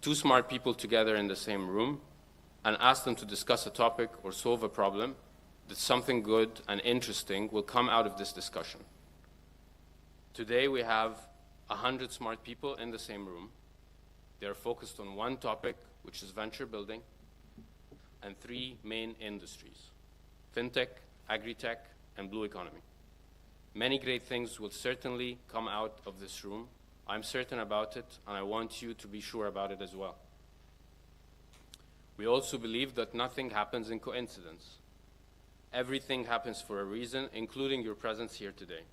two smart people together in the same room and ask them to discuss a topic or solve a problem, that something good and interesting will come out of this discussion. Today we have 100 smart people in the same room. They're focused on one topic, which is venture building, and three main industries: fintech, agri-tech, and blue economy. Many great things will certainly come out of this room. I'm certain about it, and I want you to be sure about it as well. We also believe that nothing happens in coincidence. Everything happens for a reason, including your presence here today.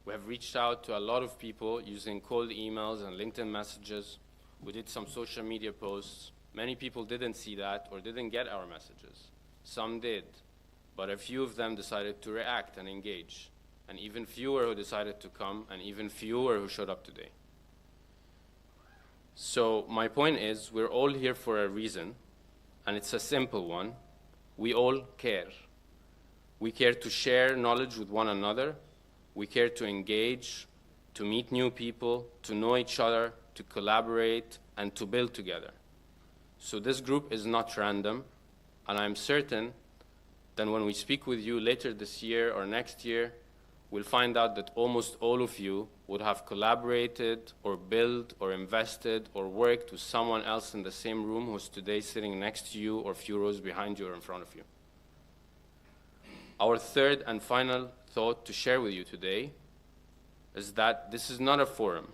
We have reached out to a lot of people using cold emails and LinkedIn messages. We did some social media posts. Many people didn't see that or didn't get our messages. Some did, but a few of them decided to react and engage, and even fewer who decided to come, and even fewer who showed up today. So my point is, we're all here for a reason, and it's a simple one. We all care. We care to share knowledge with one another. We care to engage, to meet new people, to know each other, to collaborate, and to build together. So this group is not random, and I'm certain that when we speak with you later this year or next year, we'll find out that almost all of you would have collaborated or built or invested or worked with someone else in the same room who's today sitting next to you or a few rows behind you or in front of you. Our third and final thought to share with you today is that this is not a forum.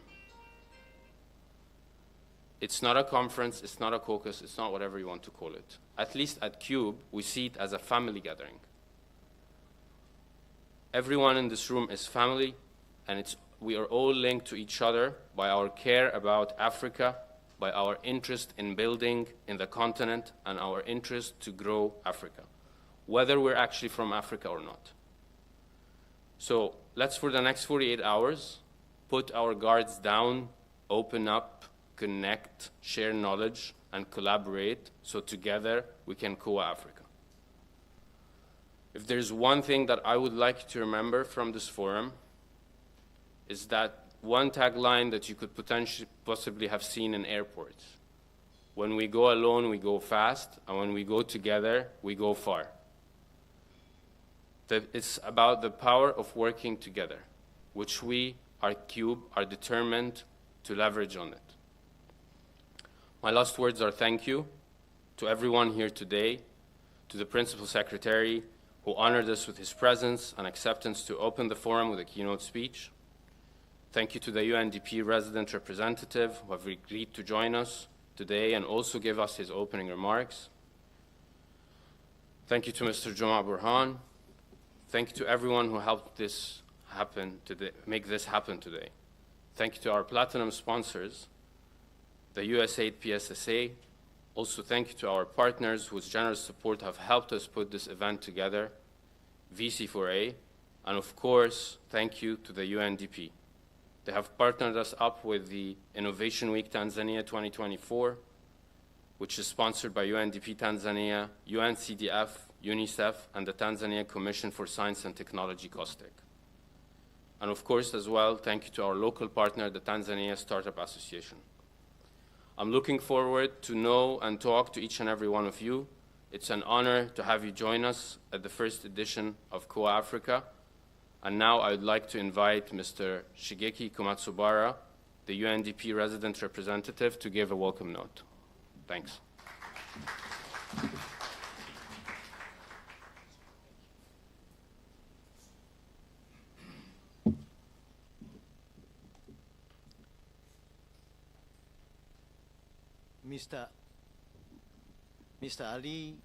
It's not a conference, it's not a caucus, it's not whatever you want to call it. At least at CUBE, we see it as a family gathering. Everyone in this room is family, and we are all linked to each other by our care about Africa, by our interest in building in the continent, and our interest to grow Africa, whether we're actually from Africa or not. So let's, for the next 48 hours, put our guards down, open up, connect, share knowledge, and collaborate, so together we can Kua Africa. If there's one thing that I would like to remember from this forum, is that one tagline that you could possibly have seen in airports. When we go alone, we go fast, and when we go together, we go far. It's about the power of working together, which we, our CUBE, are determined to leverage on it. My last words are thank you to everyone here today, to the Principal Secretary, who honored us with his presence and acceptance to open the forum with a keynote speech. Thank you to the UNDP resident representative who have agreed to join us today and also give us his opening remarks. Thank you to Mr. Juma Burhan. Thank you to everyone who helped this happen today, make this happen today. Thank you to our platinum sponsors, the USAID PSSA. Also, thank you to our partners whose generous support have helped us put this event together, VC4A, and of course, thank you to the UNDP. They have partnered us up with the Innovation Week Tanzania 2024, which is sponsored by UNDP Tanzania, UNCDF, UNICEF, and the Tanzania Commission for Science and Technology, COSTECH. And of course, as well, thank you to our local partner, the Tanzania Startup Association. I'm looking forward to know and talk to each and every one of you. It's an honor to have you join us at the first edition of Kua Africa. And now I would like to invite Mr. Shigeki Komatsubara, the UNDP resident representative, to give a welcome note. Thanks. Mr. Ali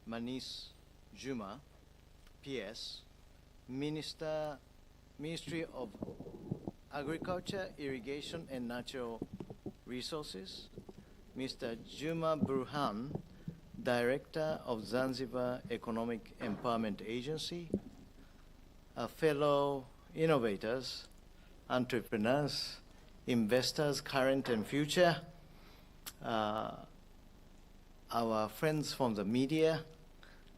Manis Juma, PS, Ministry of Agriculture, Irrigation and Natural Resources, Mr. Juma Burhan, Director of Zanzibar Economic Empowerment Agency, fellow innovators, entrepreneurs, investors, current and future, our friends from the media,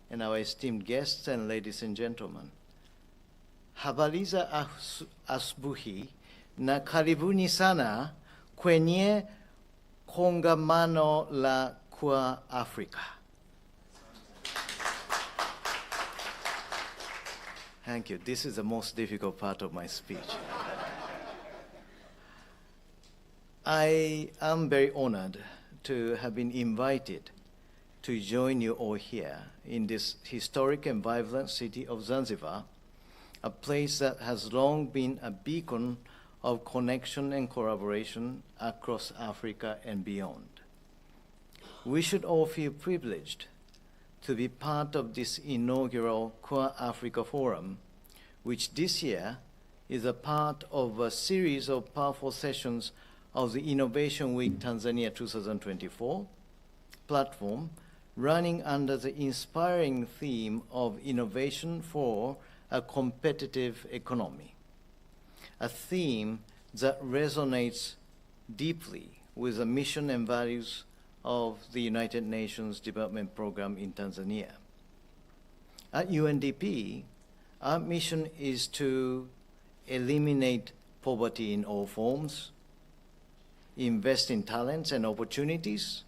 and our esteemed guests and ladies and gentlemen. Habari za asubuhi na karibuni sana kwenye Kongamano la Kua Africa. Thank you. This is the most difficult part of my speech. I am very honored to have been invited to join you all here in this historic and vibrant city of Zanzibar, a place that has long been a beacon of connection and collaboration across Africa and beyond. We should all feel privileged to be part of this inaugural Kua Africa Forum, which this year is a part of a series of powerful sessions of the Innovation Week Tanzania 2024 platform, running under the inspiring theme of innovation for a competitive economy, a theme that resonates deeply with the mission and values of the United Nations Development Program in Tanzania. At UNDP, our mission is to eliminate poverty in all forms, invest in talents and opportunities,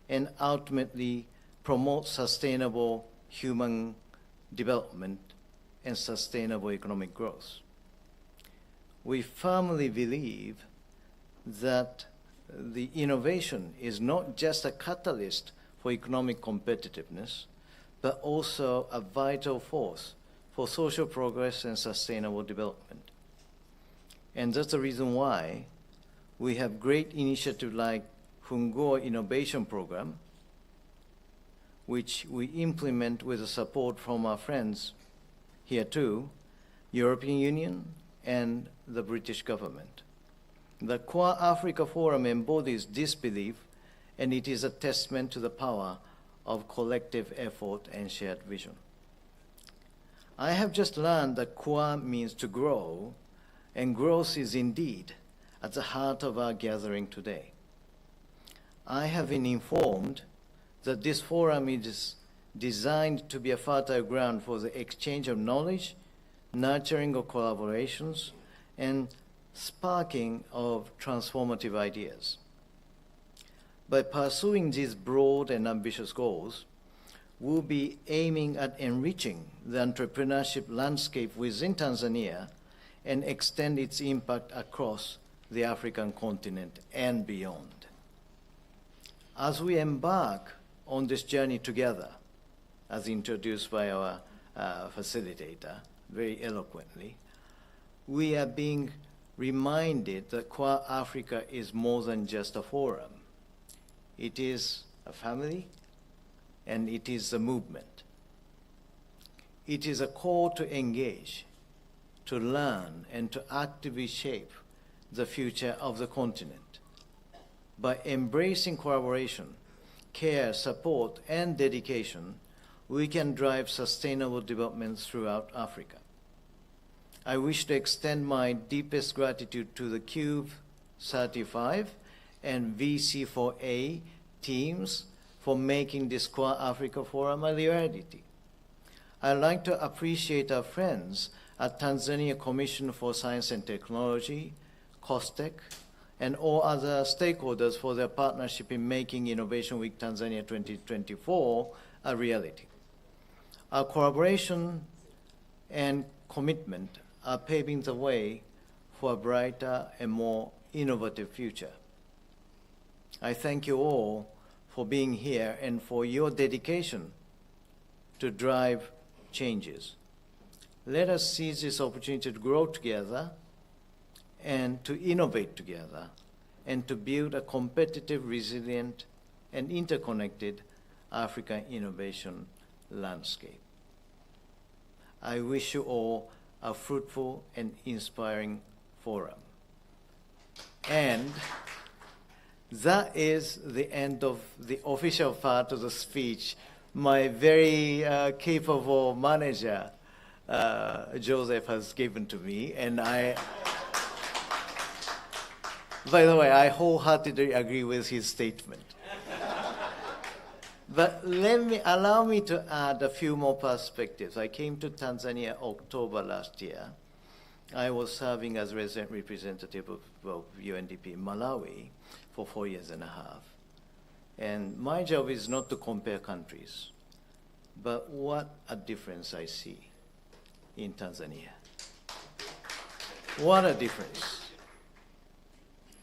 and ultimately promote sustainable human development and sustainable economic growth. We firmly believe that the innovation is not just a catalyst for economic competitiveness, but also a vital force for social progress and sustainable development. And that's the reason why we have great initiatives like Funguo Innovation Program, which we implement with the support from our friends here too, European Union and the British government. The Kua Africa Forum embodies this belief, and it is a testament to the power of collective effort and shared vision. I have just learned that Kua means to grow, and growth is indeed at the heart of our gathering today. I have been informed that this forum is designed to be a fertile ground for the exchange of knowledge, nurturing of collaborations, and sparking of transformative ideas. By pursuing these broad and ambitious goals, we'll be aiming at enriching the entrepreneurship landscape within Tanzania and extend its impact across the African continent and beyond. As we embark on this journey together, as introduced by our facilitator very eloquently, we are being reminded that Kua Africa is more than just a forum. It is a family, and it is a movement. It is a call to engage, to learn, and to actively shape the future of the continent. By embracing collaboration, care, support, and dedication, we can drive sustainable development throughout Africa. I wish to extend my deepest gratitude to the Cube 35 and VC4A teams for making this Kua Africa Forum a reality. I'd like to appreciate our friends at Tanzania Commission for Science and Technology, COSTECH, and all other stakeholders for their partnership in making Innovation Week Tanzania 2024 a reality. Our collaboration and commitment are paving the way for a brighter and more innovative future. I thank you all for being here and for your dedication to drive changes. Let us seize this opportunity to grow together and to innovate together and to build a competitive, resilient, and interconnected African innovation landscape. I wish you all a fruitful and inspiring forum. And that is the end of the official part of the speech. My very capable manager, Joseph, has given to me, and by the way, I wholeheartedly agree with his statement. But allow me to add a few more perspectives. I came to Tanzania October last year. I was serving as resident representative of UNDP in Malawi for 4.5 years. And my job is not to compare countries, but what a difference I see in Tanzania. What a difference.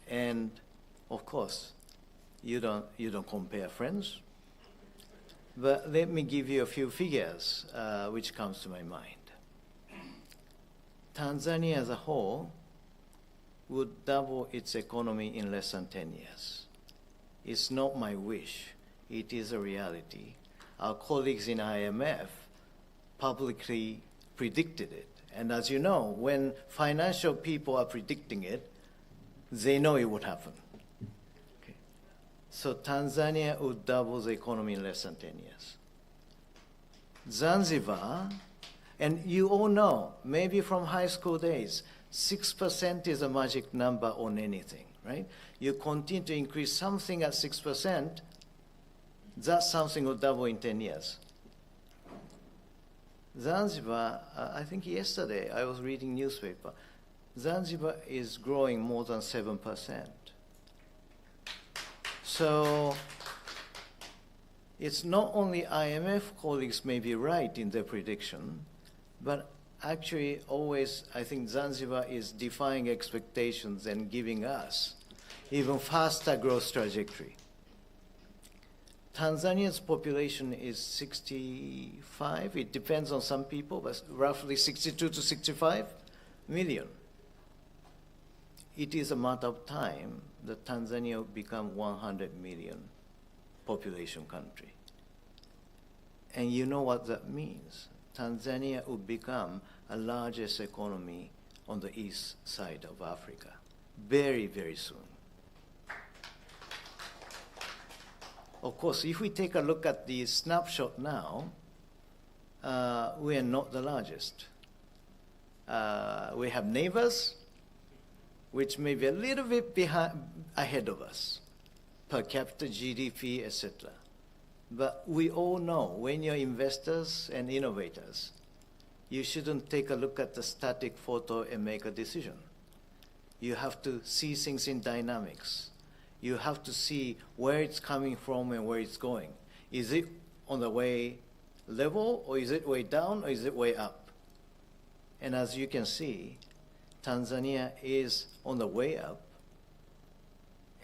And of course, you don't compare friends, but let me give you a few figures which comes to my mind. Tanzania as a whole would double its economy in less than 10 years. It's not my wish, it is a reality. Our colleagues in IMF publicly predicted it. And as you know, when financial people are predicting it, they know it would happen. Okay. So Tanzania would double the economy in less than 10 years. Zanzibar, and you all know, maybe from high school days, 6% is a magic number on anything, right? You continue to increase something at 6%, that something will double in 10 years. Zanzibar, I think yesterday I was reading newspaper, Zanzibar is growing more than 7%. So it's not only IMF colleagues may be right in their prediction, but actually always I think Zanzibar is defying expectations and giving us even faster growth trajectory. Tanzania's population is 65, it depends on some people, but roughly 62 to 65 million. It is a matter of time that Tanzania will become 100 million population country. And you know what that means. Tanzania will become the largest economy on the east side of Africa very, very soon. Of course, if we take a look at the snapshot now, we are not the largest. We have neighbors, which may be a little bit ahead of us, per capita GDP, etc. But we all know when you're investors and innovators, you shouldn't take a look at the static photo and make a decision. You have to see things in dynamics. You have to see where it's coming from and where it's going. Is it on the way level, or is it way down, or is it way up? And as you can see, Tanzania is on the way up,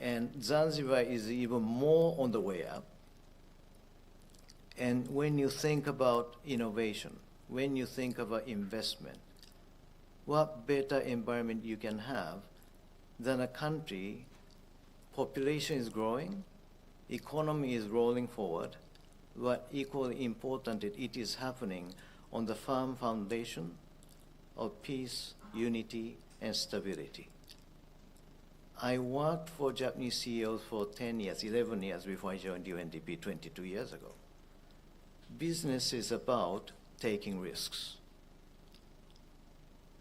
and Zanzibar is even more on the way up. And when you think about innovation, when you think about investment, what better environment you can have than a country, population is growing, economy is rolling forward, but equally important, it is happening on the firm foundation of peace, unity, and stability. I worked for Japanese CEOs for 10 years, 11 years before I joined UNDP 22 years ago. Business is about taking risks.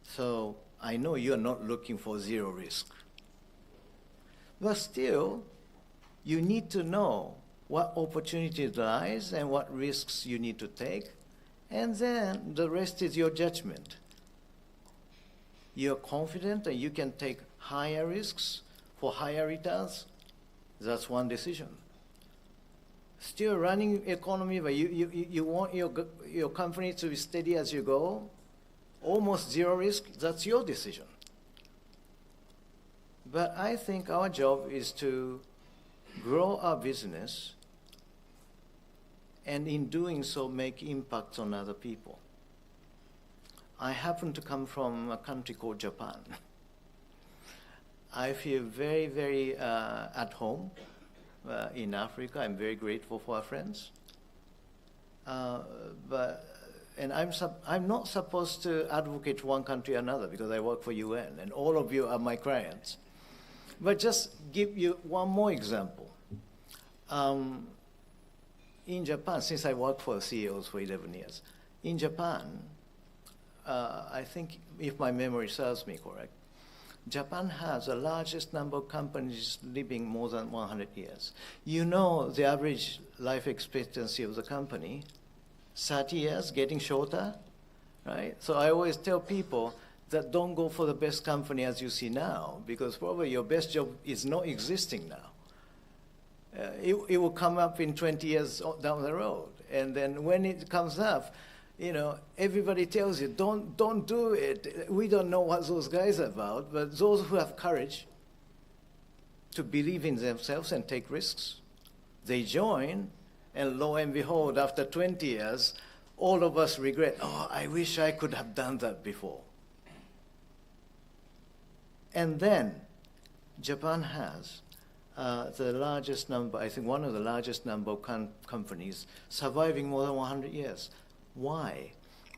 So I know you're not looking for zero risk. But still, you need to know what opportunities lies and what risks you need to take, and then the rest is your judgment. You're confident that you can take higher risks for higher returns, that's one decision. Still running economy, but you want your company to be steady as you go, almost zero risk, that's your decision. But I think our job is to grow our business and in doing so make impacts on other people. I happen to come from a country called Japan. I feel very, very at home in Africa. I'm very grateful for our friends. And I'm not supposed to advocate one country or another because I work for UN and all of you are my clients. But just give you one more example. In Japan, since I worked for CEOs for 11 years, in Japan, I think if my memory serves me correct, Japan has the largest number of companies living more than 100 years. You know the average life expectancy of the company, 30 years, getting shorter, right? So I always tell people that don't go for the best company as you see now, because probably your best job is not existing now. it will come up in 20 years down the road. And then when it comes up, everybody tells you, don't do it. We don't know what those guys are about, but those who have courage to believe in themselves and take risks, they join, and lo and behold, after 20 years, all of us regret, I wish I could have done that before. And then Japan has the largest number, I think one of the largest number of companies surviving more than 100 years. Why?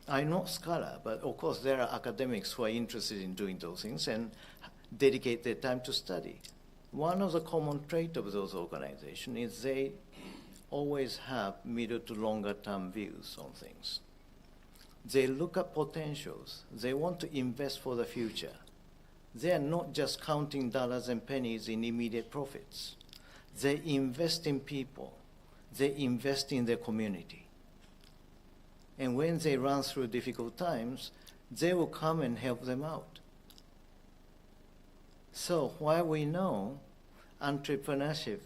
I'm not a scholar, but of course there are academics who are interested in doing those things and dedicate their time to study. One of the common traits of those organizations is they always have middle to longer term views on things. They look at potentials. They want to invest for the future. They are not just counting dollars and pennies in immediate profits. They invest in people. They invest in their community. And when they run through difficult times, they will come and help them out. So while we know entrepreneurship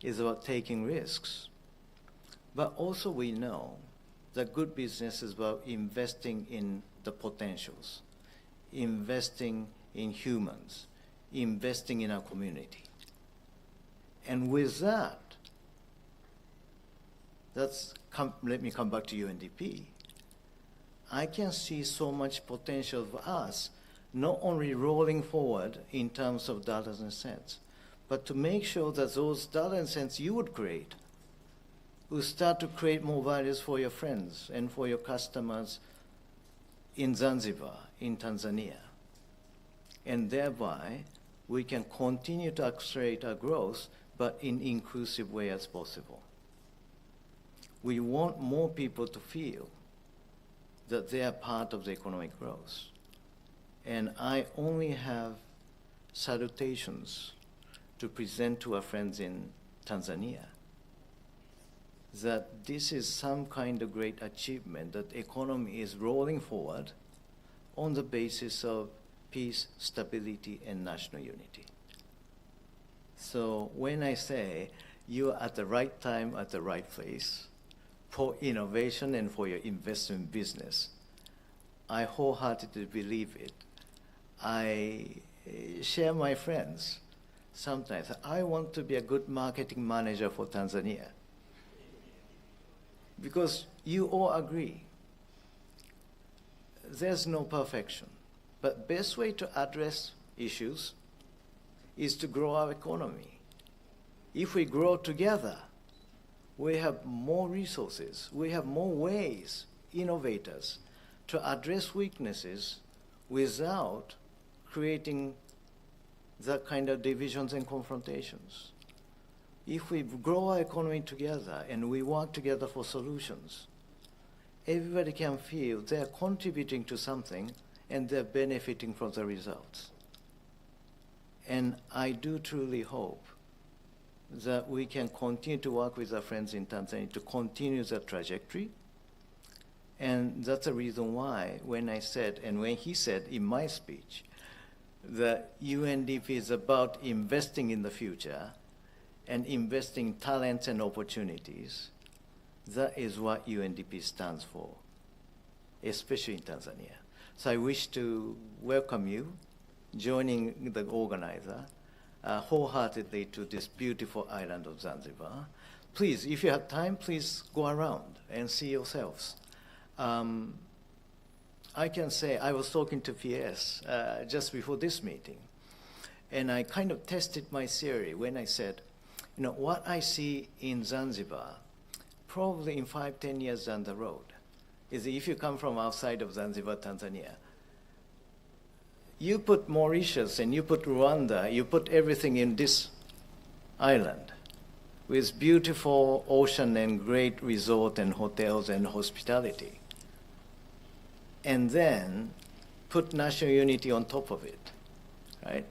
is about taking risks, but also we know that good business is about investing in the potentials, investing in humans, investing in our community. And with that, let me come back to UNDP. I can see so much potential for us, not only rolling forward in terms of dollars and cents, but to make sure that those dollars and cents you would create will start to create more values for your friends and for your customers in Zanzibar, in Tanzania. And thereby, we can continue to accelerate our growth, but in inclusive way as possible. We want more people to feel that they are part of the economic growth. And I only have salutations to present to our friends in Tanzania that this is some kind of great achievement, that the economy is rolling forward on the basis of peace, stability, and national unity. So when I say you are at the right time, at the right place, for innovation and for your investment business, I wholeheartedly believe it. I share my friends. Sometimes I want to be a good marketing manager for Tanzania. Because you all agree, there's no perfection. But best way to address issues is to grow our economy. If we grow together, we have more resources, we have more ways, innovators, to address weaknesses without creating that kind of divisions and confrontations. If we grow our economy together and we work together for solutions, everybody can feel they're contributing to something and they're benefiting from the results. And I do truly hope that we can continue to work with our friends in Tanzania to continue that trajectory. And that's the reason why when I said, and when he said in my speech, that UNDP is about investing in the future and investing talents and opportunities, that is what UNDP stands for, especially in Tanzania. So I wish to welcome you, joining the organizer, wholeheartedly to this beautiful island of Zanzibar. Please, if you have time, please go around and see yourselves. I can say I was talking to PS just before this meeting, and I kind of tested my theory when I said, what I see in Zanzibar, probably in 5-10 years down the road, is if you come from outside of Zanzibar, Tanzania, you put Mauritius and you put Rwanda, you put everything in this island with beautiful ocean and great resort and hotels and hospitality. And then put national unity on top of it, right?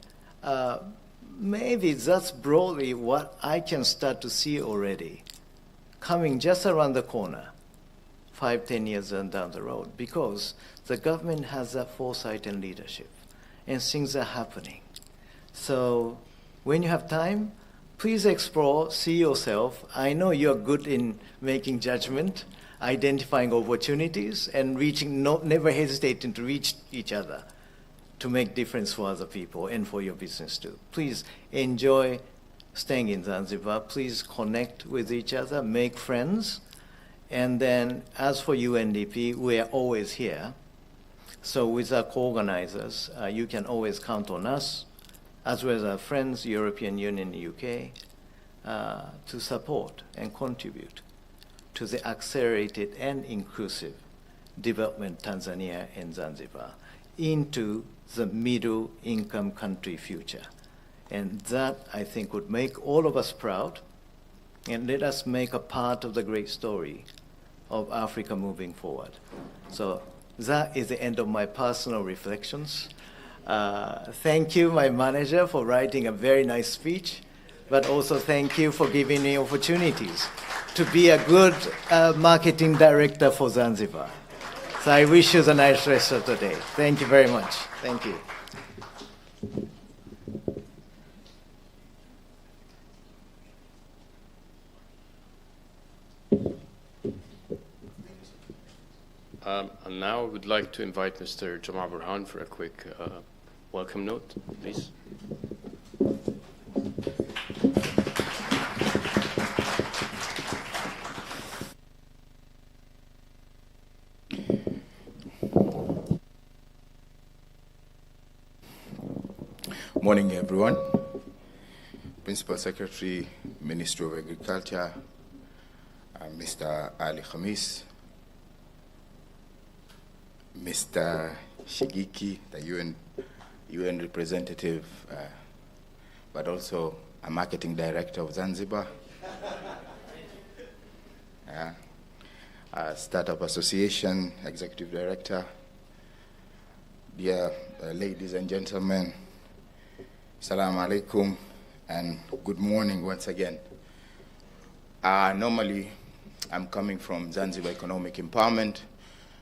Maybe that's broadly what I can start to see already coming just around the corner 5-10 years down the road, because the government has that foresight and leadership and things are happening. So when you have time, please explore, see yourself. I know you're good in making judgment, identifying opportunities, and never hesitating to reach each other to make difference for other people and for your business too. Please enjoy staying in Zanzibar. Please connect with each other, make friends. And then as for UNDP, we are always here. So with our co-organizers, you can always count on us, as well as our friends, European Union, UK, to support and contribute to the accelerated and inclusive development Tanzania and Zanzibar into the middle income country future. And that, I think, would make all of us proud and let us make a part of the great story of Africa moving forward. So that is the end of my personal reflections. Thank you, my manager, for writing a very nice speech, but also thank you for giving me opportunities to be a good marketing director for Zanzibar. So I wish you the nice rest of the day. Thank you very much. Thank you. And now I would like to invite Mr. Jamal Burhan for a quick welcome note, please. Morning, everyone. Principal Secretary, Ministry of Agriculture, Mr. Ali Khamis, Mr. Shigiki, the UN representative, but also a marketing director of Zanzibar, Startup Association executive director, dear ladies and gentlemen, Assalamu alaikum and good morning once again. Normally, I'm coming from Zanzibar Economic Empowerment,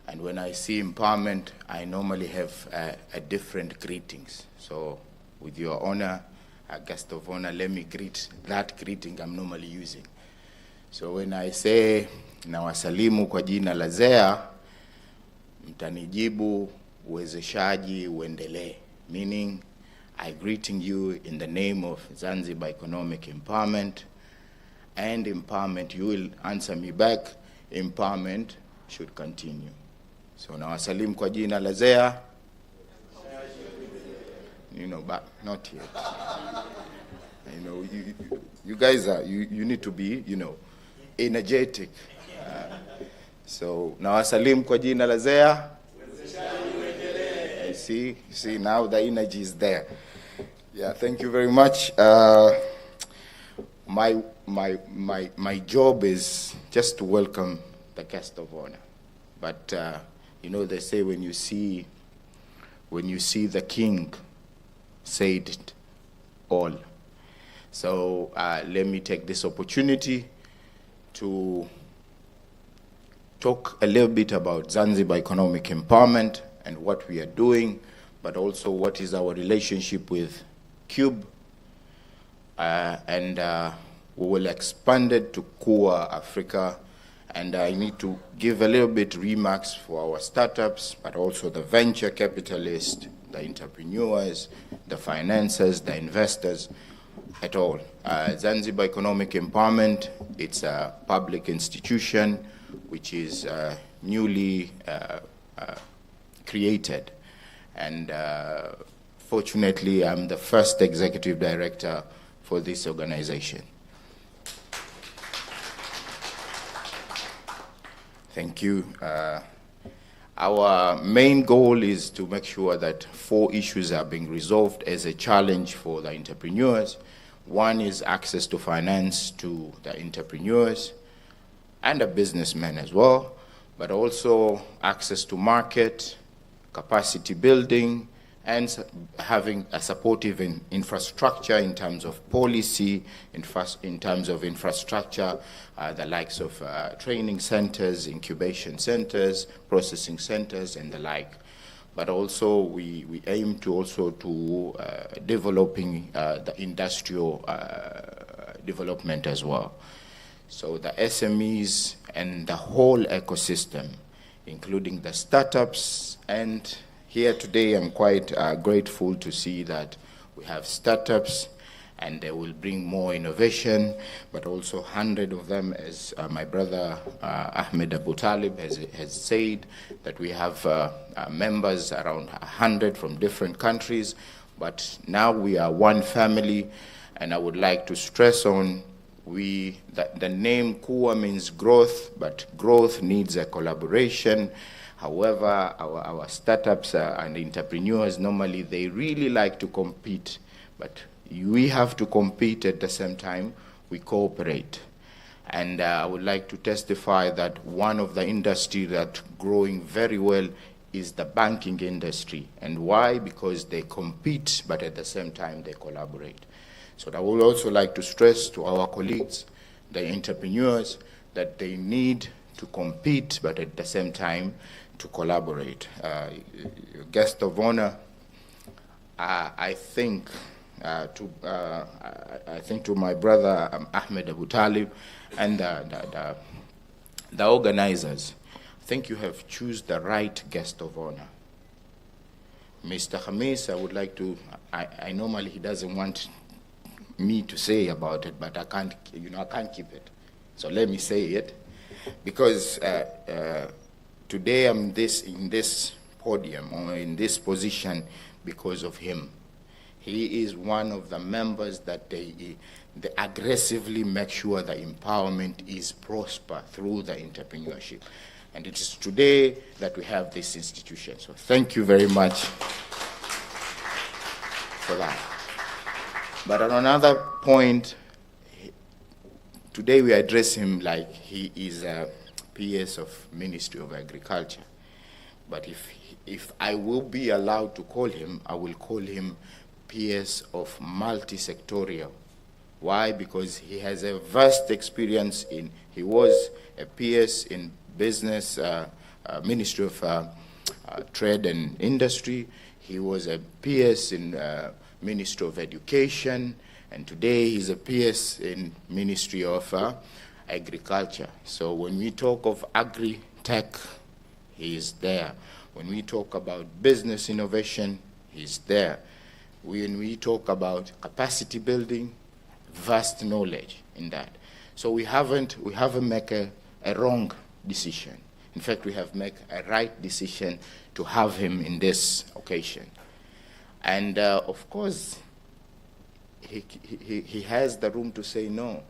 and when I see empowerment, I normally have a different greetings. So with your honor, a guest of honor, let me greet that greeting I'm normally using. So when I say, nawasalimu kwa jina la ZEA, mtanijibu uwezeshaji uendelee, meaning I greeting you in the name of Zanzibar Economic Empowerment, and empowerment, you will answer me back, empowerment should continue. So nawasalimu kwa jina la ZEA, but not yet. You guys are, you need to be, energetic. So nawasalimu kwa jina la ZEA. See, now the energy is there. Yeah, thank you very much. My job is just to welcome the guest of honor. But they say when you see the king, say it all. So let me take this opportunity to talk a little bit about Zanzibar Economic Empowerment and what we are doing, but also what is our relationship with Cube. And we will expand it to Kua Africa. And I need to give a little bit remarks for our startups, but also the venture capitalists, the entrepreneurs, the financiers, the investors, at all. Zanzibar Economic Empowerment, it's a public institution which is newly created. And fortunately, I'm the first executive director for this organization. Thank you. Our main goal is to make sure that 4 issues are being resolved as a challenge for the entrepreneurs. One is access to finance to the entrepreneurs and the businessmen as well, but also access to market, capacity building, and having a supportive infrastructure in terms of policy, in terms of infrastructure, the likes of training centers, incubation centers, processing centers, and the like. But also we aim to also to developing the industrial development as well. So the SMEs and the whole ecosystem, including the startups. And here today I'm quite grateful to see that we have startups and they will bring more innovation, but also 100 of them, as my brother Ahmed Abu Talib has said, that we have members around 100 from different countries, but now we are one family. And I would like to stress on that the name Kua means growth, but growth needs a collaboration. However, our startups and entrepreneurs, normally they really like to compete, but we have to compete at the same time, we cooperate. And I would like to testify that one of the industries that's growing very well is the banking industry. And why? Because they compete, but at the same time they collaborate. So I would also like to stress to our colleagues, the entrepreneurs, that they need to compete, but at the same time to collaborate. Guest of honor, I think to my brother Ahmed Abu Talib and the organizers, I think you have chosen the right guest of honor. Mr. Khamis, I would like to, I normally he doesn't want me to say about it, but I can't keep it. So let me say it, because today I'm in this podium or in this position because of him. He is one of the members that they aggressively make sure the empowerment is prosper through the entrepreneurship. And it is today that we have this institution. So thank you very much for that. But on another point, today we address him like he is a PS of Ministry of Agriculture. But if I will be allowed to call him, I will call him PS of multi-sectorial. Why? Because he has a vast experience he was a PS in business, Ministry of Trade and Industry. He was a PS in Ministry of Education, and today he's a PS in Ministry of Agriculture. So when we talk of agri-tech, he is there. When we talk about business innovation, he's there. When we talk about capacity building, vast knowledge in that. So we haven't made a wrong decision. In fact, we have made a right decision to have him in this occasion. And of course, he has the room to say no.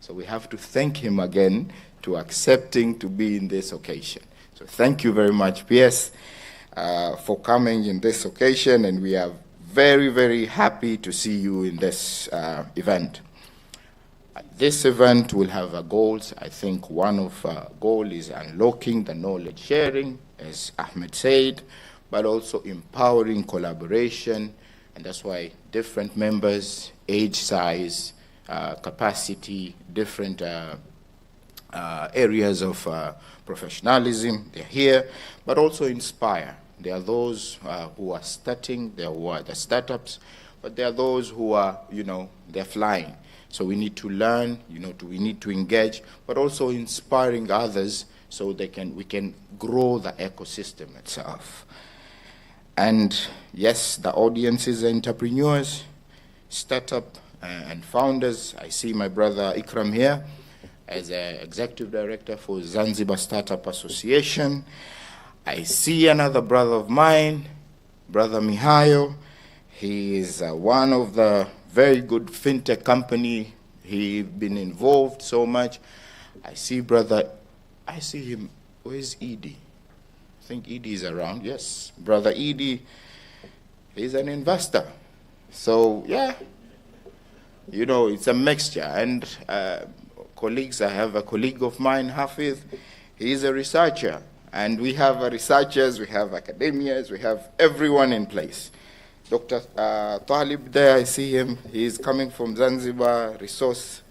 So we have to thank him again to accepting to be in this occasion. So thank you very much, PS, for coming in this occasion, and we are very, very happy to see you in this event. This event will have goals. I think one of goal is unlocking the knowledge sharing, as Ahmed said, but also empowering collaboration, and that's why different members, age, size, capacity, different areas of professionalism, they're here, but also inspire. There are those who are starting, there are the startups, but there are those who are, they're flying. So we need to learn, we need to engage, but also inspiring others so we can grow the ecosystem itself. And yes, the audiences are entrepreneurs, startup and founders. I see my brother Ikram here as an executive director for Zanzibar Startup Association. I see another brother of mine, Brother Mihayo. He is one of the very good fintech company. He's been involved so much. I see him, where's Edie? I think Edie is around, yes. Brother Edie is an investor. So, yeah, it's a mixture. And colleagues, I have a colleague of mine, Hafiz, he is a researcher. And we have researchers, we have academians, we have everyone in place. Dr. Talib there, I see him. He's coming from Zanzibar, resource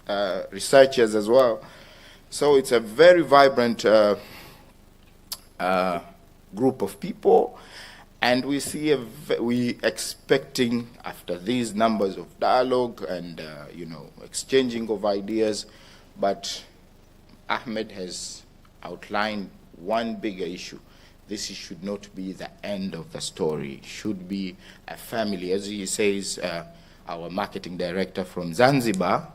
researchers as well. So it's a very vibrant group of people. And we see we expecting, after these numbers of dialogue and exchanging of ideas, but Ahmed has outlined one bigger issue. This should not be the end of the story. It should be a family. As he says, our marketing director from Zanzibar,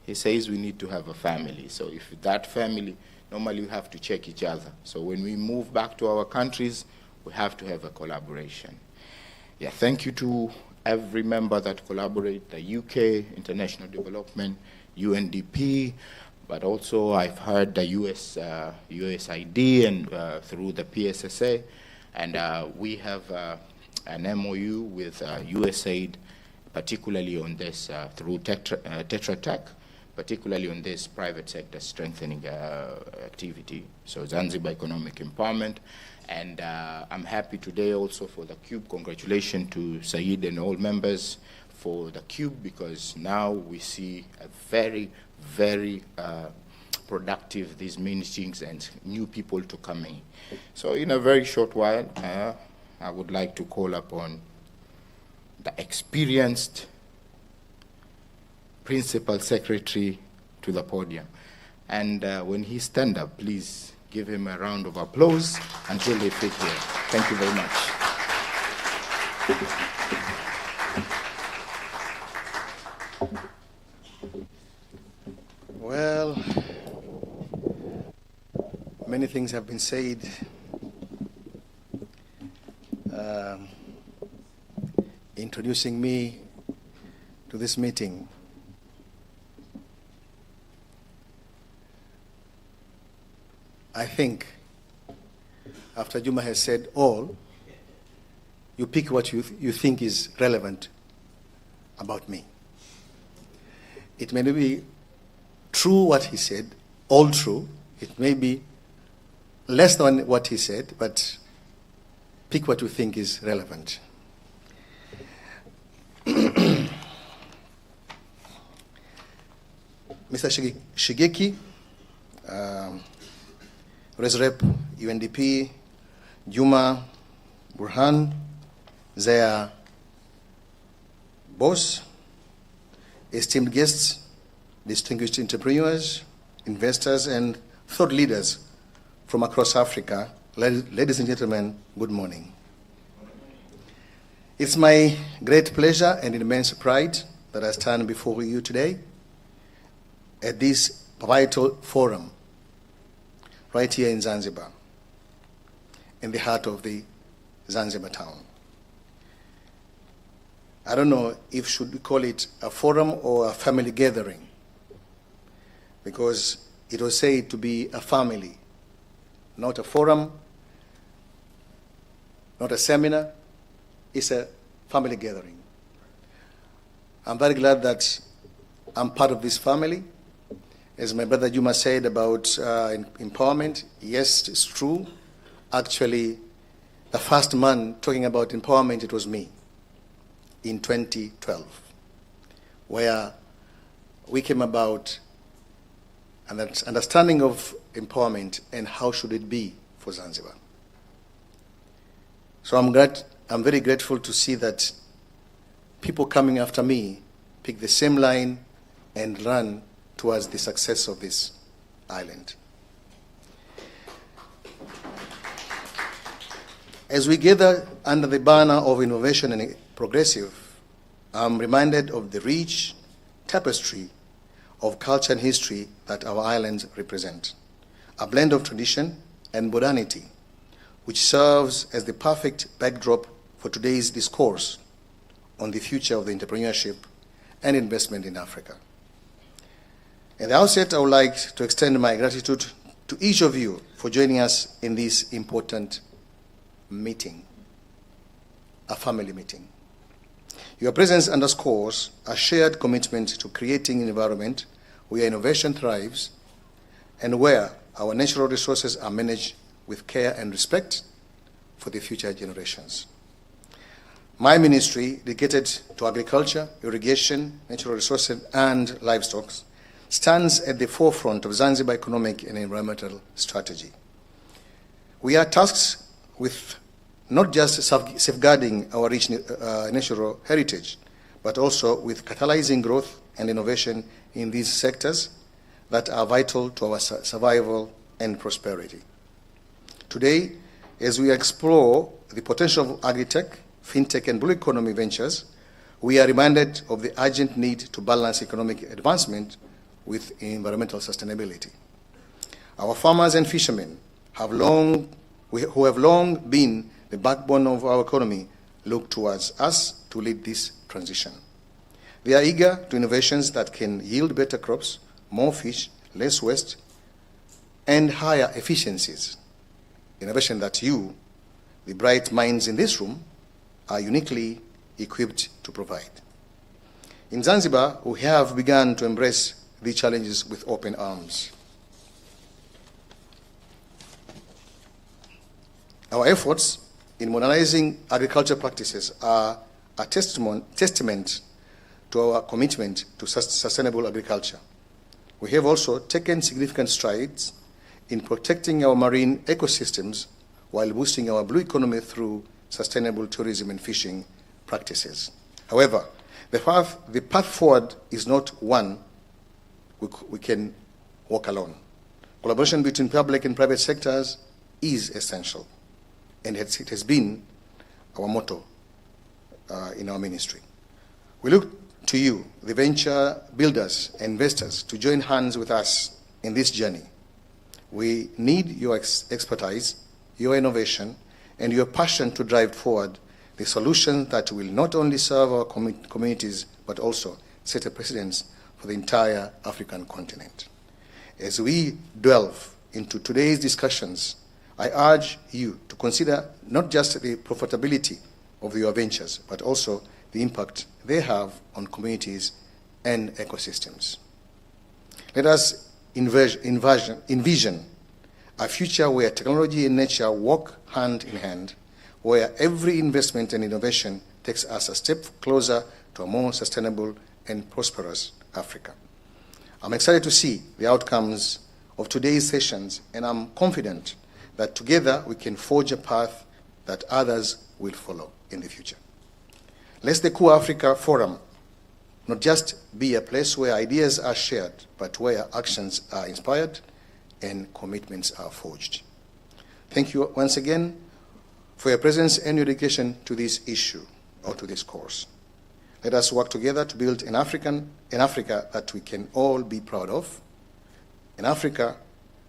he says we need to have a family. So if that family, normally we have to check each other. So when we move back to our countries, we have to have a collaboration. Yeah, thank you to every member that collaborate, the UK, International Development, UNDP, but also I've heard the USID and through the PSSA, and we have an MOU with USAID, particularly on this through Tetra Tech, particularly on this private sector strengthening activity. So Zanzibar Economic Empowerment. And I'm happy today also for the CUBE. Congratulations to Saeed and all members for the CUBE, because now we see a very, very productive these meetings and new people to come in. So in a very short while, I would like to call upon the experienced Principal Secretary to the podium. And when he stand up, please give him a round of applause until they fit here. Thank you very much. Well, many things have been said. Introducing me to this meeting. I think after Juma has said all, you pick what you think is relevant about me. It may not be true what he said, all true. It may be less than what he said, but pick what you think is relevant. Mr. Shigeki, Resrep, UNDP, Juma, Burhan, their boss, esteemed guests, distinguished entrepreneurs, investors, and thought leaders from across Africa, ladies and gentlemen, good morning. It's my great pleasure and immense pride that I stand before you today at this vital forum right here in Zanzibar, in the heart of the Zanzibar town. I don't know if should we call it a forum or a family gathering, because it was said to be a family, not a forum, not a seminar. It's a family gathering. I'm very glad that I'm part of this family. As my brother Juma said about empowerment, yes, it's true. Actually, the first man talking about empowerment, it was me in 2012, where we came about an understanding of empowerment and how should it be for Zanzibar. So I'm very grateful to see that people coming after me pick the same line and run towards the success of this island. As we gather under the banner of innovation and progressive, I'm reminded of the rich tapestry of culture and history that our islands represent, a blend of tradition and modernity, which serves as the perfect backdrop for today's discourse on the future of the entrepreneurship and investment in Africa. At the outset, I would like to extend my gratitude to each of you for joining us in this important meeting, a family meeting. Your presence underscores a shared commitment to creating an environment where innovation thrives and where our natural resources are managed with care and respect for the future generations. My ministry, dedicated to agriculture, irrigation, natural resources, and livestock, stands at the forefront of Zanzibar economic and environmental strategy. We are tasked with not just safeguarding our rich natural heritage, but also with catalyzing growth and innovation in these sectors that are vital to our survival and prosperity. Today, as we explore the potential of agri-tech, fintech, and blue economy ventures, we are reminded of the urgent need to balance economic advancement with environmental sustainability. Our farmers and fishermen who have long been the backbone of our economy, look towards us to lead this transition. They are eager to innovations that can yield better crops, more fish, less waste, and higher efficiencies. Innovation that you, the bright minds in this room, are uniquely equipped to provide. In Zanzibar, we have begun to embrace these challenges with open arms. Our efforts in modernizing agriculture practices are a testament to our commitment to sustainable agriculture. We have also taken significant strides in protecting our marine ecosystems while boosting our blue economy through sustainable tourism and fishing practices. However, the path forward is not one we can walk alone. Collaboration between public and private sectors is essential, and it has been our motto in our ministry. We look to you, the venture builders and investors, to join hands with us in this journey. We need your expertise, your innovation, and your passion to drive forward the solution that will not only serve our communities, but also set a precedence for the entire African continent. As we delve into today's discussions, I urge you to consider not just the profitability of your ventures, but also the impact they have on communities and ecosystems. Let us envision a future where technology and nature walk hand in hand, where every investment and innovation takes us a step closer to a more sustainable and prosperous Africa. I'm excited to see the outcomes of today's sessions, and I'm confident that together we can forge a path that others will follow in the future. Let the Kua Africa Forum not just be a place where ideas are shared, but where actions are inspired and commitments are forged. Thank you once again for your presence and your dedication to this issue or to this course. Let us work together to build an Africa that we can all be proud of, an Africa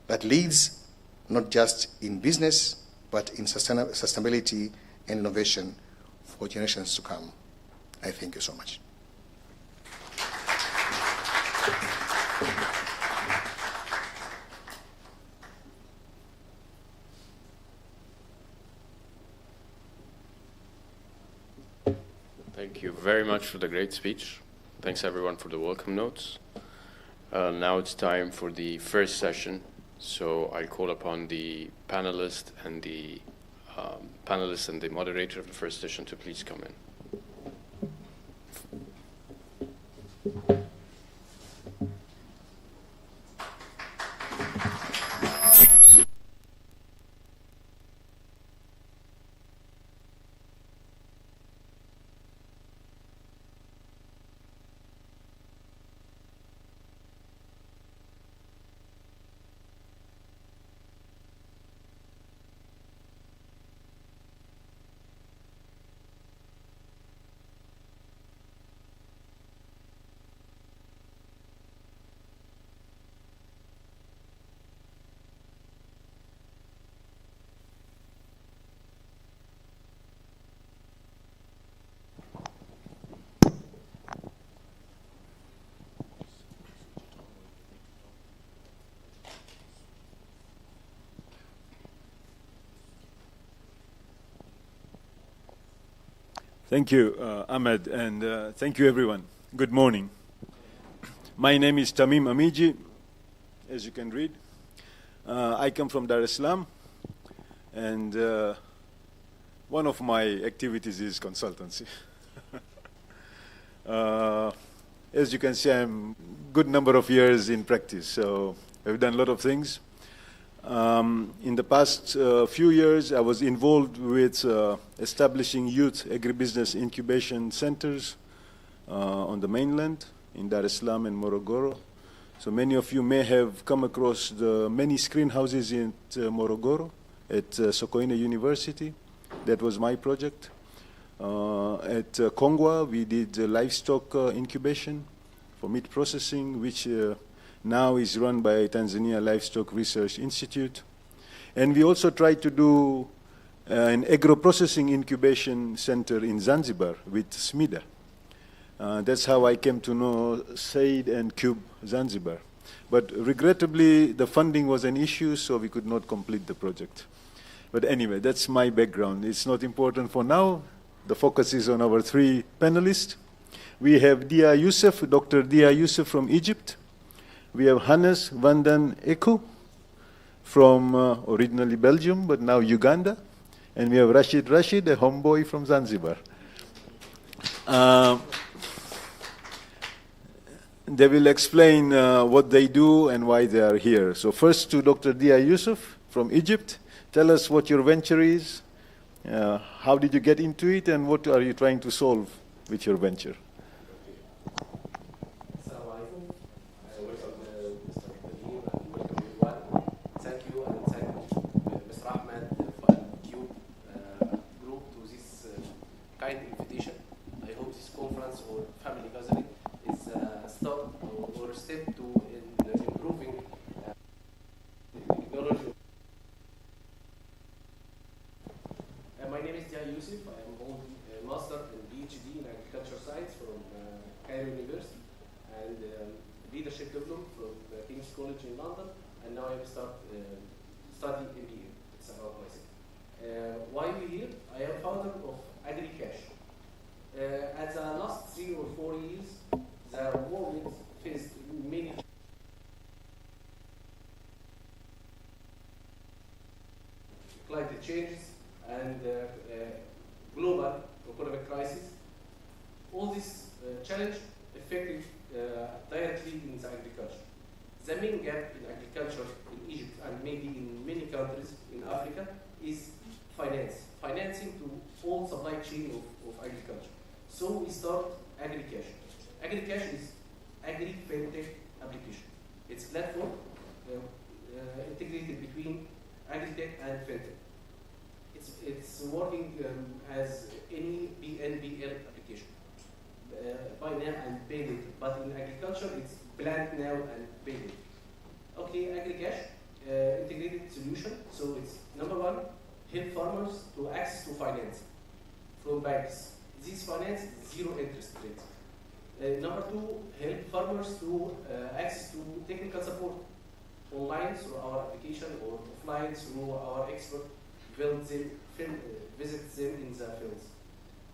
that leads not just in business, but in sustainability and innovation for generations to come. I thank you so much. Thank you very much for the great speech. Thanks everyone for the welcome notes. Now it's time for the first session. So I'll call upon the panelists and the moderator of the first session to please come in. Thank you, Ahmed, and thank you, everyone. Good morning. My name is Tamim Amiji, as you can read. I come from Dar es Salaam, and one of my activities is consultancy. As you can see, I'm a good number of years in practice, so I've done a lot of things. In the past few years, I was involved with establishing youth agribusiness incubation centers on the mainland, in Dar es Salaam and Morogoro. So many of you may have come across the many screen houses in Morogoro at Sokoine University. That was my project. At Kongwa, we did livestock incubation for meat processing, which now is run by Tanzania Livestock Research Institute. And we also tried to do an agro-processing incubation center in Zanzibar with SMIDA. That's how I came to know SAID and Cube Zanzibar. But regrettably, the funding was an issue, so we could not complete the project. But anyway, that's my background. It's not important for now. The focus is on our three panelists. We have Dia Youssef, Dr. Dia Youssef from Egypt. We have Hannes van den Eku from originally Belgium, but now Uganda. And we have Rashid Rashid, a homeboy from Zanzibar. They will explain what they do and why they are here. So first to Dr. Dia Youssef from Egypt. Tell us what your venture is, how did you get into it, and what are you trying to solve with your venture? In London, and now I have studying MBA. It's about myself. Why we here? I am founder of AgriCash. At the last 3 or 4 years, the world faced many climate changes and global economic crisis. All this challenge affected directly in the agriculture. The main gap in agriculture in Egypt and maybe in many countries in Africa is finance. Financing to all supply chain of agriculture. So we start AgriCash. AgriCash is agri-fintech application. It's platform integrated between agritech and fintech. It's working as any BNPL application. Buy now and pay later. But in agriculture, it's plant now and pay later. Okay, AgriCash, integrated solution. So it's number one, help farmers to access to finance from banks. This finance is 0 interest rate. Number two, help farmers to access to technical support online through our application or offline through our expert visit them in the fields.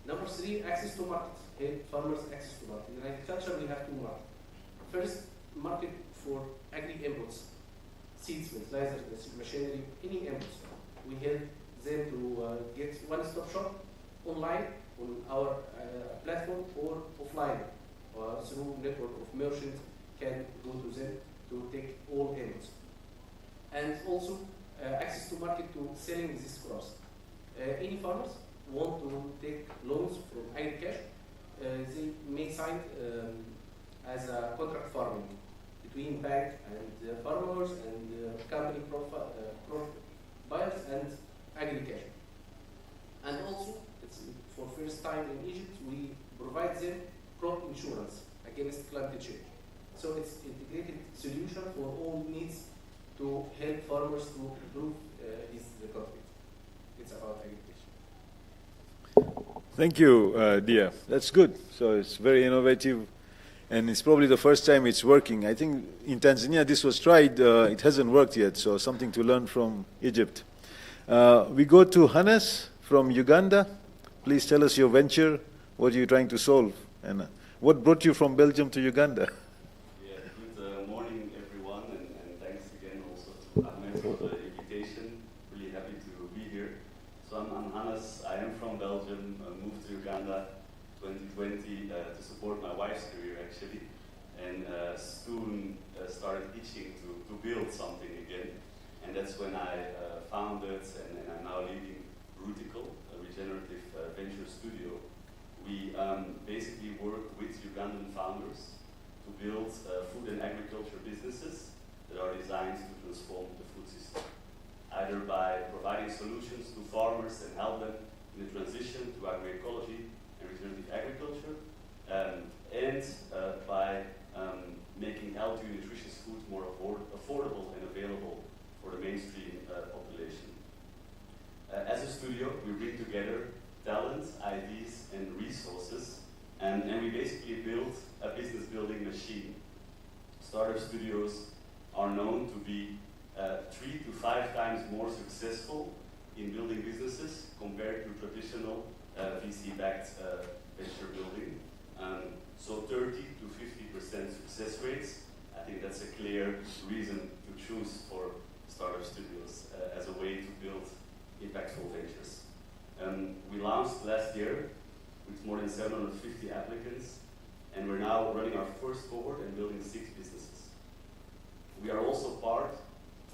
Number three, access to market. Help farmers access to market. In agriculture, we have two markets. First, market for agri inputs, seeds, fertilizers, machinery, any inputs. We help them to get one-stop shop online on our platform or offline through network of merchants can go to them to take all inputs. And also access to market to selling these crops. Any farmers want to take loans from AgriCash, they may sign as a contract farming between bank and farmers and company buyers and AgriCash. And also, it's for first time in Egypt, we provide them crop insurance against climate change. So it's integrated solution for all needs to help farmers to improve the country. It's about agriculture. Thank you, Dia. That's good. So it's very innovative, and it's probably the first time it's working. I think in Tanzania this was tried. It hasn't worked yet, so something to learn from Egypt. We go to Hannes from Uganda. Please tell us your venture. What are you trying to solve? And what brought you from Belgium to Uganda? Yeah, good morning, everyone, and thanks again also to Ahmed for the invitation. Really happy to be here. So I'm Hannes. I am from Belgium. I moved to Uganda 2020 to support my wife's career, actually, and soon started itching to build something again. And that's that's when I founded and I'm now leading Rutical, a regenerative venture studio. We basically work with Ugandan founders to build food and agriculture businesses that are designed to transform the food system, either by providing solutions to farmers and help them in the transition to agroecology and regenerative agriculture, and by making healthy, nutritious food more affordable and available for the mainstream population. As a studio, we bring together talent, ideas, and resources, and we basically build a business building machine. Startup studios are known to be 3 to 5 times more successful in building businesses compared to traditional VC-backed venture building. So 30 to 50% success rates. I think that's a clear reason to choose for startup studios as a way to build impactful ventures. We launched last year with more than 750 applicants, and we're now running our first cohort and building 6 businesses. We are also part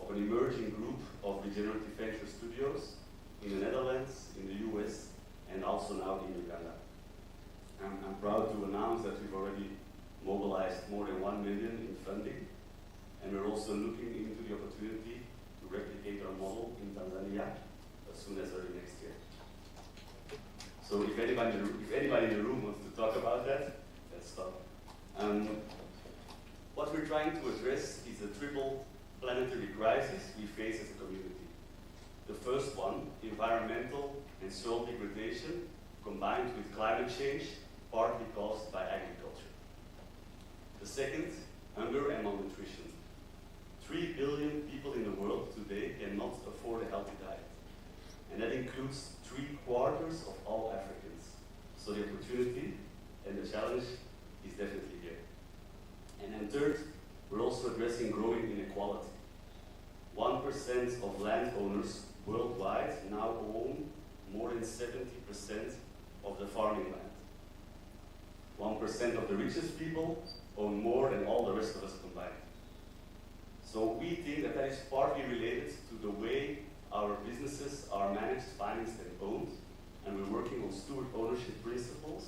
of an emerging group of regenerative venture studios in the Netherlands, in the US, and also now in Uganda. I'm proud to announce that we've already mobilized more than 1 million in funding, and we're also looking into the opportunity to replicate our model in Tanzania as soon as early next year. So if anybody in the room wants to talk about that, let's talk. What we're trying to address is a triple planetary crisis we face as a community. The first one, environmental and soil degradation, combined with climate change, partly caused by agriculture. The second, hunger and malnutrition. 3 billion people in the world today cannot afford a healthy diet. And that includes 3/4 of all Africans. So the opportunity and the challenge is definitely here. And then third, we're also addressing growing inequality. 1% of landowners worldwide now own more than 70% of the farming land. 1% of the richest people own more than all the rest of us combined. So we think that that is partly related to the way our businesses are managed, financed, and owned, and we're working on steward ownership principles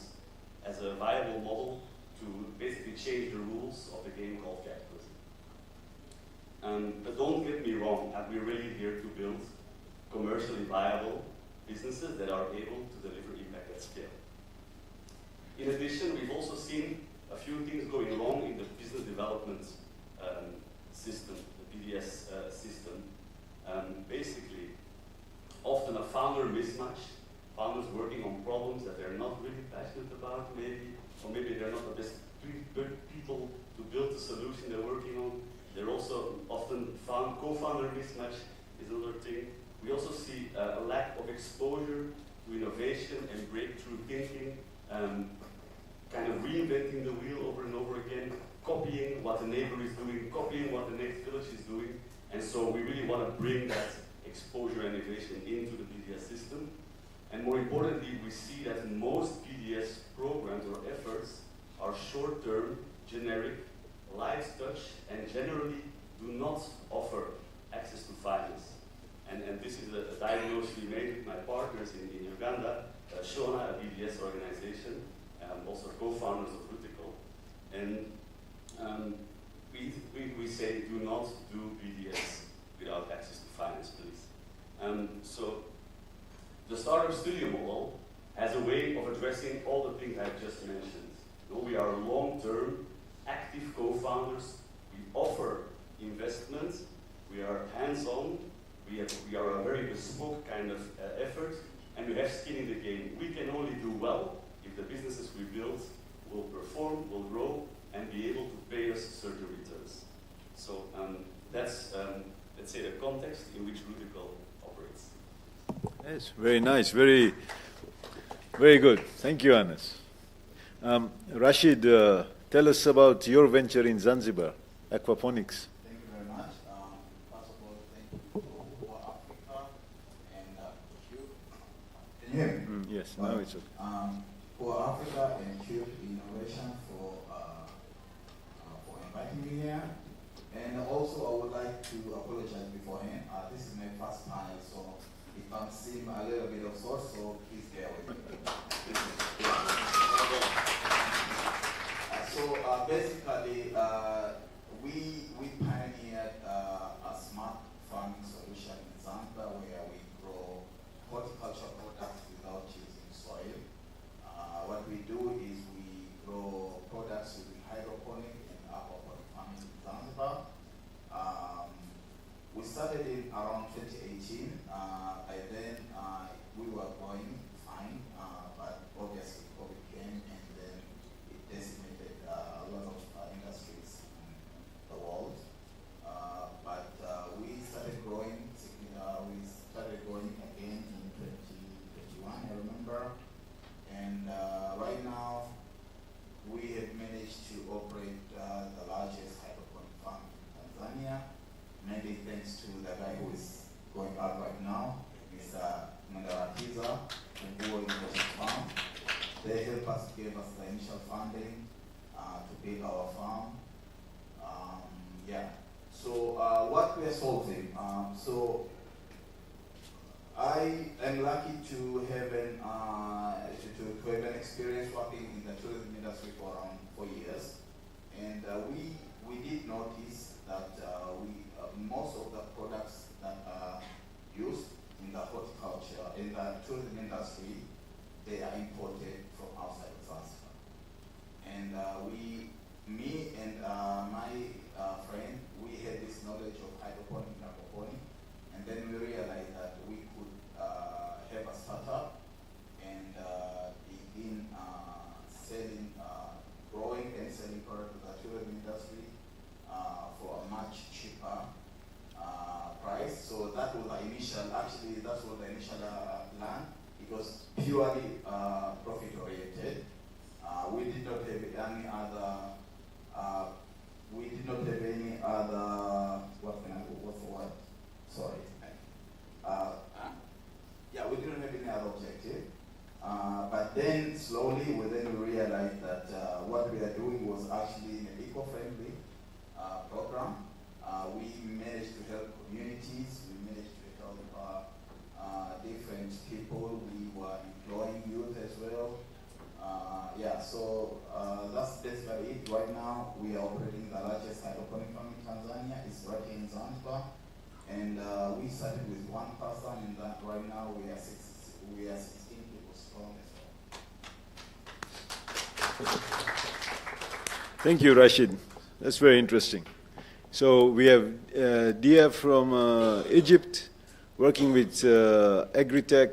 as a viable model to basically change the rules of the game called capitalism. But don't get me wrong, we're really here to build commercially viable businesses that are able to deliver impact at scale. In addition, we've also seen a few things going wrong in the business development system, the BDS system. Basically, often a founder mismatch, founders working on problems that they're not really passionate about, maybe, or maybe they're not the best people to build the solution they're working on. They're also often co-founder mismatch is another thing. We also see a lack of exposure to innovation and breakthrough thinking, kind of reinventing the wheel over and over again, copying what the neighbor is doing, copying what the next village is doing. And so we really want to bring that exposure and innovation into the BDS system. And more importantly, we see that most BDS programs or efforts are short-term, generic, light touch, and generally do not offer access to finance. And this is a diagnosis we made with my partners in Uganda, Shona, a BDS organization, also co-founders of Rutical. And we say do not do BDS without access to finance, please. So the startup studio model has a way of addressing all the things I've just mentioned. We are long-term, active co-founders. We offer investment. We are hands-on. We are a very bespoke kind of effort, and we have skin in the game. We can only do well if the businesses we build will perform, will grow, and be able to pay us certain returns. So that's, let's say, the context in which Rutical operates. Yes, very nice, very, very good. Thank you, Anas. Rashid, tell us about your venture in Zanzibar, aquaponics. Thank you very much. First of all, thank you to Kua Africa and Cube. Can you hear me? Yes, now it's okay. Kua Africa and Cube Innovation for inviting me here. And also, I would like to apologize beforehand. This is my first panel, so if I'm seeing a little bit of source, so please bear with me. Basically, we pioneered a smart farming solution in Zambia where we grow horticulture products without using soil. What we do is we grow products using hydroponic and aquaponic farming in Zanzibar. We started in around 2018. By then, we were going fine, but obviously COVID came and then it decimated a lot of industries in the world. But we started growing. We started growing again in 2021, I remember. And right now, we have managed to operate the largest hydroponic farm in Tanzania, mainly thanks to the guy who is going out right now, Mr. Mandaratiza, who Innovation Farm. They helped us, gave us the initial funding to build our farm. So what we are solving. So I am lucky to have an experience working in the tourism industry for around 4 years, and we did notice that most of the products that are used in the horticulture, in the tourism industry, they are imported from outside of Zanzibar. And me and my friend, we had this knowledge of hydroponic and aquaponic, and then we realized that we could have a startup and begin growing and selling products to the tourism industry for a much cheaper price. So that was the initial, the initial plan. It was purely profit oriented. We did not have any other, what's the word? Sorry. We didn't have any other objective. But then slowly, we realized that what we are doing was actually an eco-friendly program. We managed to help communities. We managed to help different people. We were employing youth as well. So that's basically it. Right now, we are operating the largest hydroponic farm in Tanzania. It's right here in Zanzibar. And we started with one person, and that right now we are 16 people strong as well. Thank you, Rashid. That's very interesting. So we have Dia from Egypt, working with agri-tech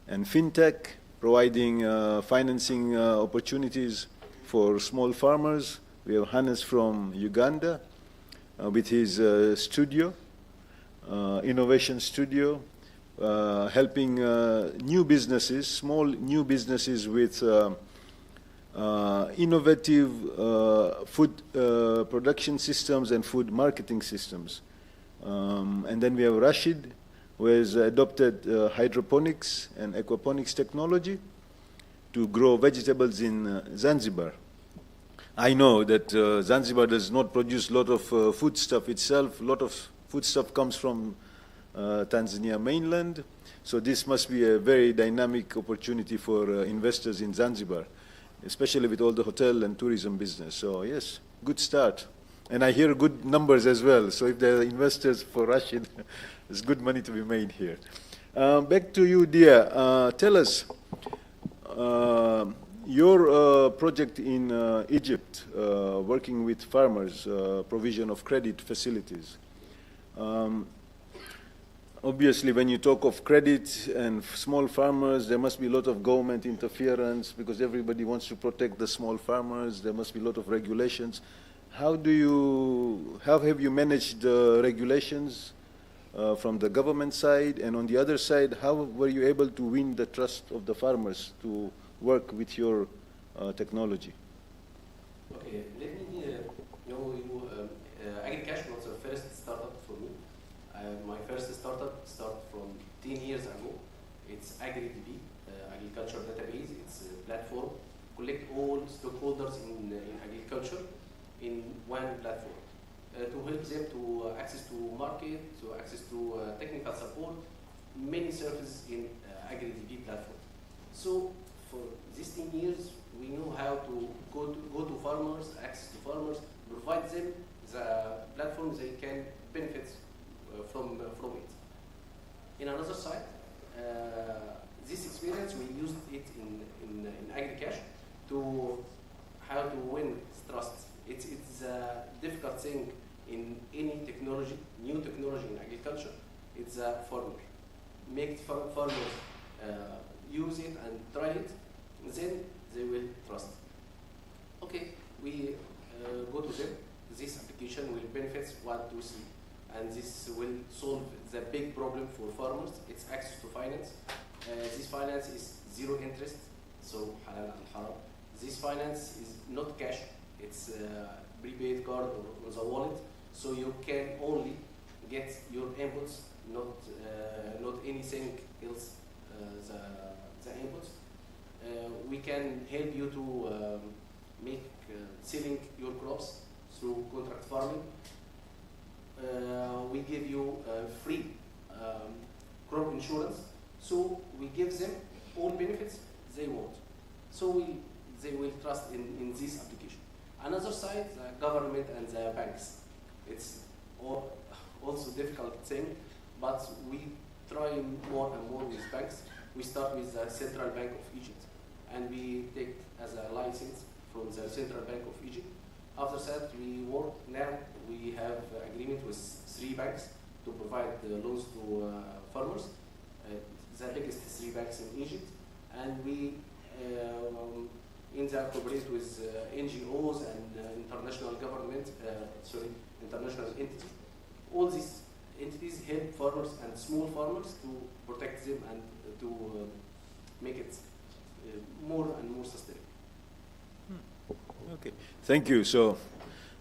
and fintech, providing financing opportunities for small farmers. We have Hannes from Uganda with his studio, innovation studio, helping new businesses, small new businesses with innovative food production systems and food marketing systems. And then we have Rashid, who has adopted hydroponics and aquaponics technology to grow vegetables in Zanzibar. I know that Zanzibar does not produce a lot of foodstuff itself. A lot of foodstuff comes from Tanzania mainland. So this must be a very dynamic opportunity for investors in Zanzibar, especially with all the hotel and tourism business. So yes, good start. And I hear good numbers as well. So if there are investors for Rashid, there's good money to be made here. Back to you, Dia. Tell us, your project in Egypt, working with farmers, provision of credit facilities. Obviously, when you talk of credit and small farmers, there must be a lot of government interference because everybody wants to protect the small farmers. There must be a lot of regulations. How have you managed the regulations from the government side? And on the other side, how were you able to win the trust of the farmers to work with your technology? Okay, let me AgriCash was the first startup for me. My first startup started from 10 years ago. It's AgriDB, agriculture database. It's a platform, collect all stakeholders in agriculture in one platform. to help them to access to market, to access to technical support, many services in AgriDB platform. So for these 10 years, we know how to go to farmers, access to farmers, provide them the platform they can benefit from it. In another side, this experience, we used it in AgriCash to how to win trust. It's a difficult thing in any technology, new technology in agriculture. It's a farmer. Make farmers use it and try it, then they will trust. Okay, we go to them. This application will benefit 1, 2, 3. And this will solve the big problem for farmers. It's access to finance. This finance is zero interest, so halal and haram. This finance is not cash. It's a prepaid card or on the wallet, so you can only get your inputs, not anything else. The inputs. We can help you to make selling your crops through contract farming. We give you free crop insurance, so we give them all benefits they want. So they will trust in this application. Another side, the government and the banks. It's also difficult thing, but we try more and more with banks. We start with the Central Bank of Egypt, and we take as a license from the Central Bank of Egypt. After that, we work. Now we have agreement with 3 banks to provide the loans to farmers. The biggest 3 banks in Egypt, and we cooperate with NGOs and international government, international entities. All these entities help farmers and small farmers to protect them and to make it more and more sustainable. Okay, thank you. So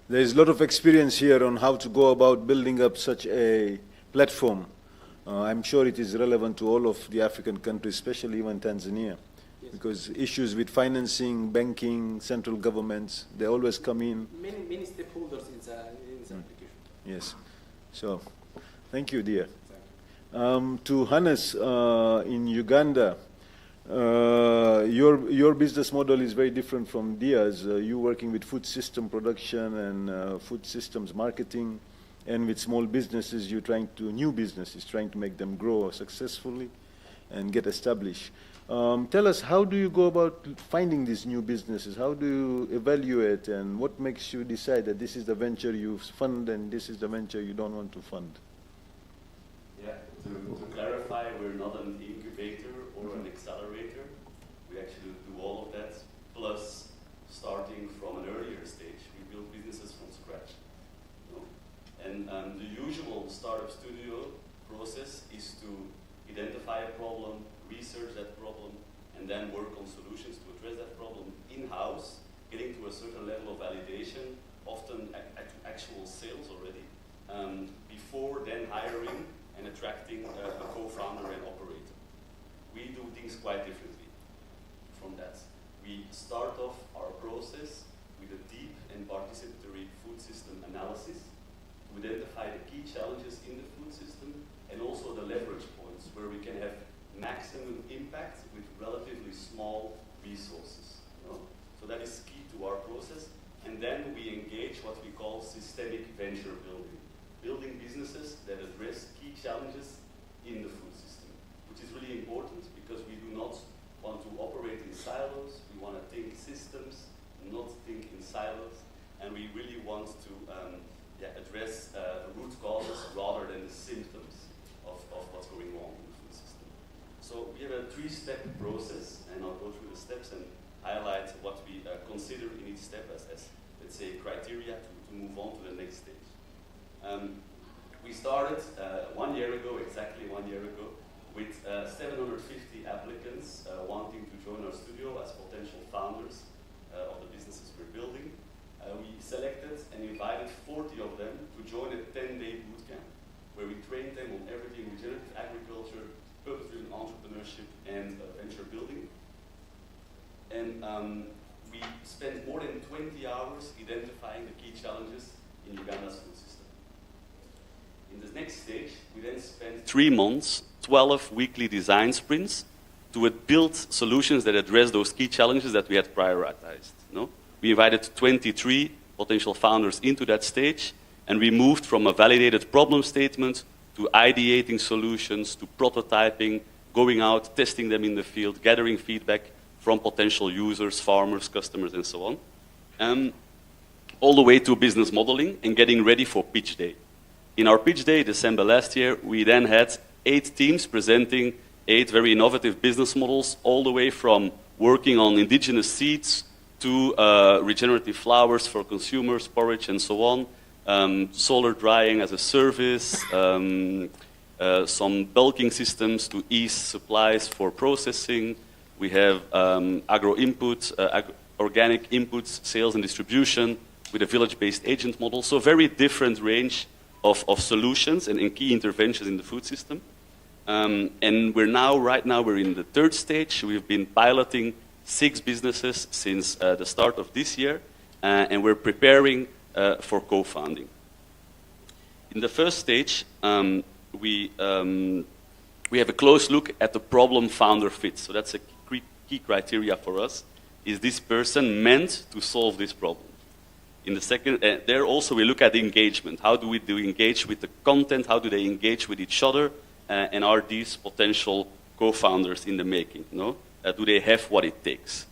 there's a lot of experience here on how to go about building up such a platform. I'm sure it is relevant to all of the African countries, especially even Tanzania, yes, because issues with financing, banking, central governments, they always come in. Many stakeholders in the application. Yes. So, thank you, dear. To Hannes in Uganda, your business model is very different from Dia's. You working with food system production and food systems marketing, and with small businesses, new businesses, trying to make them grow successfully and get established. Tell us, how do you go about finding these new businesses? How do you evaluate, and what makes you decide that this is the venture you fund and this is the venture you don't want to fund? Yeah, to clarify, we're not an incubator or an accelerator. We actually do all of that, plus starting from an earlier stage. We build businesses from scratch. And the usual startup studio process is to identify a problem, research that problem, and then work on solutions to address that problem in-house, getting to a certain level of validation, often actual sales already, before then hiring and attracting a co-founder and operator. We do things quite differently from that. We start off our process with a deep and participatory food system analysis to identify the key challenges in the food system and also the leverage points where we can have maximum impact with relatively small resources. So that is key to our process. And then we engage what we call systemic venture building. Building businesses that address key challenges in the food system, which is really important because we do not want to operate in silos. We want to think systems, not think in silos. And we really want to address the root causes rather than the symptoms of what's going on in the food system. So we have a 3-step process, and I'll go through the steps and highlight what we consider in each step as let's say, criteria to move on to the next stage. We started 1 year ago, exactly 1 year ago, with 750 applicants wanting to join our studio as potential founders of the businesses we're building. We selected and invited 40 of them to join a 10-day bootcamp, where we trained them on everything regenerative agriculture, purpose-driven entrepreneurship, and venture building. And we spent more than 20 hours identifying the key challenges in Uganda's food system. In the next stage, we then spent 3 months, 12 weekly design sprints to build solutions that address those key challenges that we had prioritized. No? We invited 23 potential founders into that stage, and we moved from a validated problem statement to ideating solutions, to prototyping, going out, testing them in the field, gathering feedback from potential users, farmers, customers, and so on. All the way to business modeling and getting ready for pitch day. In our pitch day, December last year, we then had 8 teams presenting 8 very innovative business models, all the way from working on indigenous seeds to regenerative flowers for consumers, porridge, and so on, solar drying as a service, some bulking systems to ease supplies for processing. We have agro inputs, organic inputs, sales and distribution with a village-based agent model. So very different range of solutions and key interventions in the food system. And right now we're in the 3rd stage. We've been piloting 6 businesses since the start of this year, and we're preparing for co-founding. In the 1st stage, we have a close look at the problem founder fit. So that's a key criteria for us. Is this person meant to solve this problem? In the second, there also we look at engagement. How do we engage with the content? How do they engage with each other? And are these potential co-founders in the making? No? Do they have what it takes?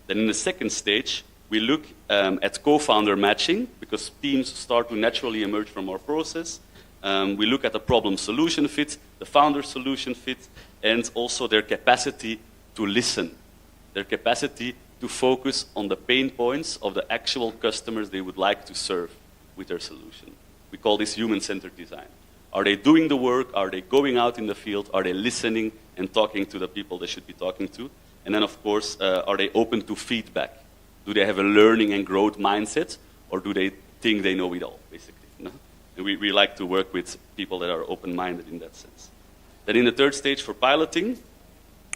Then in the 2nd stage, we look at co-founder matching, because teams start to naturally emerge from our process. We look at the problem-solution fit, the founder-solution fit, and also their capacity to listen, their capacity to focus on the pain points of the actual customers they would like to serve with their solution. We call this human-centered design. Are they doing the work? Are they going out in the field? Are they listening and talking to the people they should be talking to? And then, of course, are they open to feedback? Do they have a learning and growth mindset, or do they think they know it all, basically? No? And we like to work with people that are open-minded in that sense. Then in the 3rd stage for piloting,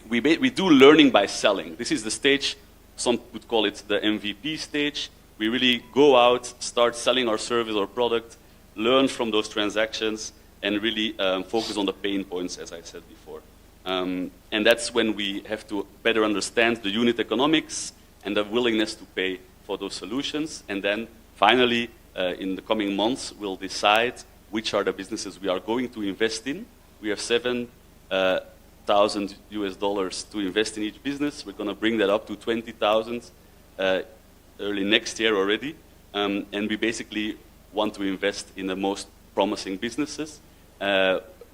we do learning by selling. This is the stage, some would call it the MVP stage. We really go out, start selling our service or product, learn from those transactions, and really focus on the pain points, as I said before. And that's when we have to better understand the unit economics and the willingness to pay for those solutions. And then finally, in the coming months, we'll decide which are the businesses we are going to invest in. We have $7,000 to invest in each business. We're going to bring that up to 20,000 early next year already. And we basically want to invest in the most promising businesses.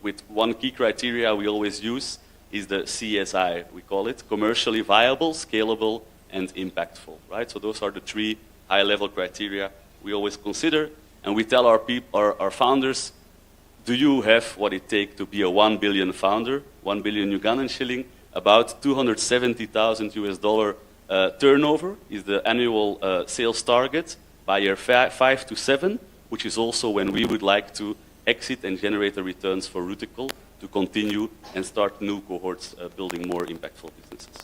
With one key criteria we always use is the CSI, we call it, commercially viable, scalable, and impactful, right? So those are the 3 high-level criteria we always consider, and we tell our founders, do you have what it takes to be a 1 billion founder, 1 billion Ugandan shilling, about $270,000 turnover is the annual sales target by year 5 to 7, which is also when we would like to exit and generate the returns for Ruticle to continue and start new cohorts building more impactful businesses.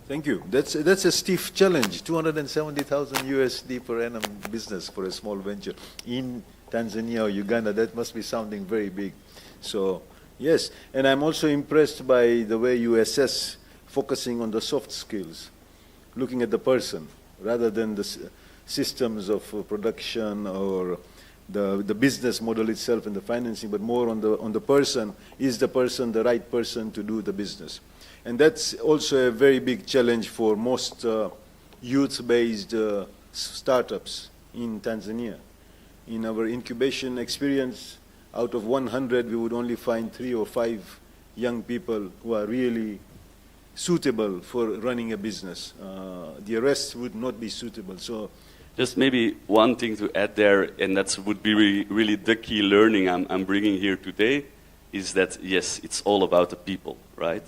Thank you. That's a stiff challenge, 270,000 USD per annum business for a small venture in Tanzania or Uganda. That must be sounding very big. So, yes. And I'm also impressed by the way you assess focusing on the soft skills, looking at the person rather than the systems of production or the business model itself and the financing, but more on the person. Is the person the right person to do the business? And that's also a very big challenge for most youth-based startups in Tanzania. In our incubation experience, out of 100, we would only find 3 or 5 young people who are really suitable for running a business. The rest would not be suitable. So, just maybe one thing to add there, and that would be really the key learning I'm bringing here today, is that, yes, it's all about the people, right?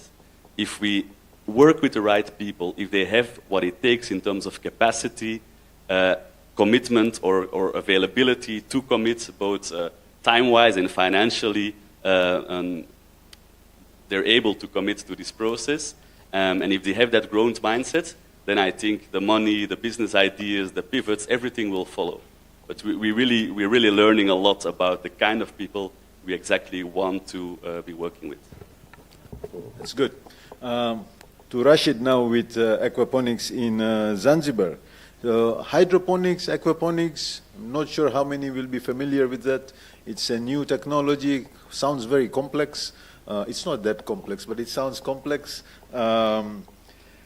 If we work with the right people, if they have what it takes in terms of capacity, commitment or availability to commit, both time-wise and financially, and they're able to commit to this process, and if they have that growth mindset, then I think the money, the business ideas, the pivots, everything will follow. But we're really learning a lot about the kind of people we exactly want to be working with. That's good. To Rashid now with aquaponics in Zanzibar. So hydroponics, aquaponics, I'm not sure how many will be familiar with that. It's a new technology, sounds very complex. It's not that complex, but it sounds complex.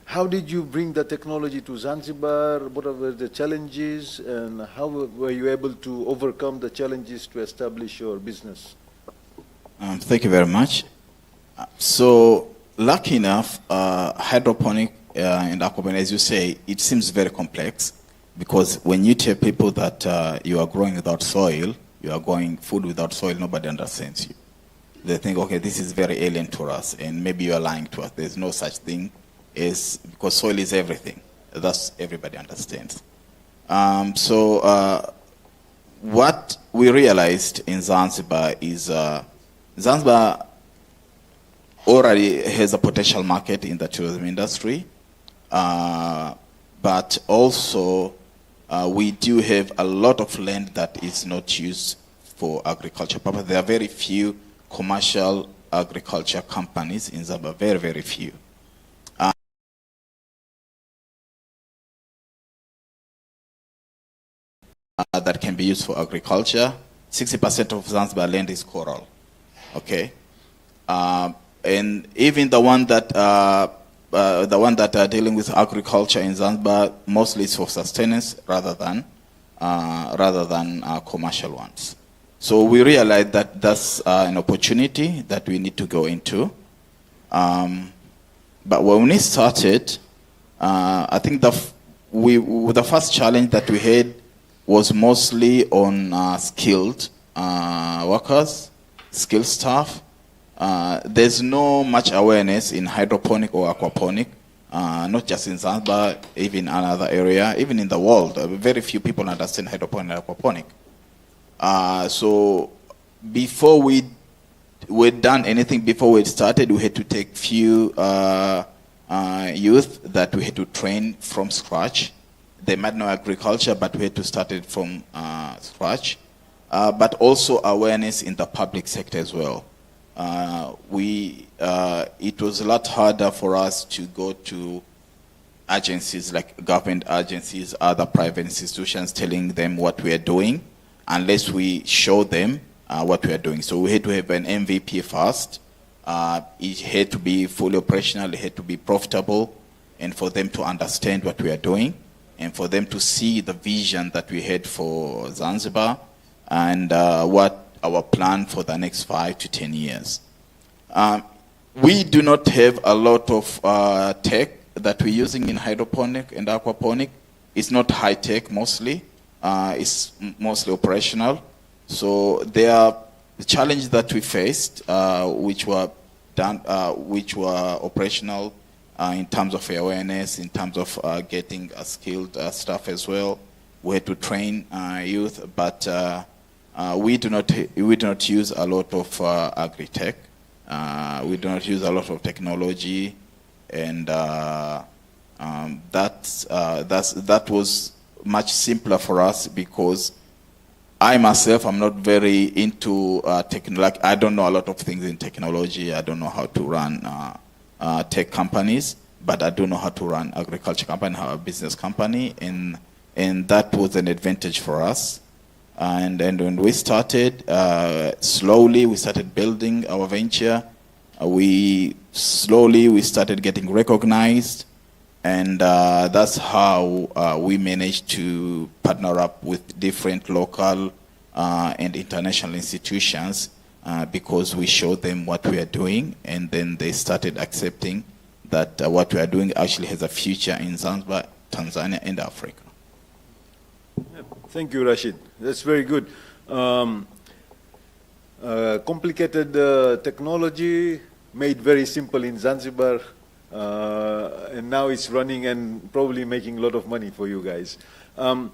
How did you bring the technology to Zanzibar? What were the challenges, and how were you able to overcome the challenges to establish your business? Thank you very much. So, lucky enough, hydroponic and aquaponic, as you say, it seems very complex, because when you tell people that you are growing without soil, you are growing food without soil, nobody understands you. They think, okay, this is very alien to us, and maybe you are lying to us. There's no such thing as, because soil is everything. That's everybody understands. What we realized in Zanzibar is Zanzibar already has a potential market in the tourism industry, but also we do have a lot of land that is not used for agriculture purpose. There are very few commercial agriculture companies in Zanzibar, very, very few. That can be used for agriculture. 60% of Zanzibar land is coral, okay? And even the one that are dealing with agriculture in Zanzibar, mostly is for sustenance rather than commercial ones. So we realized that that's an opportunity that we need to go into. But when we started, I think the first challenge that we had was mostly on skilled workers, skilled staff. There's no much awareness in hydroponic or aquaponic, not just in Zanzibar, even in another area, even in the world. Very few people understand hydroponic and aquaponic. So before we'd done anything, before we started, we had to take few youth that we had to train from scratch. They might know agriculture, but we had to start it from scratch. But also awareness in the public sector as well. It was a lot harder for us to go to agencies like government agencies, other private institutions, telling them what we are doing, unless we show them what we are doing. So we had to have an MVP first. It had to be fully operational, it had to be profitable, and for them to understand what we are doing, and for them to see the vision that we had for Zanzibar, and what our plan for the next 5 to 10 years. We do not have a lot of tech that we're using in hydroponic and aquaponic. It's not high tech mostly. It's mostly operational. So there are the challenges that we faced, which were operational in terms of awareness, in terms of getting skilled staff as well. We had to train youth, but we do not use a lot of agri-tech. We do not use a lot of technology, and that was much simpler for us, because I myself am not very into technology. I don't know a lot of things in technology. I don't know how to run tech companies, but I do know how to run agriculture company, have a business company, and that was an advantage for us. And when we started, slowly we started building our venture. We started getting recognized, and that's how we managed to partner up with different local and international institutions, because we showed them what we are doing, and then they started accepting that what we are doing actually has a future in Zanzibar, Tanzania, and Africa. Thank you, Rashid. That's very good. Complicated technology made very simple in Zanzibar, and now it's running and probably making a lot of money for you guys. And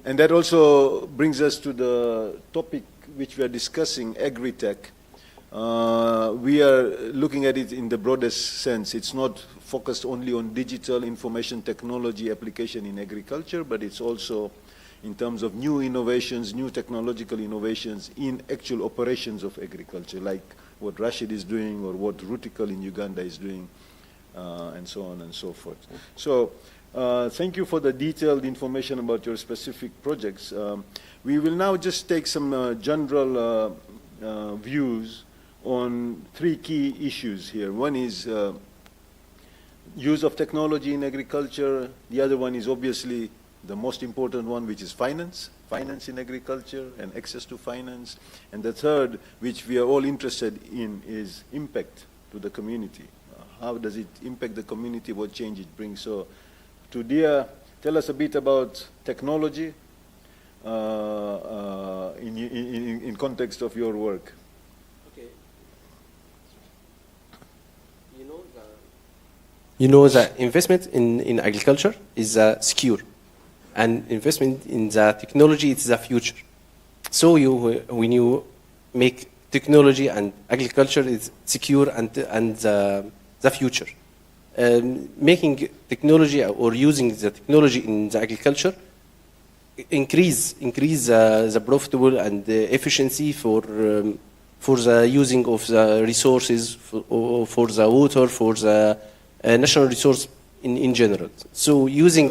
that also brings us to the topic which we are discussing, agri-tech. We are looking at it in the broadest sense. It's not focused only on digital information technology application in agriculture, but it's also in terms of new innovations, new technological innovations in actual operations of agriculture, like what Rashid is doing or what Rutical in Uganda is doing, and so on and so forth. So thank you for the detailed information about your specific projects. We will now just take some general views on three key issues here. One is use of technology in agriculture. The other one is obviously the most important one, which is finance in agriculture and access to finance. And the third, which we are all interested in, is impact to the community. How does it impact the community? What change it brings? So, Tudia, tell us a bit about technology in context of your work. Okay. You know the investment in agriculture is secure, and investment in the technology is the future. So when you make technology and agriculture is secure and the future. Making technology or using the technology in the agriculture increase the profitable and the efficiency for the using of the resources, for the water, for the national resource in general. So using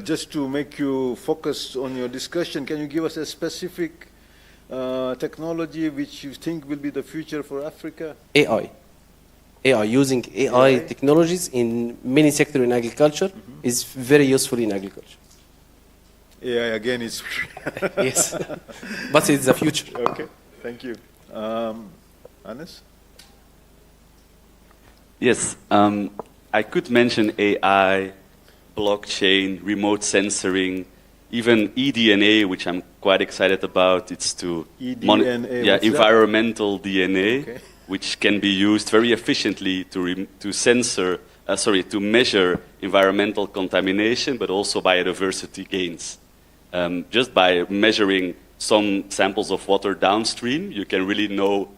just to make you focus on your discussion, can you give us a specific technology which you think will be the future for Africa? AI, using AI technologies in many sectors in agriculture is very useful in agriculture. AI again is yes, but it's the future. Okay, thank you. Hannes? Yes, I could mention AI, blockchain, remote sensoring, even eDNA, which I'm quite excited about. It's to environmental DNA, okay, which can be used very efficiently to measure environmental contamination, but also biodiversity gains. Just by measuring some samples of water downstream, you can really know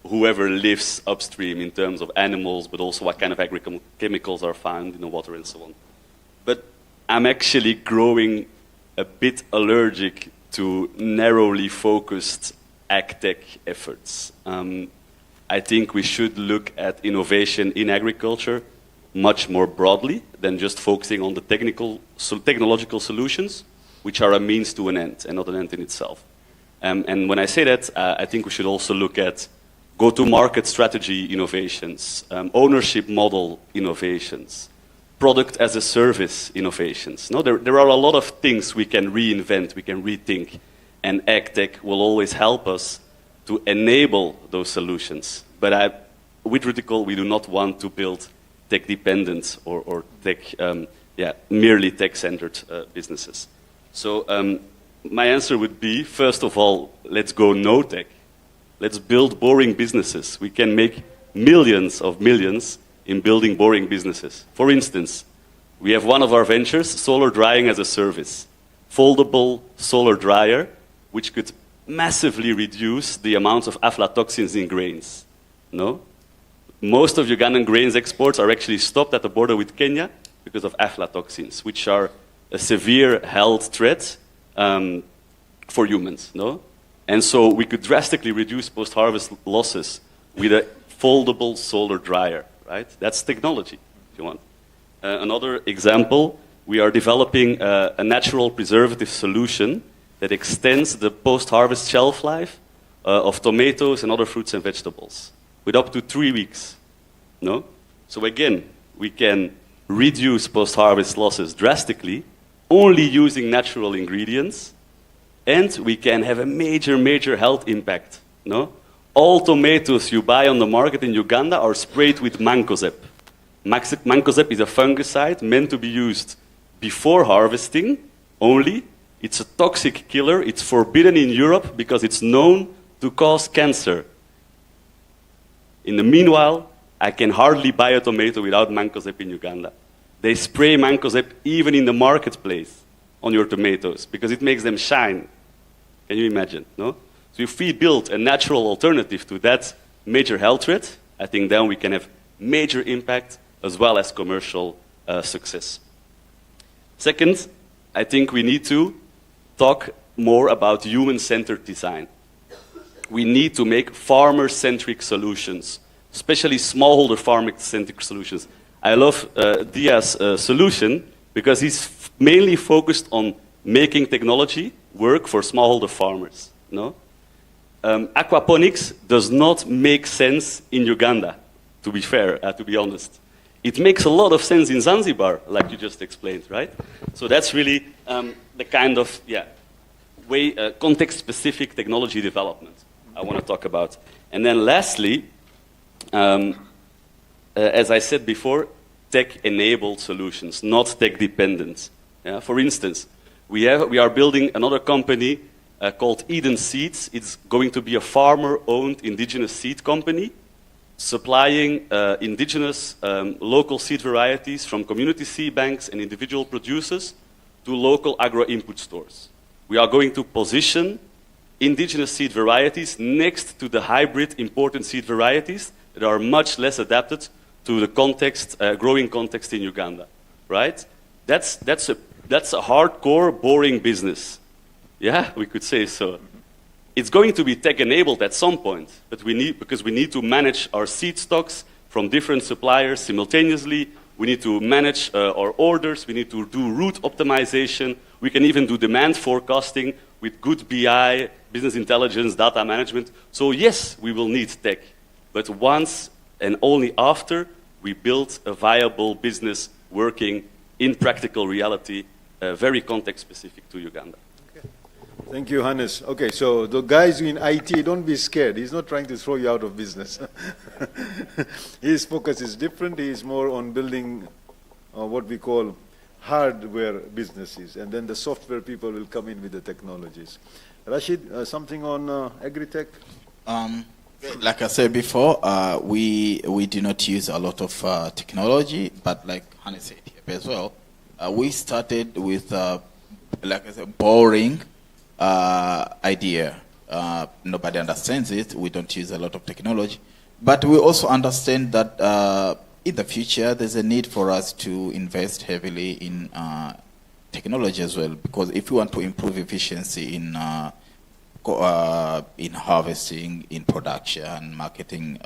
whoever lives upstream in terms of animals, but also what kind of chemicals are found in the water and so on. But I'm actually growing a bit allergic to narrowly focused ag-tech efforts. I think we should look at innovation in agriculture much more broadly than just focusing on the technological solutions, which are a means to an end and not an end in itself. And when I say that, I think we should also look at go-to-market strategy innovations, ownership model innovations, product as a service innovations. No, there are a lot of things we can reinvent, we can rethink, and ag-tech will always help us to enable those solutions. But with Rutical, we do not want to build tech-dependent or merely tech-centered businesses. So my answer would be, first of all, let's go no-tech. Let's build boring businesses. We can make millions of millions in building boring businesses. For instance, we have one of our ventures, solar drying as a service. Foldable solar dryer, which could massively reduce the amount of aflatoxins in grains. No? Most of Ugandan grains exports are actually stopped at the border with Kenya because of aflatoxins, which are a severe health threat for humans. No? And so we could drastically reduce post-harvest losses with a foldable solar dryer, right? That's technology, if you want. Another example, we are developing a natural preservative solution that extends the post-harvest shelf life of tomatoes and other fruits and vegetables with up to 3 weeks. No? So again, we can reduce post-harvest losses drastically, only using natural ingredients, and we can have a major, major health impact. No? All tomatoes you buy on the market in Uganda are sprayed with mancozeb. Mancozeb is a fungicide meant to be used before harvesting only. It's a toxic killer. It's forbidden in Europe because it's known to cause cancer. In the meanwhile, I can hardly buy a tomato without mancozeb in Uganda. They spray mancozeb even in the marketplace on your tomatoes because it makes them shine. Can you imagine? No? So if we build a natural alternative to that major health threat, I think then we can have major impact as well as commercial success. Second, I think we need to talk more about human-centered design. We need to make farmer-centric solutions, especially smallholder farmer-centric solutions. I love Dia's solution because he's mainly focused on making technology work for smallholder farmers. No? Aquaponics does not make sense in Uganda, to be fair, to be honest. It makes a lot of sense in Zanzibar, like you just explained, right? So that's really the kind of way context-specific technology development I want to talk about. And then lastly, as I said before, tech-enabled solutions, not tech-dependent. Yeah? For instance, we are building another company called Eden Seeds. It's going to be a farmer-owned indigenous seed company, supplying indigenous local seed varieties from community seed banks and individual producers to local agro-input stores. We are going to position indigenous seed varieties next to the hybrid important seed varieties that are much less adapted to the context, growing context in Uganda, right? That's a hardcore, boring business. Yeah, we could say so. It's going to be tech-enabled at some point, but because we need to manage our seed stocks from different suppliers simultaneously. We need to manage our orders. We need to do route optimization. We can even do demand forecasting with good BI, business intelligence, data management. So yes, we will need tech, but once and only after we build a viable business working in practical reality, very context-specific to Uganda. Thank you, Hannes. Okay, so the guys in IT, don't be scared. He's not trying to throw you out of business. His focus is different. He is more on building what we call hardware businesses, and then the software people will come in with the technologies. Rashid, something on agri-tech? Like I said before, we do not use a lot of technology, but like Hannes said here as well, we started with, like I said, boring idea. Nobody understands it. We don't use a lot of technology. But we also understand that in the future, there's a need for us to invest heavily in technology as well, because if we want to improve efficiency in harvesting, in production, marketing,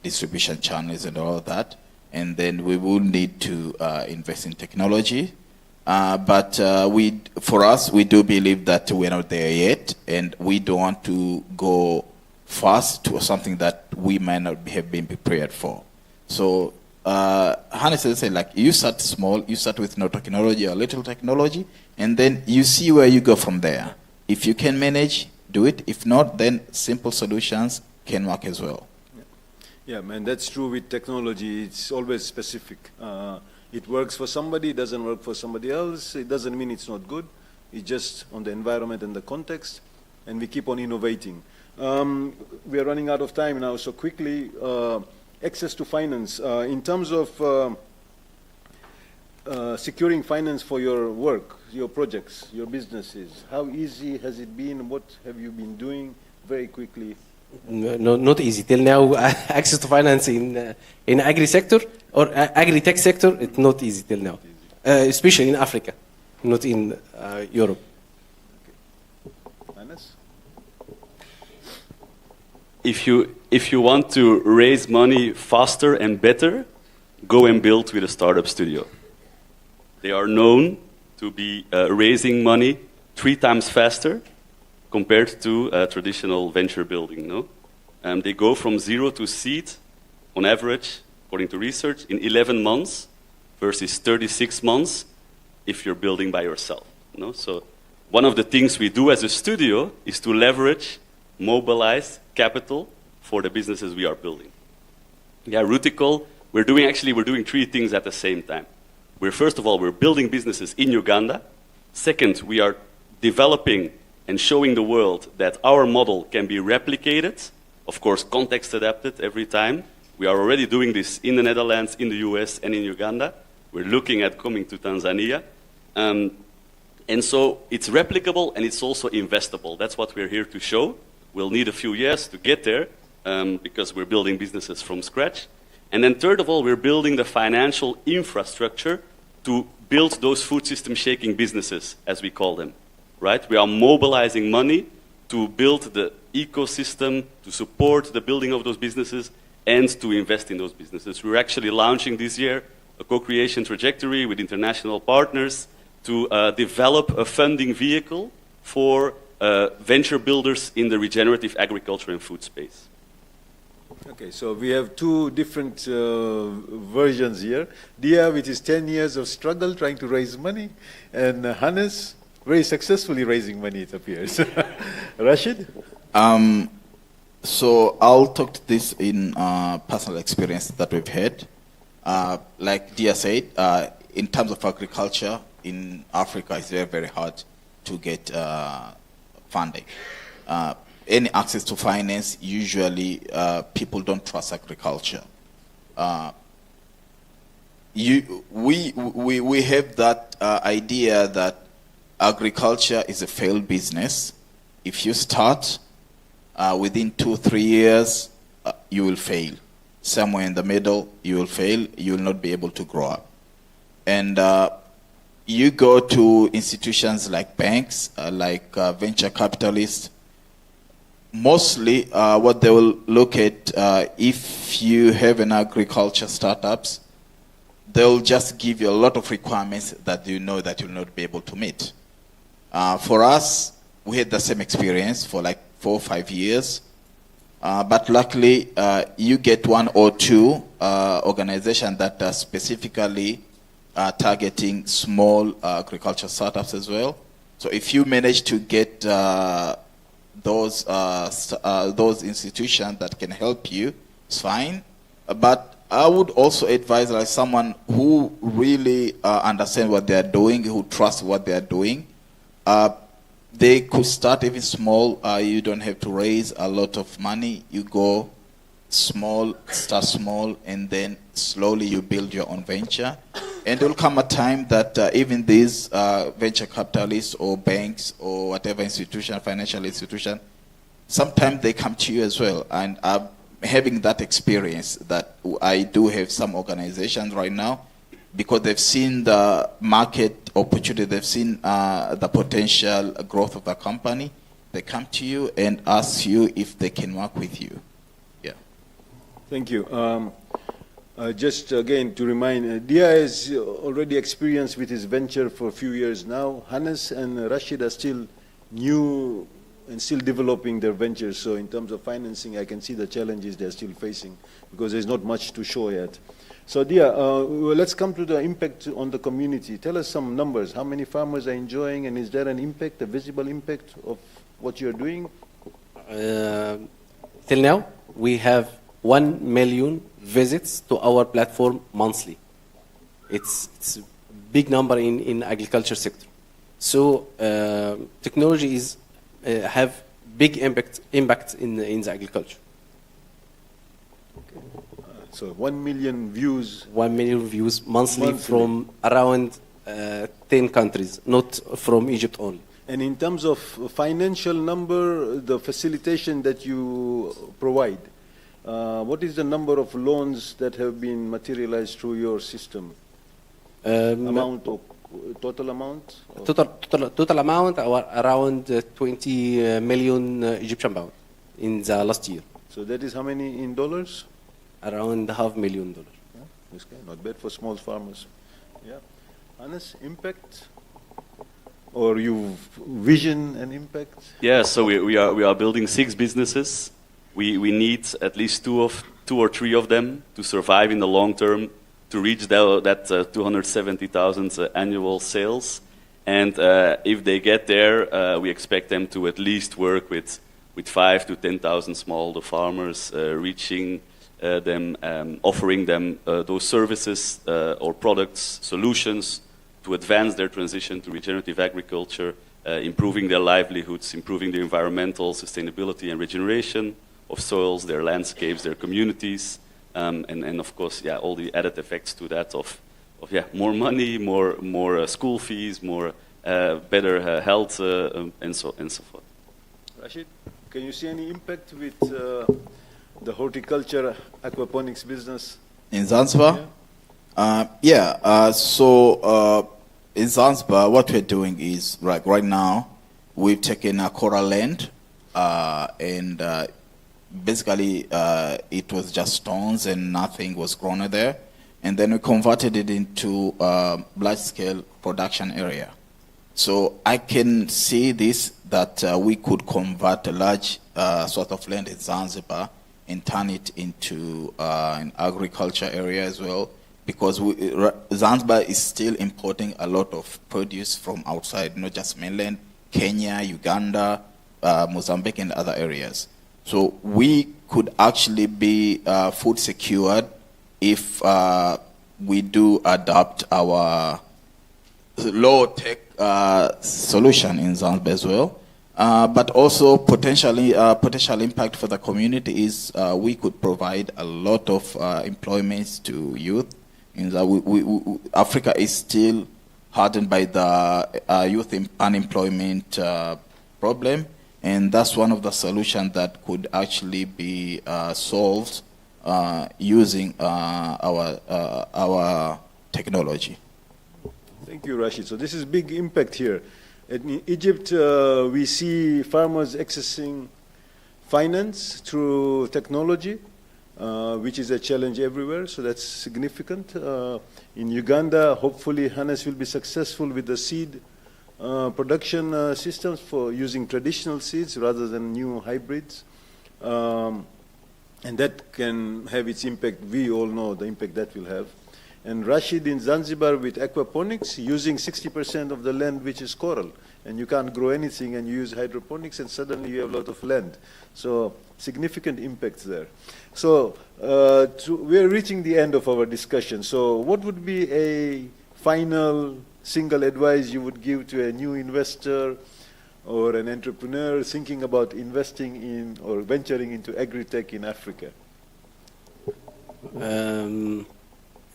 distribution channels and all that, and then we will need to invest in technology. But for us, we do believe that we're not there yet, and we don't want to go fast to something that we might not have been prepared for. So, Hannes said, like, you start small, you start with no technology or little technology, and then you see where you go from there. If you can manage, do it. If not, then simple solutions can work as well. Yeah, man, that's true with technology. It's always specific. It works for somebody, it doesn't work for somebody else. It doesn't mean it's not good. It's just on the environment and the context, and we keep on innovating. We are running out of time now, so quickly, access to finance. In terms of securing finance for your work, your projects, your businesses, how easy has it been? What have you been doing? Very quickly. No, not easy. Till now, access to finance in agri-sector or agri-tech sector, it's not easy till now, especially in Africa, not in Europe. Okay. If you want to raise money faster and better, go and build with a startup studio. They are known to be raising money 3 times faster compared to traditional venture building. No, they go from 0 to seed, on average, according to research, in 11 months versus 36 months if you're building by yourself. No? So one of the things we do as a studio is to leverage, mobilize capital for the businesses we are building. Yeah, Rutical, we're doing 3 things at the same time. First of all, we're building businesses in Uganda. Second, we are developing and showing the world that our model can be replicated, of course, context adapted every time. We are already doing this in the Netherlands, in the US, and in Uganda. We're looking at coming to Tanzania. And so it's replicable and it's also investable. That's what we're here to show. We'll need a few years to get there because we're building businesses from scratch. And then third of all, we're building the financial infrastructure to build those food system shaking businesses, as we call them. right? We are mobilizing money to build the ecosystem, to support the building of those businesses, and to invest in those businesses. We're actually launching this year a co-creation trajectory with international partners to develop a funding vehicle for venture builders in the regenerative agriculture and food space. Okay, so we have two different versions here. Dia, with his 10 years of struggle trying to raise money, and Hannes, very successfully raising money, it appears. Rashid? So I'll talk to this in personal experience that we've had. Like Dia said, in terms of agriculture in Africa, it's very, very hard to get funding. Any access to finance, usually people don't trust agriculture. We have that idea that agriculture is a failed business. If you start, within 2-3 years, you will fail. Somewhere in the middle, you will fail. You will not be able to grow up. And you go to institutions like banks, like venture capitalists. Mostly, what they will look at, if you have an agriculture startups, they'll just give you a lot of requirements that you know that you'll not be able to meet. For us, we had the same experience for like 4 or 5 years. But luckily, you get 1 or 2 organizations that are specifically targeting small agriculture startups as well. So if you manage to get those institutions that can help you, it's fine. But I would also advise like someone who really understands what they are doing, who trusts what they are doing. They could start even small. You don't have to raise a lot of money. You go small, start small, and then slowly you build your own venture. And there will come a time that even these venture capitalists or banks or whatever institution, financial institution, sometimes they come to you as well. And I'm having that experience that I do have some organizations right now, because they've seen the market opportunity, they've seen the potential growth of the company. They come to you and ask you if they can work with you. Yeah. Thank you. Just again to remind, Dia has already experienced with his venture for a few years now. Hannes and Rashid are still new and still developing their ventures. So in terms of financing, I can see the challenges they're still facing because there's not much to show yet. So Dia, let's come to the impact on the community. Tell us some numbers. How many farmers are enjoying, and is there an impact, a visible impact of what you're doing? Till now, we have 1 million visits to our platform monthly. It's a big number in agriculture sector. So technology is have big impact in the agriculture. So 1 million views. 1 million views monthly from around 10 countries, not from Egypt only. And in terms of financial number, the facilitation that you provide, what is the number of loans that have been materialized through your system? Amount or total amount? Total amount around 20 million Egyptian pound in the last year. So that is how many in dollars? Around $500,000. Yeah, okay, not bad for small farmers. Yeah. Hannes, impact? Or you vision and impact? Yeah, so we are building 6 businesses. We need at least 2 or 3 of them to survive in the long term, to reach that 270,000 annual sales. And if they get there, we expect them to at least work with 5 to 10,000 small farmers, reaching them, offering them those services or products, solutions to advance their transition to regenerative agriculture, improving their livelihoods, improving their environmental sustainability and regeneration of soils, their landscapes, their communities, and of course, yeah, all the added effects to that of more money, more school fees, more better health, and so forth. Rashid, can you see any impact with the horticulture aquaponics business in Zanzibar? Yeah. So in Zanzibar, what we're doing is right now we've taken a coral land and basically it was just stones and nothing was grown there. And then we converted it into a large-scale production area. So I can see this, that we could convert a large sort of land in Zanzibar and turn it into an agriculture area as well, because Zanzibar is still importing a lot of produce from outside, not just mainland, Kenya, Uganda, Mozambique, and other areas. So we could actually be food secured if we do adopt our low-tech solution in Zanzibar as well. But also potential impact for the community is we could provide a lot of employment to youth. In that Africa is still hardened by the youth unemployment problem, and that's one of the solutions that could actually be solved using our technology. Thank you, Rashid. So this is big impact here. In Egypt, we see farmers accessing finance through technology, which is a challenge everywhere, so that's significant. In Uganda, hopefully Hannes will be successful with the seed production systems for using traditional seeds rather than new hybrids. And that can have its impact. We all know the impact that will have. And Rashid in Zanzibar with aquaponics, using 60% of the land which is coral. And you can't grow anything and you use hydroponics and suddenly you have a lot of land. So significant impacts there. So we're reaching the end of our discussion. So what would be a final single advice you would give to a new investor or an entrepreneur thinking about investing in or venturing into agri-tech in Africa?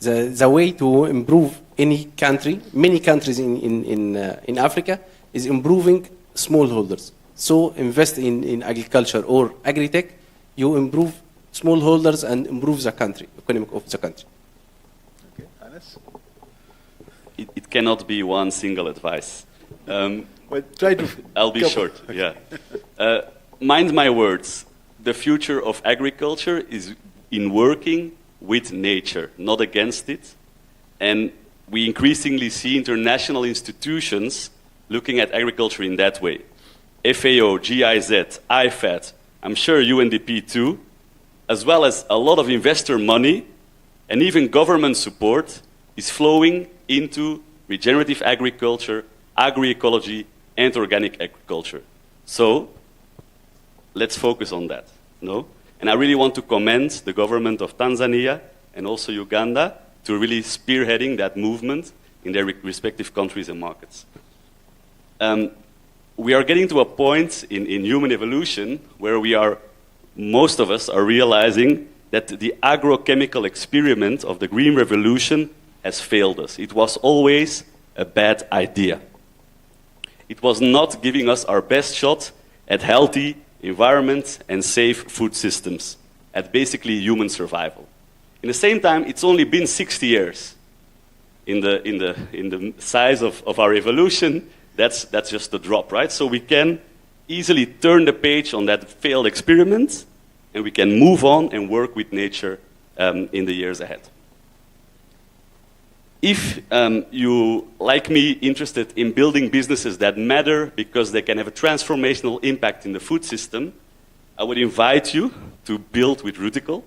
The way to improve any country, many countries in Africa, is improving smallholders. So invest in agriculture or agri-tech, you improve smallholders and improve the country, economic of the country. Okay, Hannes? It cannot be one single advice. Well, try to. I'll be short, yeah. Mind my words, the future of agriculture is in working with nature, not against it. And we increasingly see international institutions looking at agriculture in that way. FAO, GIZ, IFAD, I'm sure UNDP too, as well as a lot of investor money and even government support is flowing into regenerative agriculture, agroecology, and organic agriculture. So let's focus on that, no? And I really want to commend the government of Tanzania and also Uganda to really spearheading that movement in their respective countries and markets. We are getting to a point in human evolution where most of us are realizing that the agrochemical experiment of the Green Revolution has failed us. It was always a bad idea. It was not giving us our best shot at healthy environment and safe food systems, at basically human survival. In the same time, it's only been 60 years. In the size of our evolution, that's just a drop, right? So we can easily turn the page on that failed experiment, and we can move on and work with nature in the years ahead. If you, like me, interested in building businesses that matter because they can have a transformational impact in the food system, I would invite you to build with Ruticle.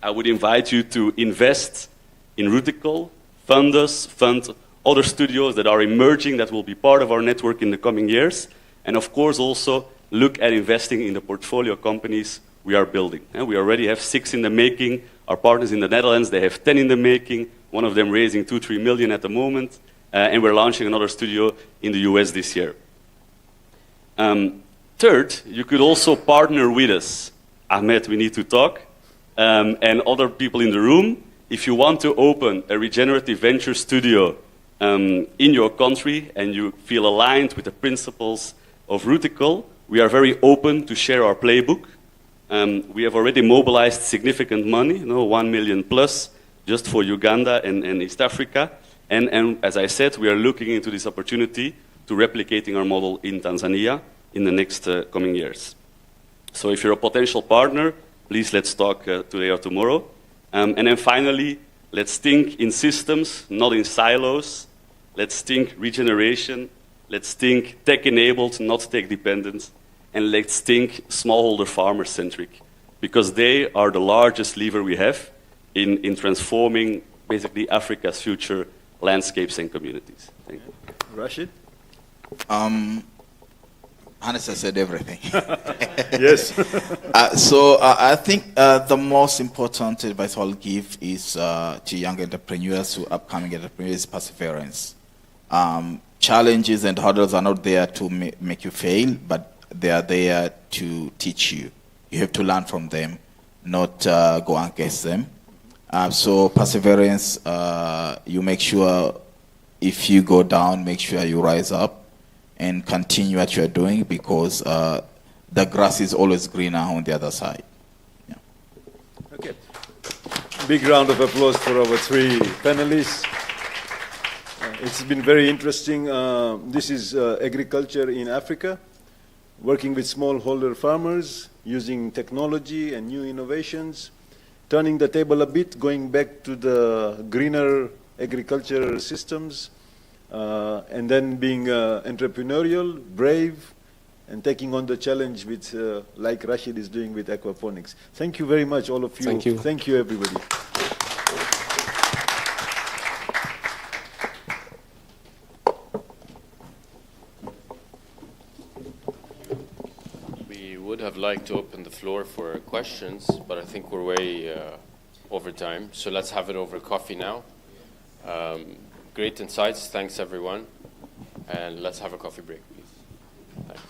I would invite you to invest in Ruticle, fund us, fund other studios that are emerging that will be part of our network in the coming years, and of course also look at investing in the portfolio companies we are building. We already have 6 in the making. Our partners in the Netherlands, they have 10 in the making. One of them raising 2-3 million at the moment, and we're launching another studio in the US this year. Third, you could also partner with us. Ahmed, we need to talk, and other people in the room. If you want to open a regenerative venture studio in your country and you feel aligned with the principles of Ruticle, we are very open to share our playbook. We have already mobilized significant money, 1 million plus, just for Uganda and East Africa. And as I said, we are looking into this opportunity to replicating our model in Tanzania in the next coming years. So if you're a potential partner, please let's talk today or tomorrow. And then finally, let's think in systems, not in silos. Let's think regeneration. Let's think tech-enabled, not tech-dependent. And let's think smallholder farmer-centric, because they are the largest lever we have in transforming basically Africa's future landscapes and communities. Thank you. Rashid? Hannes has said everything. Yes. So I think the most important advice I'll give is to young entrepreneurs, to upcoming entrepreneurs, perseverance. Challenges and hurdles are not there to make you fail, but they are there to teach you. You have to learn from them, not go against them. So perseverance, you make sure if you go down, make sure you rise up and continue what you're doing, because the grass is always greener on the other side. Yeah. Okay. Big round of applause for our three panelists. It's been very interesting. This is agriculture in Africa, working with smallholder farmers, using technology and new innovations, turning the table a bit, going back to the greener agriculture systems, and then being entrepreneurial, brave, and taking on the challenge with, like Rashid is doing with aquaponics. Thank you very much, all of you. Thank you. Thank you, everybody. We would have liked to open the floor for questions, but I think we're way over time. So let's have it over coffee now. Great insights. Thanks, everyone. And let's have a coffee break, please. Thanks.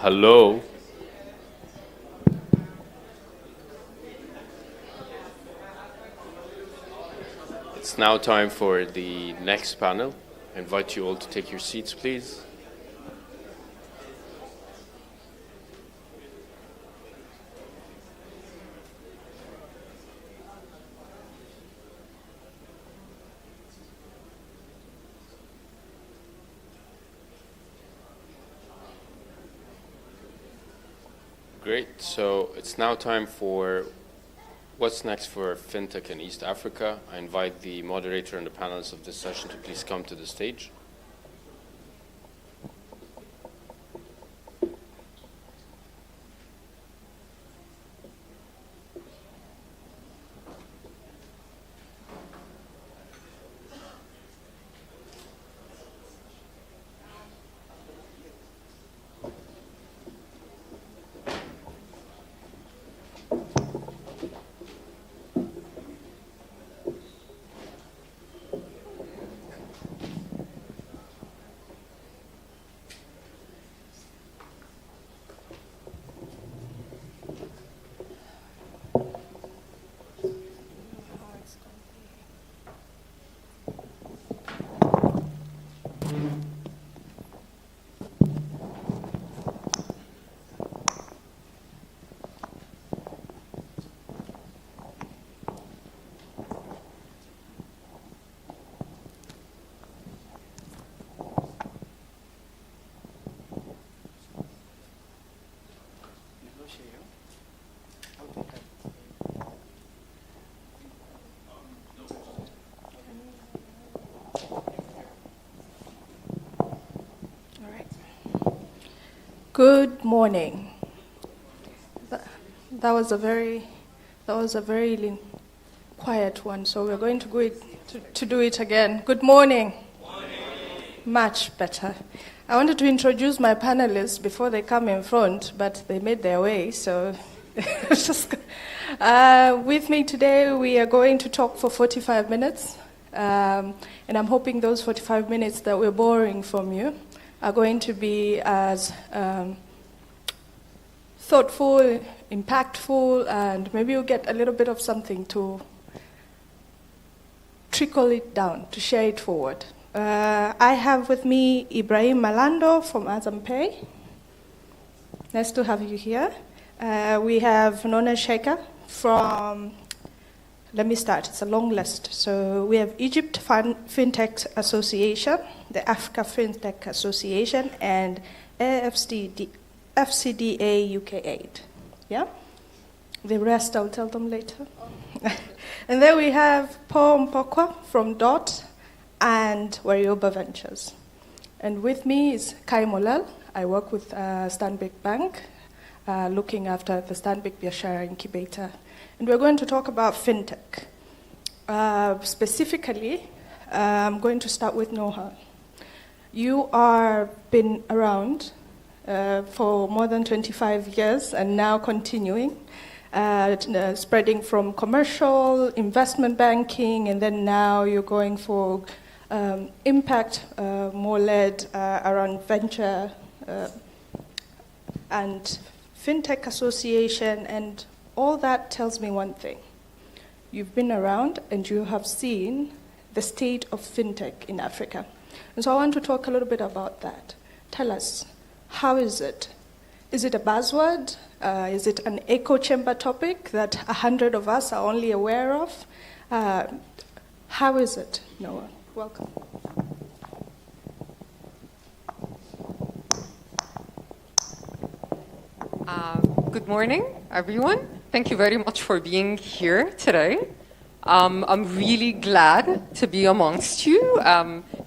Hello. It's now time for the next panel. I invite you all to take your seats, please. Great. So it's now time for what's next for FinTech in East Africa. I invite the moderator and the panelists of this session to please come to the stage. Good morning. That was a very quiet one, so we're going to do it again. Good morning. Much better. I wanted to introduce my panelists before they come in front, but they made their way, so with me today we are going to talk for 45 minutes, and I'm hoping those 45 minutes that we're borrowing from you are going to be as thoughtful, impactful, and maybe you'll get a little bit of something to trickle it down, to share it forward. I have with me Ibrahim Malando from Azam Pay. Nice to have you here. We have Nona Sheikha from, let me start, it's a long list. So we have Egypt FinTech Association, the Africa FinTech Association, and FCDA UK8. Yeah? The rest I'll tell them later. And then we have Paul Mpokwa from DOT and Warioba Ventures. And with me is Kai Molal. I work with Stanbic Bank, looking after the Stanbic Biashara Incubator. And we're going to talk about FinTech. Specifically, I'm going to start with Noha. You are been around for more than 25 years and now continuing, spreading from commercial, investment banking, and then now you're going for impact, more led around venture and FinTech Association, and all that tells me one thing. You've been around and you have seen the state of FinTech in Africa. And so I want to talk a little bit about that. Tell us, how is it? Is it a buzzword? Is it an echo chamber topic that 100 of us are only aware of? How is it, Noah? Welcome. Good morning, everyone. Thank you very much for being here today. I'm really glad to be amongst you.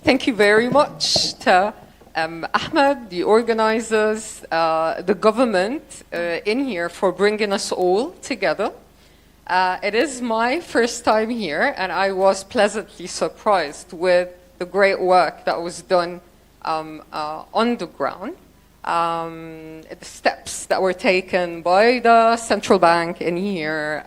Thank you very much to Ahmed, the organizers, the government in here for bringing us all together. It is my first time here, and I was pleasantly surprised with the great work that was done on the ground. The steps that were taken by the central bank in here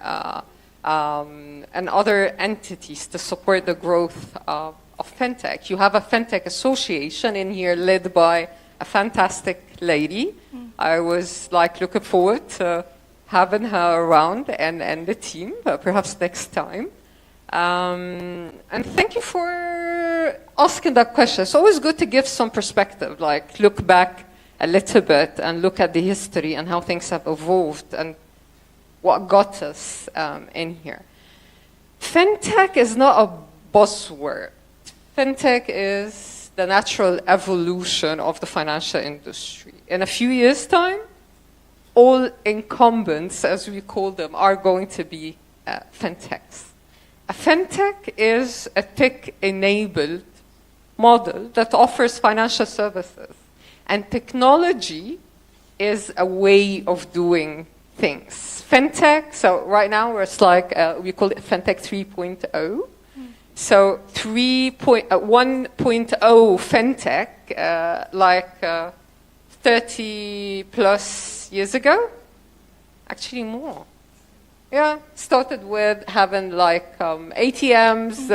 and other entities to support the growth of FinTech. You have a FinTech association in here led by a fantastic lady. I was like looking forward to having her around and the team, perhaps next time. And thank you for asking that question. It's always good to give some perspective, like look back a little bit and look at the history and how things have evolved and what got us in here. Fintech is not a buzzword. Fintech is the natural evolution of the financial industry. In a few years' time, all incumbents, as we call them, are going to be fintechs. A fintech is a tech-enabled model that offers financial services. And technology is a way of doing things. Fintech, so right now it's like, we call it Fintech 3.0. So 1.0 Fintech, like 30 plus years ago, actually more. Yeah, started with having like ATMs,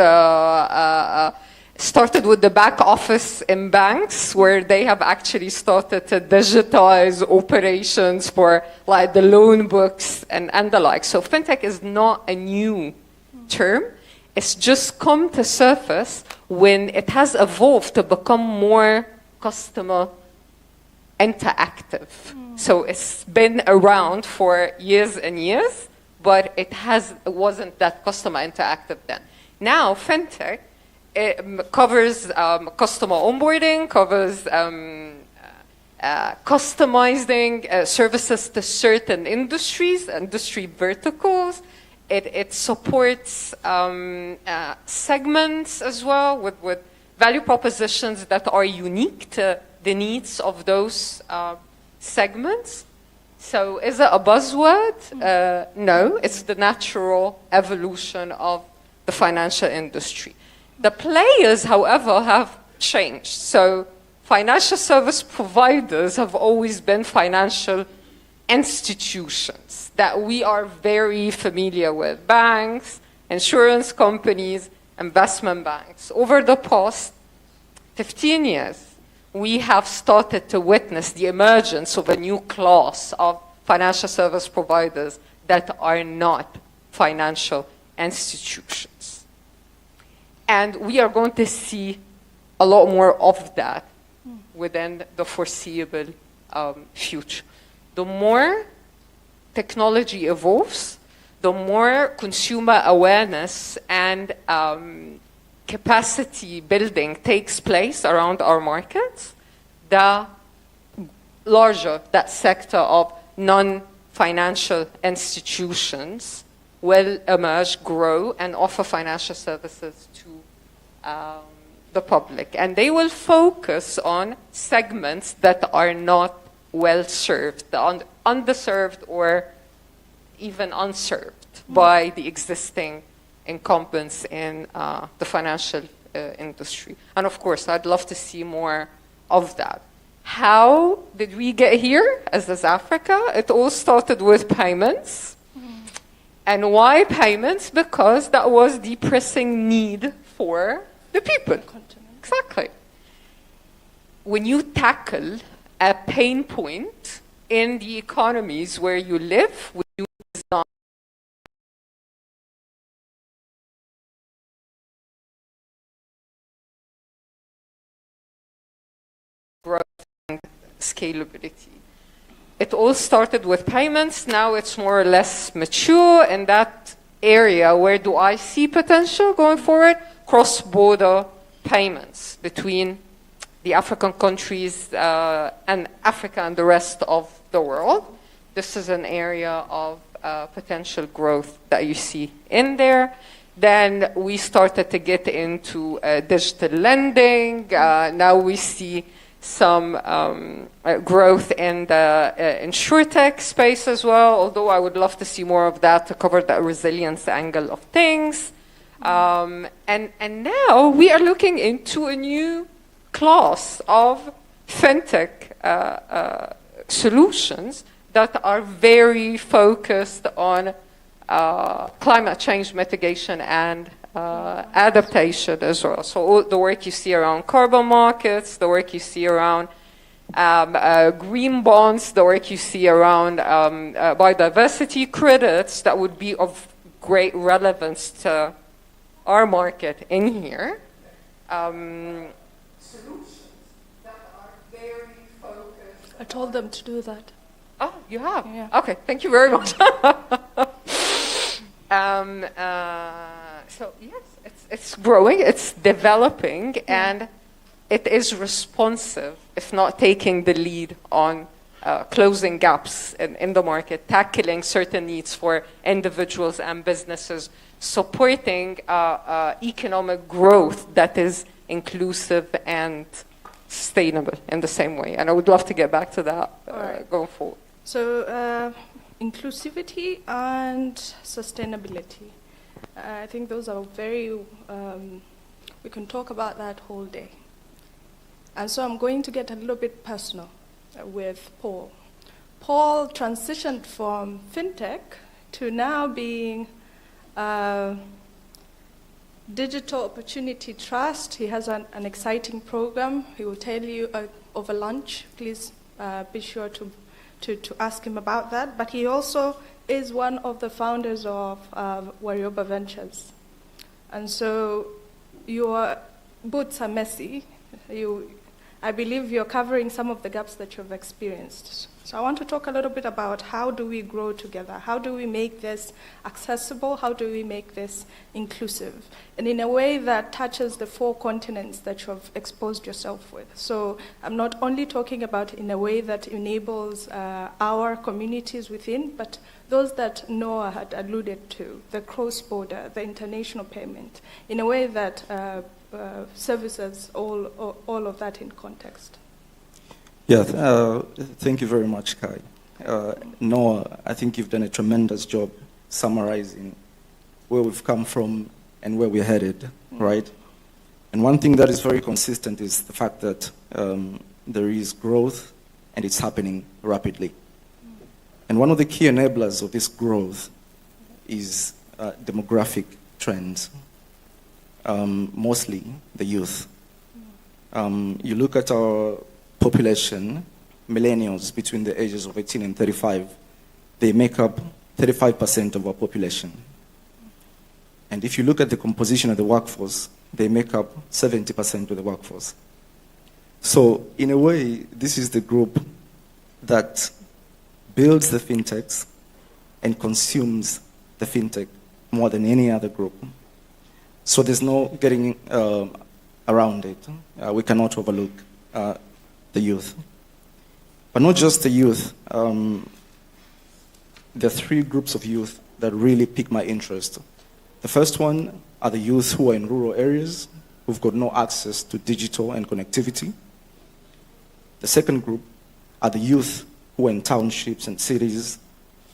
started with the back office in banks where they have actually started to digitize operations for like the loan books and the like. So fintech is not a new term. It's just come to surface when it has evolved to become more customer interactive. So it's been around for years and years, but it wasn't that customer interactive then. Now, fintech covers customer onboarding, covers customizing services to certain industries, industry verticals. It supports segments as well with value propositions that are unique to the needs of those segments. So is it a buzzword? No, it's the natural evolution of the financial industry. The players, however, have changed. So financial service providers have always been financial institutions that we are very familiar with. Banks, insurance companies, investment banks. Over the past 15 years, we have started to witness the emergence of a new class of financial service providers that are not financial institutions. And we are going to see a lot more of that within the foreseeable future. The more technology evolves, the more consumer awareness and capacity building takes place around our markets, the larger that sector of non-financial institutions will emerge, grow, and offer financial services to the public. And they will focus on segments that are not well served, underserved or even unserved by the existing incumbents in the financial industry. And of course, I'd love to see more of that. How did we get here as Africa? It all started with payments. And why payments? Because that was the pressing need for the people. Exactly. When you tackle a pain point in the economies where you live, when you design growth and scalability. It all started with payments. Now it's more or less mature in that area. Where do I see potential going forward? Cross-border payments between the African countries and Africa and the rest of the world. This is an area of potential growth that you see in there. Then we started to get into digital lending. Now we see some growth in the insurtech space as well, although I would love to see more of that to cover the resilience angle of things. And now we are looking into a new class of fintech solutions that are very focused on climate change mitigation and adaptation as well. So all the work you see around carbon markets, the work you see around green bonds, the work you see around biodiversity credits that would be of great relevance to our market in here. Solutions that are very focused. I told them to do that. Oh, you have? Yeah. Okay, thank you very much. So yes, it's growing, it's developing, and it is responsive, if not taking the lead on closing gaps in the market, tackling certain needs for individuals and businesses, supporting economic growth that is inclusive and sustainable in the same way. And I would love to get back to that going forward. So inclusivity and sustainability. I think those are very, we can talk about that whole day. And so I'm going to get a little bit personal with Paul. Paul transitioned from fintech to now being Digital Opportunity Trust. He has an exciting program. He will tell you over lunch. Please be sure to ask him about that. But he also is one of the founders of Warioba Ventures. And so your boots are messy. I believe you're covering some of the gaps that you've experienced. So I want to talk a little bit about how do we grow together? How do we make this accessible? How do we make this inclusive? And in a way that touches the 4 continents that you've exposed yourself with. So I'm not only talking about in a way that enables our communities within, but those that Noah had alluded to, the cross-border, the international payment, in a way that services all of that in context. Yeah, thank you very much, Kai. Noah, I think you've done a tremendous job summarizing where we've come from and where we're headed, right? And one thing that is very consistent is the fact that there is growth and it's happening rapidly. And one of the key enablers of this growth is demographic trends, mostly the youth. You look at our population, millennials between the ages of 18 and 35, they make up 35% of our population. And if you look at the composition of the workforce, they make up 70% of the workforce. So in a way, this is the group that builds the fintechs and consumes the fintech more than any other group. So there's no getting around it. We cannot overlook the youth. But not just the youth. There are 3 groups of youth that really pique my interest. The first one are the youth who are in rural areas, who've got no access to digital and connectivity. The second group are the youth who are in townships and cities,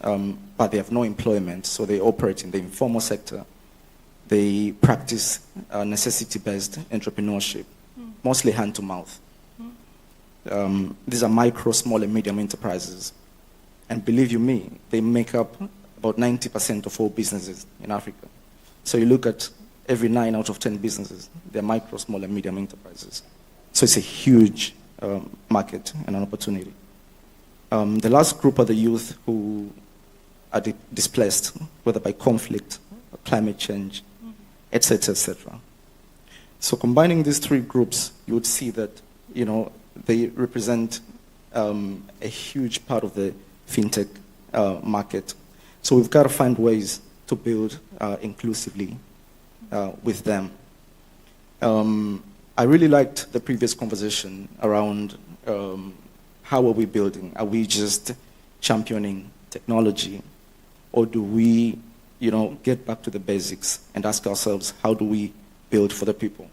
but they have no employment, so they operate in the informal sector. They practice necessity-based entrepreneurship, mostly hand-to-mouth. These are micro, small, and medium enterprises. And believe you me, they make up about 90% of all businesses in Africa. So you look at every 9 out of 10 businesses, they're micro, small, and medium enterprises. So it's a huge market and an opportunity. The last group are the youth who are displaced, whether by conflict, or climate change, etc., etc. So combining these 3 groups, you would see that, they represent a huge part of the fintech market. So we've got to find ways to build inclusively with them. I really liked the previous conversation around how are we building? Are we just championing technology? Or do we, get back to the basics and ask ourselves, how do we build for the people?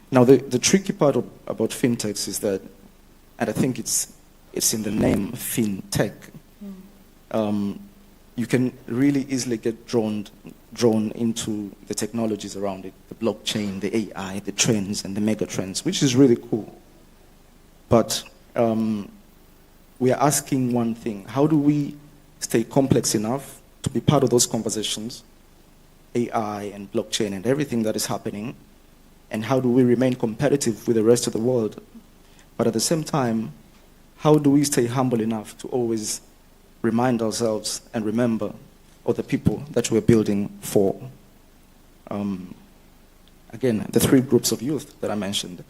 Now, the tricky part about fintechs is that, and I think it's in the name, fintech, you can really easily get drawn into the technologies around it, the blockchain, the AI, the trends, and the mega trends, which is really cool. But we are asking one thing: how do we stay complex enough to be part of those conversations, AI and blockchain and everything that is happening, and how do we remain competitive with the rest of the world, but at the same time how do we stay humble enough to always remind ourselves and remember of the people that we're building for? Again, the three groups of youth that I mentioned.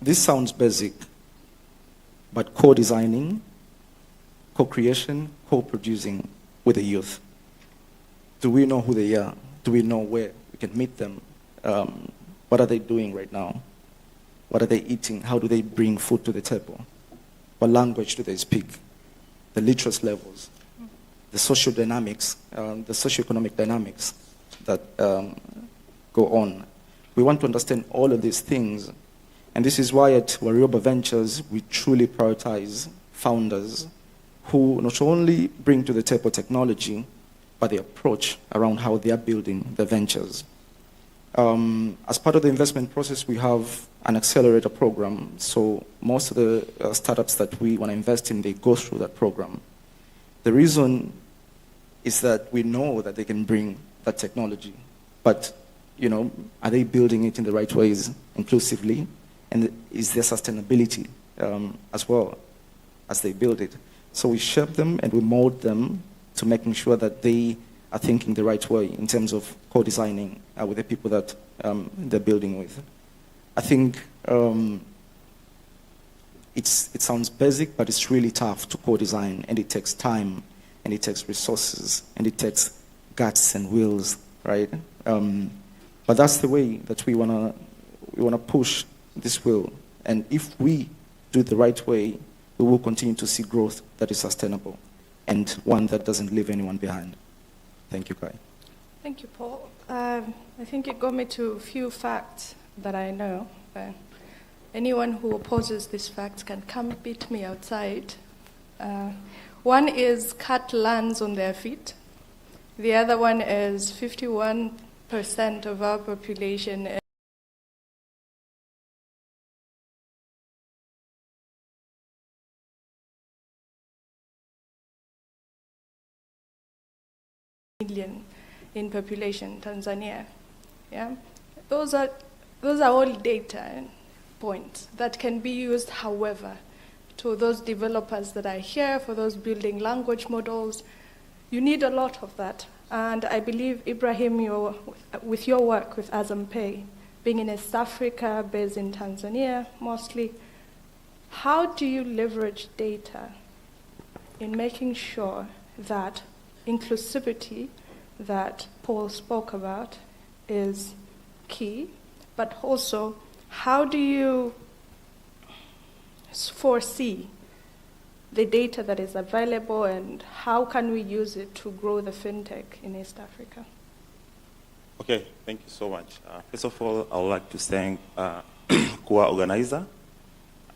This sounds basic, but co-designing, co-creation, co-producing with the youth. Do we know who they are? Do we know where we can meet them? What are they doing right now? What are they eating? How do they bring food to the table? What language do they speak? The literacy levels, the social dynamics, the socioeconomic dynamics that go on. We want to understand all of these things. And this is why at Warioba Ventures, we truly prioritize founders who not only bring to the table technology, but the approach around how they are building the ventures. As part of the investment process, we have an accelerator program. So most of the startups that we want to invest in, they go through that program. The reason is that we know that they can bring that technology, but are they building it in the right ways, inclusively? And is there sustainability as well as they build it? So we shape them and we mold them to making sure that they are thinking the right way in terms of co-designing with the people that they're building with. I think it sounds basic, but it's really tough to co-design, and it takes time, and it takes resources, and it takes guts and wills, right? But that's the way that we wanna push this will. And if we do it the right way, we will continue to see growth that is sustainable and one that doesn't leave anyone behind. Thank you, Kai. Thank you, Paul. I think it got me to a few facts that I know. Anyone who opposes these facts can come beat me outside. One is cat lands on their feet. The other one is 51% of our population million in population, Tanzania. Yeah, those are all data points that can be used, however, to those developers that are here, for those building language models. You need a lot of that. And I believe, Ibrahim, with your work with Azam Pay, being in East Africa, based in Tanzania mostly, how do you leverage data in making sure that inclusivity that Paul spoke about is key, but also how do you foresee the data that is available, and how can we use it to grow the fintech in East Africa? Okay, thank you so much. First of all, I would like to thank Kua organizer.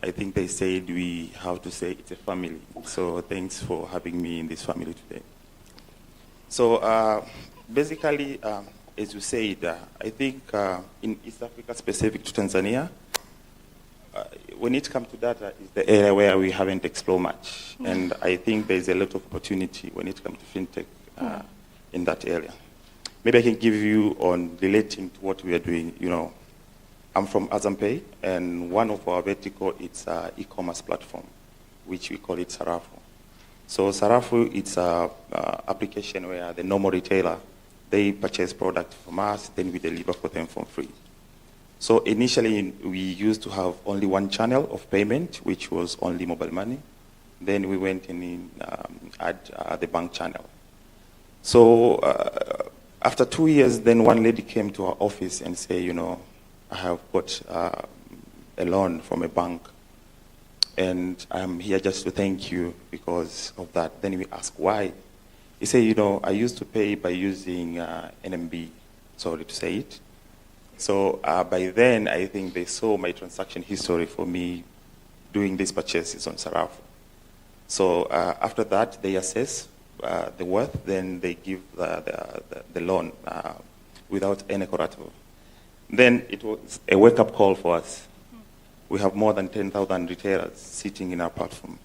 I think they said we have to say it's a family. So thanks for having me in this family today. So basically, as you said, I think in East Africa, specific to Tanzania, when it comes to data, is the area where we haven't explored much. And I think there's a lot of opportunity when it comes to fintech in that area. Maybe I can give you on relating to what we are doing. I'm from Azam Pay, and one of our vertical, it's an e-commerce platform, which we call it Sarafu. So Sarafu, it's an application where the normal retailer, they purchase product from us, then we deliver for them for free. So initially, we used to have only one channel of payment, which was only mobile money. Then we went in add the bank channel. So after 2 years, then one lady came to our office and said, I have got a loan from a bank, and I'm here just to thank you because of that. Then we asked why. He said, I used to pay by using NMB, sorry to say it. So by then, I think they saw my transaction history for me doing these purchases on Sarafu. So after that, they assess the worth, then they give the loan without any collateral. Then it was a wake-up call for us. We have more than 10,000 retailers sitting in our platform.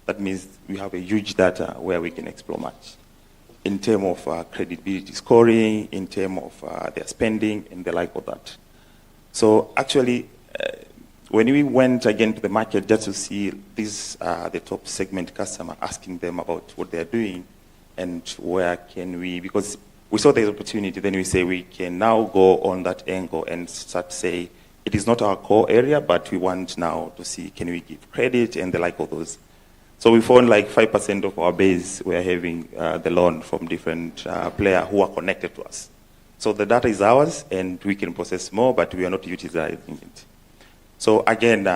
That means we have a huge data where we can explore much in terms of credibility scoring, in terms of their spending, and the like of that. So actually, when we went again to the market just to see these the top segment customer, asking them about what they're doing and where can we, because we saw the opportunity, then we say we can now go on that angle and start say, it is not our core area, but we want now to see, can we give credit and the like of those. So we found like 5% of our base were having the loan from different players who are connected to us. So the data is ours and we can process more, but we are not utilizing it. So again,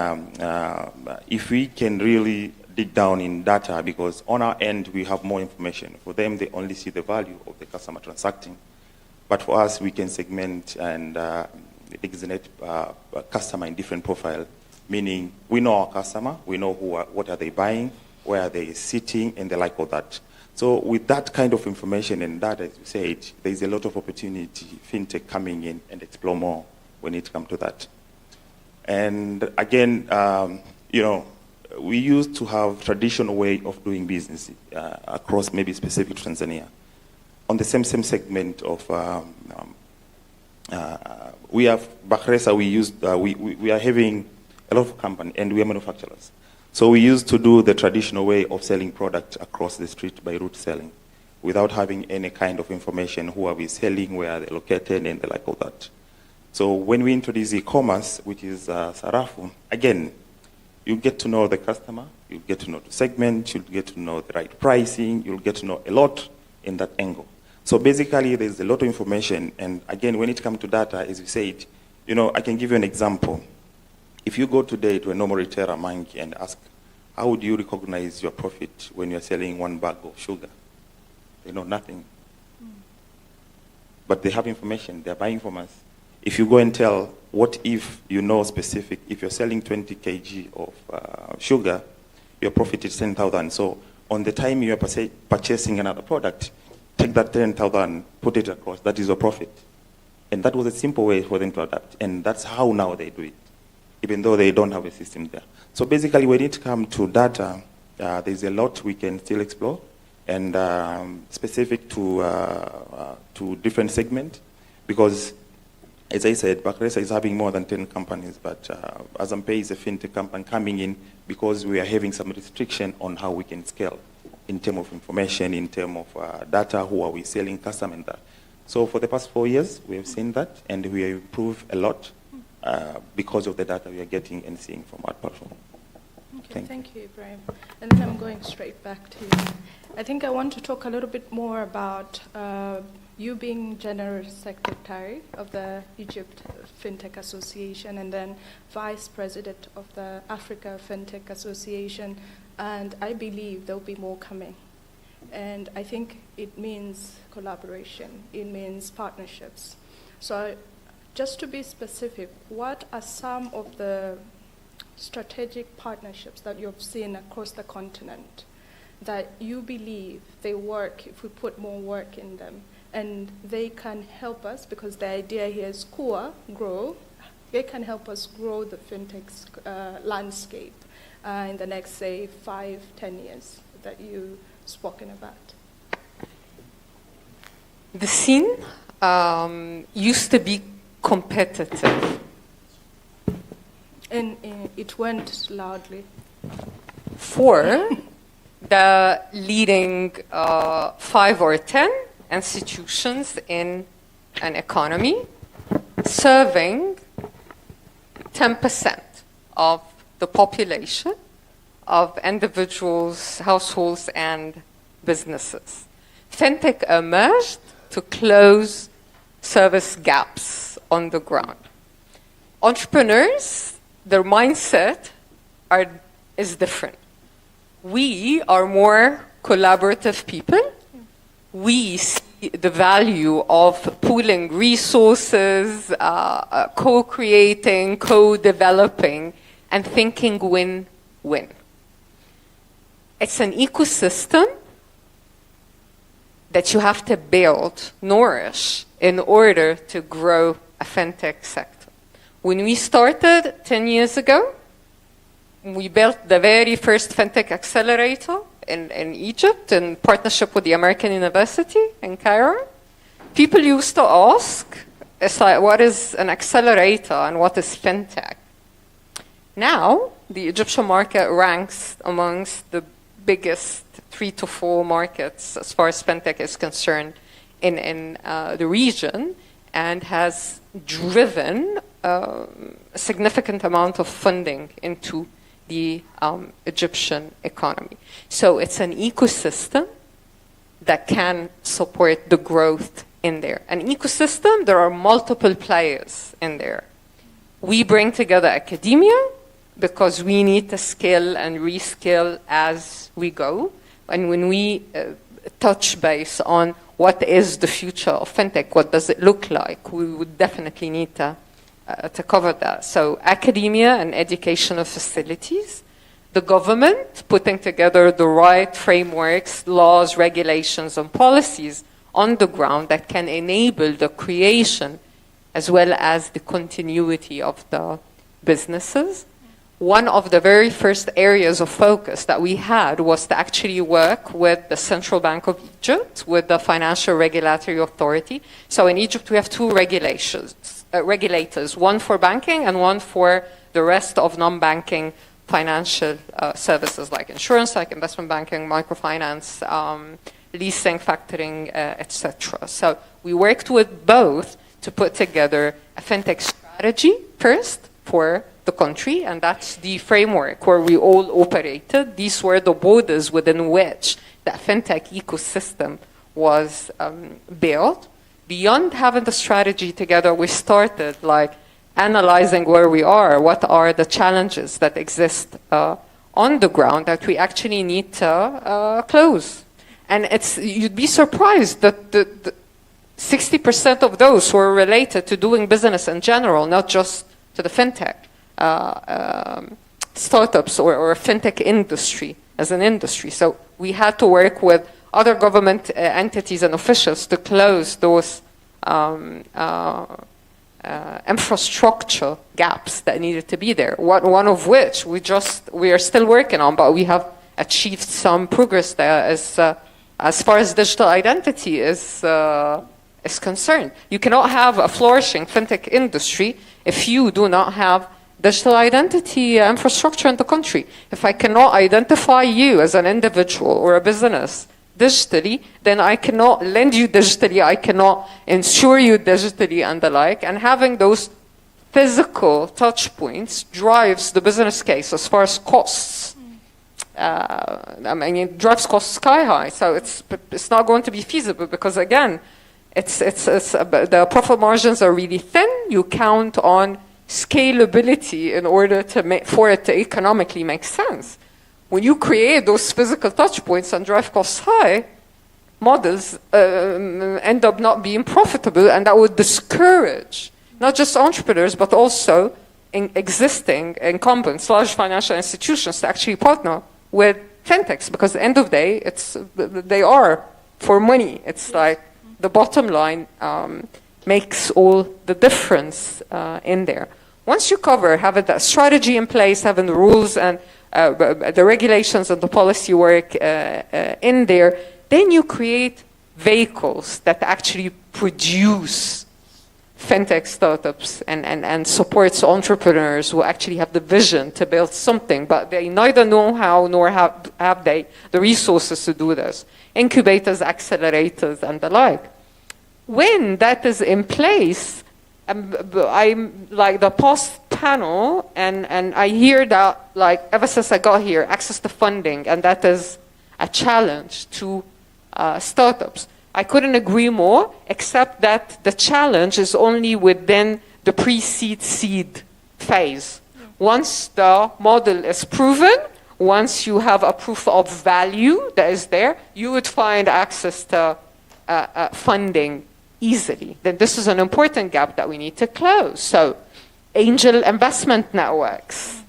if we can really dig down in data, because on our end we have more information. For them, they only see the value of the customer transacting. But for us, we can segment and designate a customer in different profile, meaning we know our customer, we know what are they buying, where are they sitting, and the like of that. So with that kind of information and data, as you said, there is a lot of opportunity, fintech coming in and explore more when it comes to that. And again, we used to have traditional way of doing business across maybe specific Tanzania. On the same segment of, we have Bakresa, we are having a lot of company and we are manufacturers. So we used to do the traditional way of selling product across the street by route selling without having any kind of information, who are we selling, where are they located, and the like of that. So when we introduce e-commerce, which is Sarafu, again, you get to know the customer, you get to know the segment, you'll get to know the right pricing, you'll get to know a lot in that angle. So basically, there's a lot of information, and again, when it comes to data, as you said, I can give you an example. If you go today to a normal retailer, Mangi, and ask, how would you recognize your profit when you're selling 1 bag of sugar? They know nothing. But they have information, they're buying from us. If you go and tell, what if you know specific, if you're selling 20 kg of sugar, your profit is 10,000. So on the time you are purchasing another product, take that 10,000, put it across, that is your profit. And that was a simple way for them to adapt. And that's how now they do it, even though they don't have a system there. So basically, when it comes to data, there's a lot we can still explore, and specific to different segments, because as I said, Bakresa is having more than 10 companies, but Azampay is a fintech company coming in because we are having some restriction on how we can scale in terms of information, in terms of data, who are we selling, customer, and that. So for the past 4 years, we have seen that, and we have improved a lot because of the data we are getting and seeing from our platform. Okay, thank you, Ibrahim. And then I'm going straight back to you. I think I want to talk a little bit more about you being General Secretary of the Egypt FinTech Association and then Vice President of the Africa FinTech Association, and I believe there'll be more coming. And I think it means collaboration, it means partnerships. So just to be specific, what are some of the strategic partnerships that you've seen across the continent that you believe they work if we put more work in them, and they can help us, because the idea here is Kua, grow, they can help us grow the fintech landscape in the next, say, 5-10 years that you've spoken about? The scene used to be competitive. And it went loudly. For the leading 5 or 10 institutions in an economy, serving 10% of the population of individuals, households, and businesses. Fintech emerged to close service gaps on the ground. Entrepreneurs, their mindset is different. We are more collaborative people. We see the value of pooling resources, co-creating, co-developing, and thinking win-win. It's an ecosystem that you have to build, nourish, in order to grow a fintech sector. When we started 10 years ago, we built the very first fintech accelerator in Egypt in partnership with the American University in Cairo. People used to ask, it's like, what is an accelerator and what is fintech? Now, the Egyptian market ranks amongst the biggest 3 to 4 markets as far as fintech is concerned in the region, and has driven a significant amount of funding into the Egyptian economy. So it's an ecosystem that can support the growth in there. An ecosystem, there are multiple players in there. We bring together academia because we need to scale and reskill as we go. And when we touch base on what is the future of fintech, what does it look like, we would definitely need to cover that. So academia and educational facilities, the government putting together the right frameworks, laws, regulations, and policies on the ground that can enable the creation as well as the continuity of the businesses. One of the very first areas of focus that we had was to actually work with the Central Bank of Egypt, with the Financial Regulatory Authority. So in Egypt, we have 2 regulators, one for banking and one for the rest of non-banking financial services like insurance, like investment banking, microfinance, leasing, factoring, etc. So we worked with both to put together a fintech strategy first for the country, and that's the framework where we all operated. These were the borders within which that fintech ecosystem was built. Beyond having the strategy together, we started like analyzing where we are, what are the challenges that exist on the ground that we actually need to close. And you'd be surprised that the 60% of those were related to doing business in general, not just to the fintech startups or fintech industry as an industry. So we had to work with other government entities and officials to close those infrastructure gaps that needed to be there. One of which we are still working on, but we have achieved some progress there as far as digital identity is concerned. You cannot have a flourishing fintech industry if you do not have digital identity infrastructure in the country. If I cannot identify you as an individual or a business digitally, then I cannot lend you digitally, I cannot insure you digitally and the like. And having those physical touch points drives the business case as far as costs. I mean, it drives costs sky high. So it's not going to be feasible because, again, the profit margins are really thin. You count on scalability in order for it to economically make sense. When you create those physical touch points and drive costs high, models end up not being profitable, and that would discourage not just entrepreneurs, but also existing incumbents, large financial institutions to actually partner with fintechs, because at the end of the day, they are for money. It's like the bottom line makes all the difference in there. Once you having that strategy in place, having the rules and the regulations and the policy work in there, then you create vehicles that actually produce fintech startups and supports entrepreneurs who actually have the vision to build something, but they neither know how nor have they the resources to do this. Incubators, accelerators, and the like. When that is in place, I'm like the past panel, and I hear that like ever since I got here, access to funding, and that is a challenge to startups. I couldn't agree more, except that the challenge is only within the pre-seed seed phase. Once the model is proven, once you have a proof of value that is there, you would find access to funding easily. Then this is an important gap that we need to close. So angel investment networks,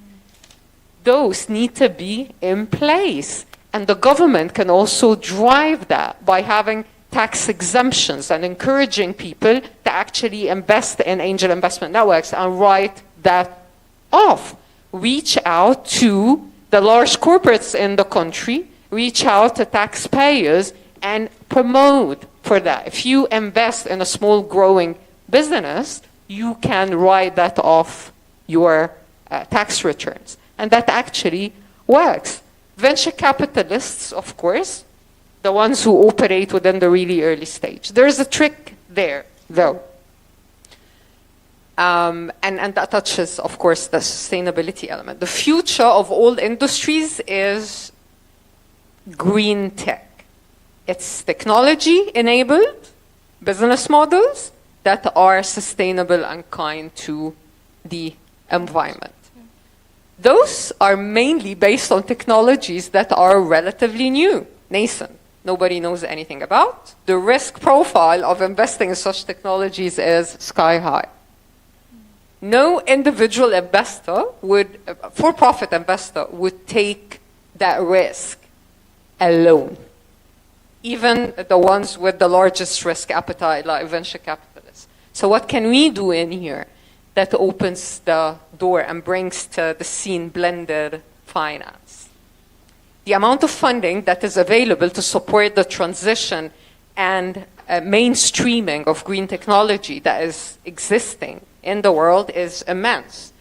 those need to be in place. And the government can also drive that by having tax exemptions and encouraging people to actually invest in angel investment networks and write that off. Reach out to the large corporates in the country, reach out to taxpayers and promote for that. If you invest in a small growing business, you can write that off your tax returns. And that actually works. Venture capitalists, of course, the ones who operate within the really early stage. There's a trick there, though. And that touches, of course, the sustainability element. The future of all industries is green tech. It's technology-enabled business models that are sustainable and kind to the environment. Those are mainly based on technologies that are relatively new, nascent. Nobody knows anything about. The risk profile of investing in such technologies is sky high. No individual investor for-profit investor would take that risk alone. Even the ones with the largest risk appetite, like venture capitalists. So what can we do in here that opens the door and brings to the scene blended finance? The amount of funding that is available to support the transition and mainstreaming of green technology that is existing in the world is immense.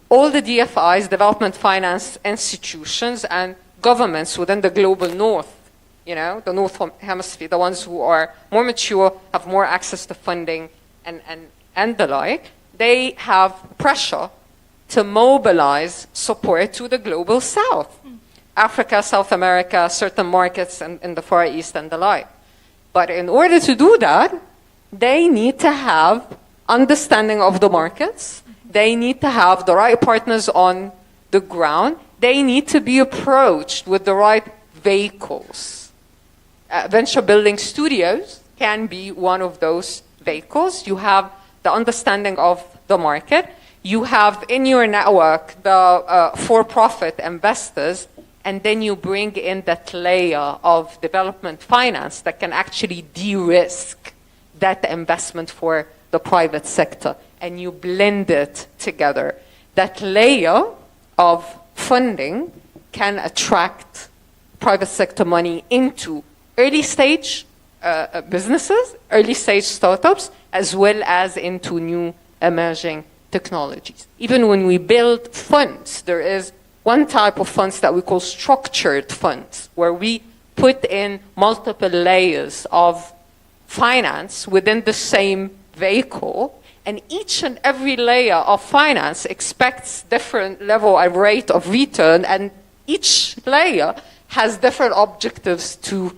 All the DFIs, development finance institutions, and governments within the global north, the North Hemisphere, the ones who are more mature, have more access to funding and the like, they have pressure to mobilize support to the global South. Africa, South America, certain markets in the Far East and the like. But in order to do that, they need to have understanding of the markets. They need to have the right partners on the ground. They need to be approached with the right vehicles. Venture building studios can be one of those vehicles. You have the understanding of the market. You have in your network the for-profit investors, and then you bring in that layer of development finance that can actually de-risk that investment for the private sector, and you blend it together. That layer of funding can attract private sector money into early stage businesses, early stage startups, as well as into new emerging technologies. Even when we build funds, there is one type of funds that we call structured funds, where we put in multiple layers of finance within the same vehicle, and each and every layer of finance expects different level and rate of return, and each layer has different objectives to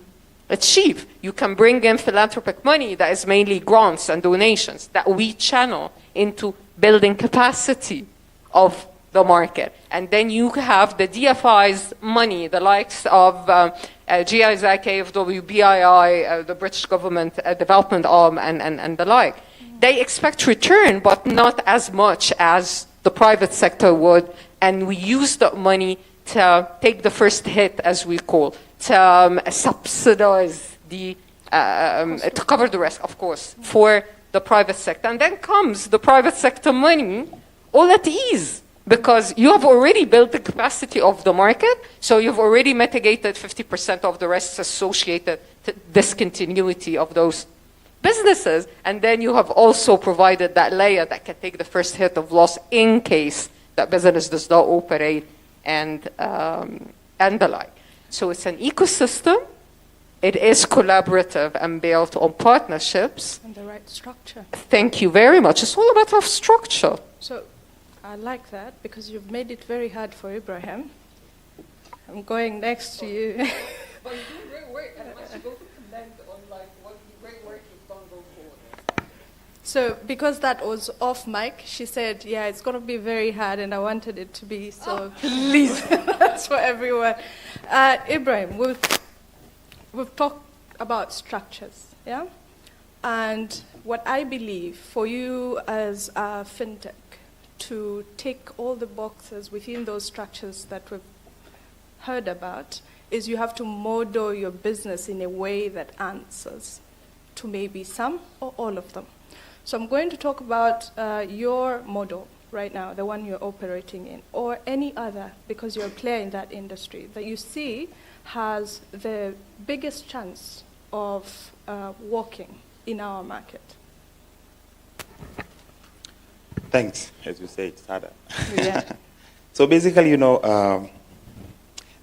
achieve. You can bring in philanthropic money that is mainly grants and donations that we channel into building capacity of the market. And then you have the DFI's money, the likes of GIZ, KFW, BII, the British government development arm, and the like. They expect return, but not as much as the private sector would. And we use the money to take the first hit, as we call, to subsidize to cover the risk, of course, for the private sector. And then comes the private sector money all at ease, because you have already built the capacity of the market, so you've already mitigated 50% of the risks associated to discontinuity of those businesses, and then you have also provided that layer that can take the first hit of loss in case that business does not operate and the like. So it's an ecosystem. It is collaborative and built on partnerships. And the right structure. Thank you very much. It's all about our structure. So I like that, because you've made it very hard for Ibrahim. I'm going next to you. But you're doing great work, and I should go to commend on what great work you've done going forward. So because that was off mic, she said, yeah, it's going to be very hard, and I wanted it to be, so please, that's for everyone. Ibrahim, we've talked about structures, yeah? And what I believe for you as a fintech, to tick all the boxes within those structures that we've heard about, is you have to model your business in a way that answers to maybe some or all of them. So I'm going to talk about your model right now, the one you're operating in, or any other, because you're a player in that industry, that you see has the biggest chance of working in our market. Thanks. As you say, it's harder. Yeah. So basically, you know,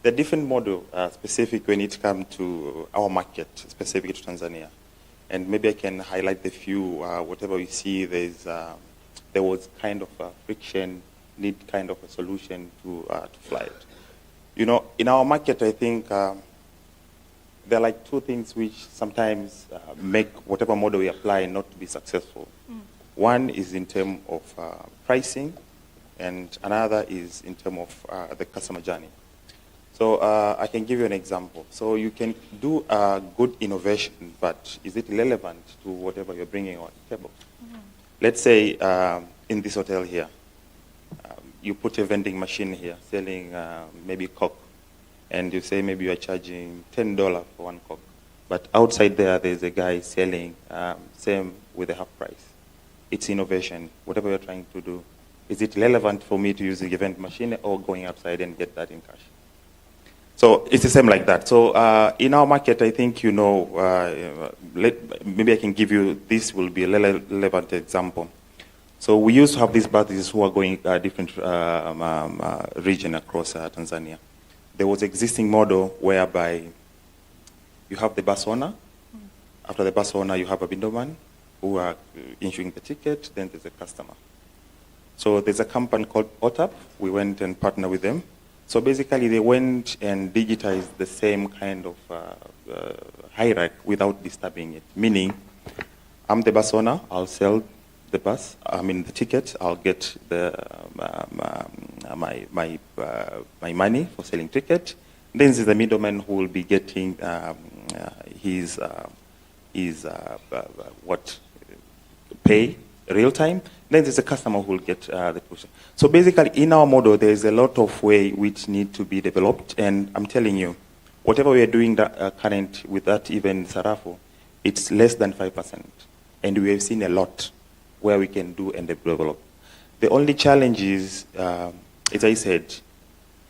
the different model specific when it comes to our market, specific to Tanzania. And maybe I can highlight the few, whatever we see, there was kind of a friction, need kind of a solution to fly it. You know, in our market, I think there are like two things which sometimes make whatever model we apply not to be successful. One is in terms of pricing, and another is in terms of the customer journey. So I can give you an example. So you can do a good innovation, but is it relevant to whatever you're bringing on the table? Let's say in this hotel here, you put a vending machine here selling maybe Coke, and you say maybe you're charging $10 for one Coke. But outside there's a guy selling same with a half price. It's innovation, whatever you're trying to do. Is it relevant for me to use the vending machine or going outside and get that in cash? So it's the same like that. So in our market, I think, you know, maybe I can give you, this will be a relevant example. So we used to have these buses who are going different region across Tanzania. There was existing model whereby you have the bus owner. After the bus owner, you have a middleman who are issuing the ticket, then there's a customer. So there's a company called OTAP. We went and partnered with them. So basically, they went and digitized the same kind of hierarchy without disturbing it. Meaning, I'm the bus owner, I'll sell the bus, the ticket, I'll get the, my money for selling ticket. Then there's the middleman who will be getting his pay real time. Then there's a customer who will get the push. So basically, in our model, there's a lot of way which need to be developed. And I'm telling you, whatever we are doing current with that even Sarafu, it's less than 5%. And we have seen a lot where we can do and develop. The only challenge is, as I said,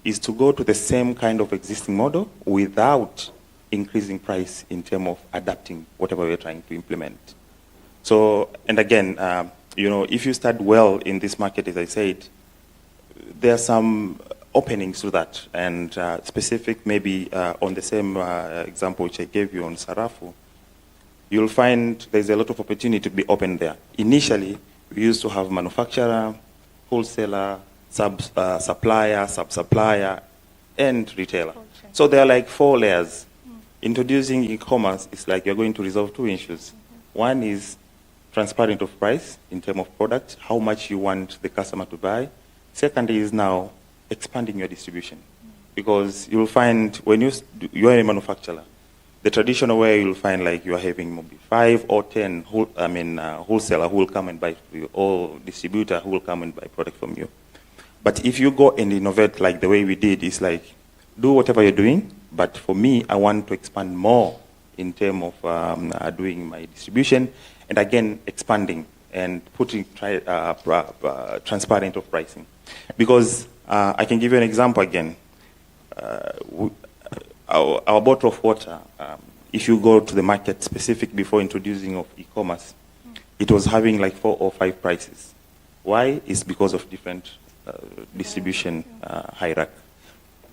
is to go to the same kind of existing model without increasing price in terms of adapting whatever we're trying to implement. So, and again, you know, if you start well in this market, as I said, there are some openings to that. And specific maybe on the same example which I gave you on Sarafu, you'll find there's a lot of opportunity to be open there. Initially, we used to have manufacturer, wholesaler, supplier, sub-supplier, and retailer. So there are like 4 layers. Introducing e-commerce is like you're going to resolve 2 issues. One is transparent of price in terms of product, how much you want the customer to buy. Second is now expanding your distribution. Because you'll find when you're a manufacturer, the traditional way you'll find like you are having maybe 5 or 10 wholesaler who will come and buy from you, or distributor who will come and buy product from you. But if you go and innovate like the way we did, it's like, do whatever you're doing, but for me, I want to expand more in terms of doing my distribution, and again, expanding and putting transparent of pricing. Because I can give you an example again. Our bottle of water, if you go to the market specific before introducing of e-commerce, it was having like 4 or 5 prices. Why? It's because of different distribution hierarchy.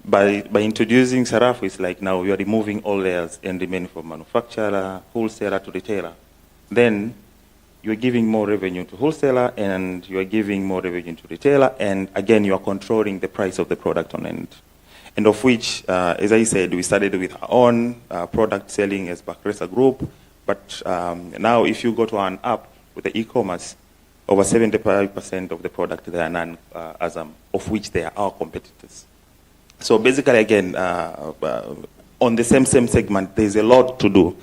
By introducing Sarafu, it's like now you are removing all layers and remaining from manufacturer, wholesaler to retailer. Then you're giving more revenue to wholesaler and you are giving more revenue to retailer, and again you are controlling the price of the product on end. And of which, as I said, we started with our own product selling as Bakresa Group, but now if you go to an app with the e-commerce, over 75% of the product they are non-Azam, of which they are our competitors. So basically, again, on the same segment, there's a lot to do.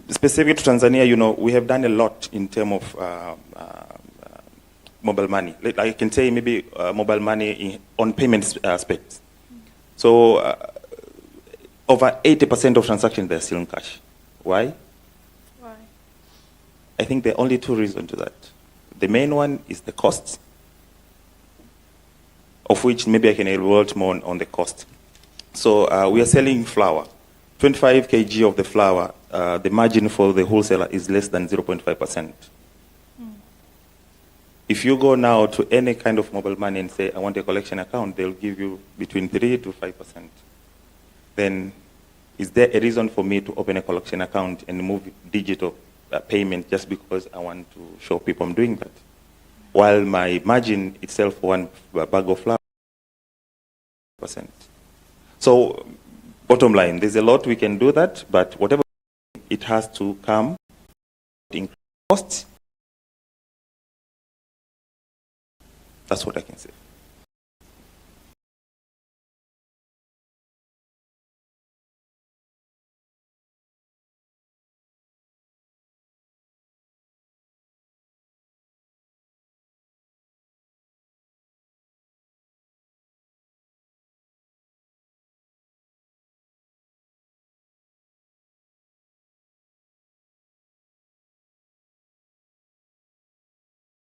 Specific to Tanzania, you know, we have done a lot in terms of mobile money. I can say maybe mobile money on payment aspects. So over 80% of transactions, they're still in cash. Why? Why? I think there are only 2 reasons to that. The main one is the costs, of which maybe I can elaborate more on the cost. So we are selling flour. 25 kg of the flour, the margin for the wholesaler is less than 0.5%. if you go now to any kind of mobile money and say, I want a collection account, they'll give you between 3 to 5%. Then is there a reason for me to open a collection account and move digital payment just because I want to show people I'm doing that? While my margin itself for one bag of flour, %. So bottom line, there's a lot we can do that, but whatever it has to come in costs. That's what I can say.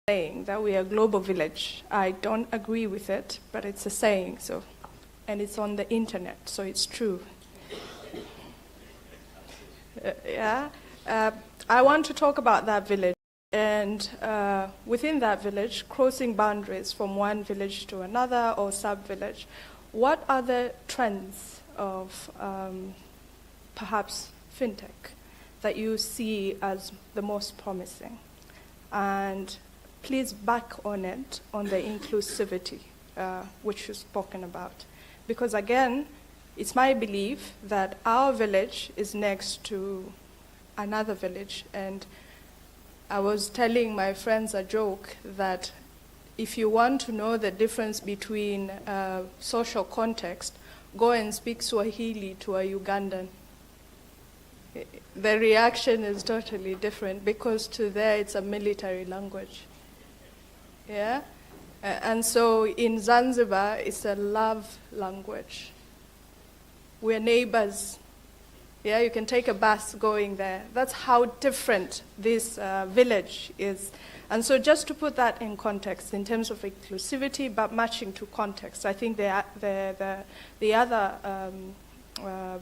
Saying that we are a global village. I don't agree with it, but it's a saying, so, and it's on the internet, so it's true. I want to talk about that village, and within that village, crossing boundaries from one village to another or sub-village. What are the trends of perhaps fintech that you see as the most promising? And please back on it, on the inclusivity, which you've spoken about. Because again, it's my belief that our village is next to another village. And I was telling my friends a joke that if you want to know the difference between social context, go and speak Swahili to a Ugandan. The reaction is totally different because to there it's a military language. Yeah? And so in Zanzibar, it's a love language. We're neighbors. Yeah, you can take a bus going there. That's how different this village is. And so just to put that in context, in terms of inclusivity, but matching to context, I think the other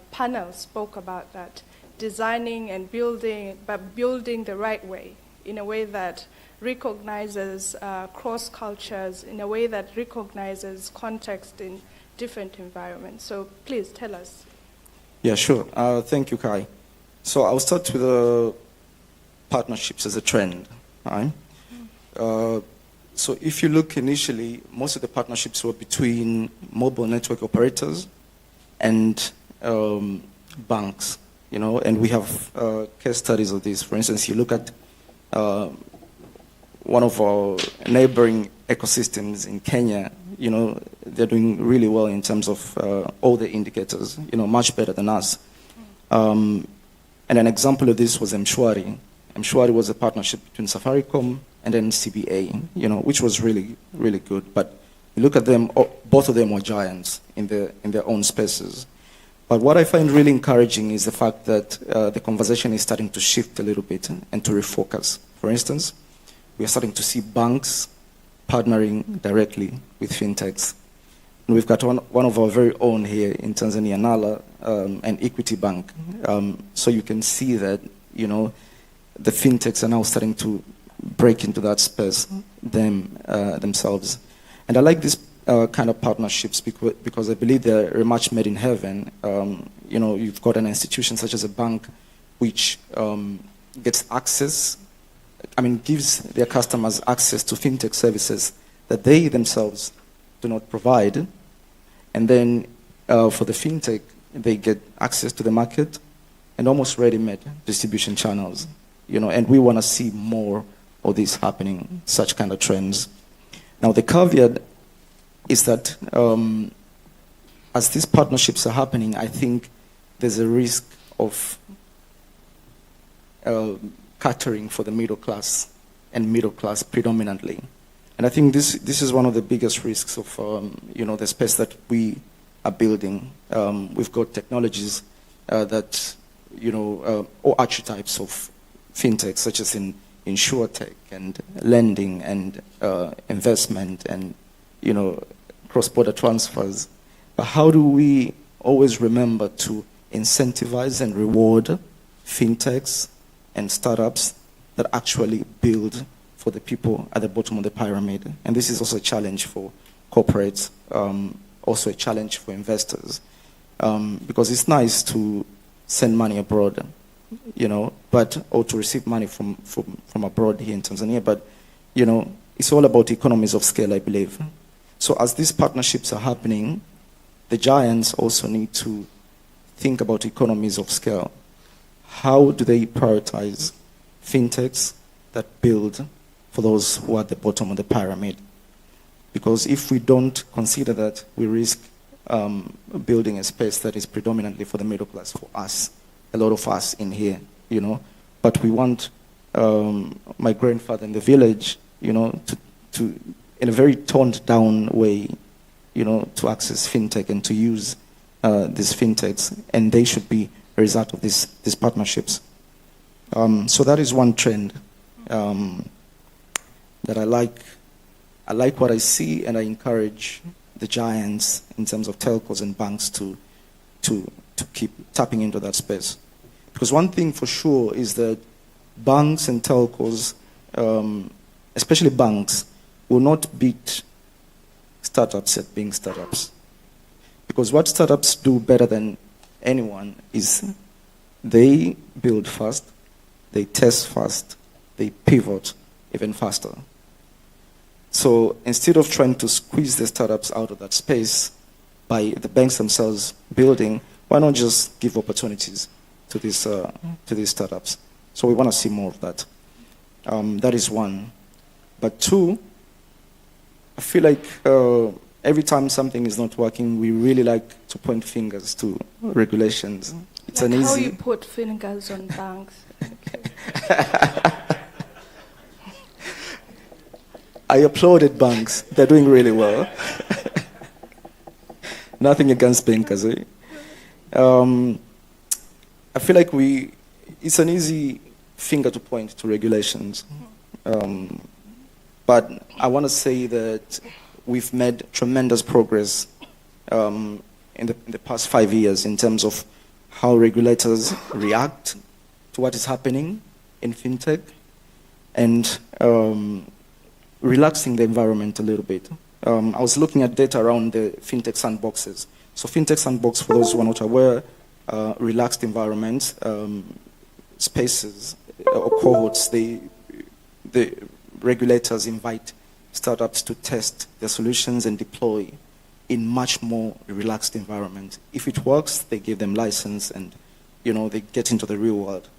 panel spoke about that. Designing and building, but building the right way, in a way that recognizes cross cultures, in a way that recognizes context in different environments. So please tell us. Yeah, sure. Thank you, Kai. So I'll start with the partnerships as a trend. Right? So if you look initially, most of the partnerships were between mobile network operators and banks. You know, and we have case studies of this. For instance, you look at one of our neighboring ecosystems in Kenya. You know, they're doing really well in terms of all the indicators. You know, much better than us. And an example of this was Mshwari. Mshwari was a partnership between Safaricom and then CBA. You know, which was really, really good. But you look at them; both of them were giants in their own spaces. But what I find really encouraging is the fact that the conversation is starting to shift a little bit and to refocus. For instance, we are starting to see banks partnering directly with fintechs. And we've got one of our very own here in Tanzania, Nala, an Equity Bank. So you can see that, you know, the fintechs are now starting to break into that space themselves. And I like this kind of partnerships because I believe they're a match made in heaven. You know, you've got an institution such as a bank which gets access, gives their customers access to fintech services that they themselves do not provide. And then for the fintech, they get access to the market and almost ready-made distribution channels. You know, and we want to see more of this happening, such kind of trends. Now, the caveat is that as these partnerships are happening, I think there's a risk of catering for the middle class and middle class predominantly. And I think this is one of the biggest risks of the space that we are building. We've got technologies that, or archetypes of fintech, such as in insurtech and lending and investment and cross-border transfers. But how do we always remember to incentivize and reward fintechs and startups that actually build for the people at the bottom of the pyramid. And this is also a challenge for corporates, also a challenge for investors, because it's nice to send money abroad, or to receive money from abroad here in Tanzania, but, it's all about economies of scale, I believe. So as these partnerships are happening, the giants also need to think about economies of scale. How do they prioritize fintechs that build for those who are at the bottom of the pyramid? Because if we don't consider that, we risk building a space that is predominantly for the middle class, for us, a lot of us in here, But we want my grandfather in the village, to in a very toned down way, to access fintech and to use these fintechs, and they should be a result of these partnerships. So that is one trend that I like. I like what I see, and I encourage the giants in terms of telcos and banks to keep tapping into that space. Because one thing for sure is that banks and telcos, especially banks, will not beat startups at being startups. Because what startups do better than anyone is they build fast, they test fast, they pivot even faster. So instead of trying to squeeze the startups out of that space by the banks themselves building, why not just give opportunities to these startups? So we want to see more of that. That is one. But two, I feel like every time something is not working, we really like to point fingers to regulations. It's like an how easy. you put fingers on banks. I applauded banks. They're doing really well. Nothing against bankers. Eh? I feel like it's an easy finger to point to regulations. But I want to say that we've made tremendous progress in the past 5 years in terms of how regulators react to what is happening in fintech and relaxing the environment a little bit. I was looking at data around the fintech sandboxes. So fintech sandbox, for those who are not aware, relaxed environments, spaces or cohorts, the regulators invite startups to test their solutions and deploy in much more relaxed environment. If it works, they give them license and they get into the real world.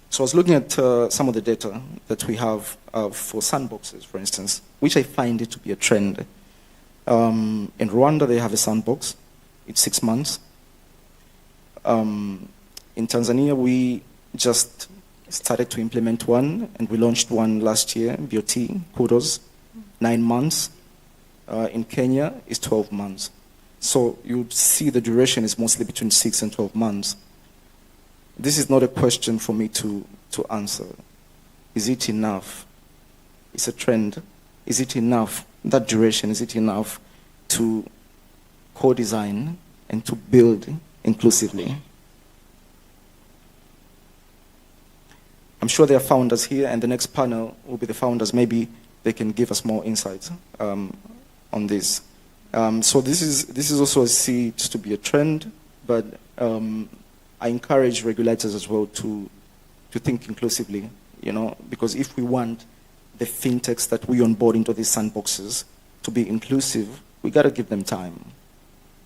So I was looking at some of the data that we have for sandboxes, for instance, which I find it to be a trend. In Rwanda, they have a sandbox. It's 6 months. In Tanzania, we just started to implement one, and we launched one last year, BOT, kudos, 9 months. In Kenya, it's 12 months. So you see the duration is mostly between 6 and 12 months. This is not a question for me to answer. Is it enough? It's a trend. Is it enough? That duration, is it enough to co-design and to build inclusively? I'm sure there are founders here, and the next panel will be the founders. Maybe they can give us more insights on this. So this is also seen to be a trend, but I encourage regulators as well to think inclusively, because if we want the fintechs that we onboard into these sandboxes to be inclusive, we got to give them time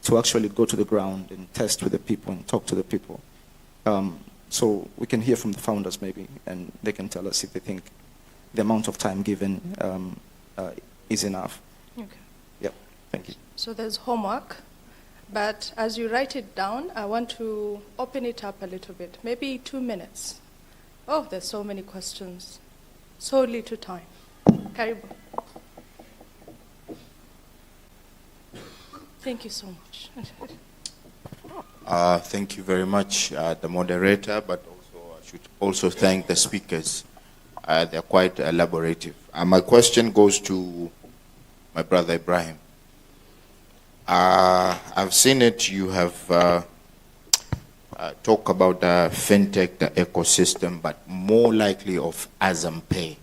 to actually go to the ground and test with the people and talk to the people. So we can hear from the founders maybe, and they can tell us if they think the amount of time given is enough. Okay. Yep, thank you. So there's homework, but as you write it down, I want to open it up a little bit, maybe 2 minutes. Oh, there's so many questions. So little time. Karibu. Thank you so much. Thank you very much, the moderator, but also I should also thank the speakers. They're quite elaborative. My question goes to my brother Ibrahim. I've seen it, you have talked about the fintech, the ecosystem, but more likely of Azam Pay.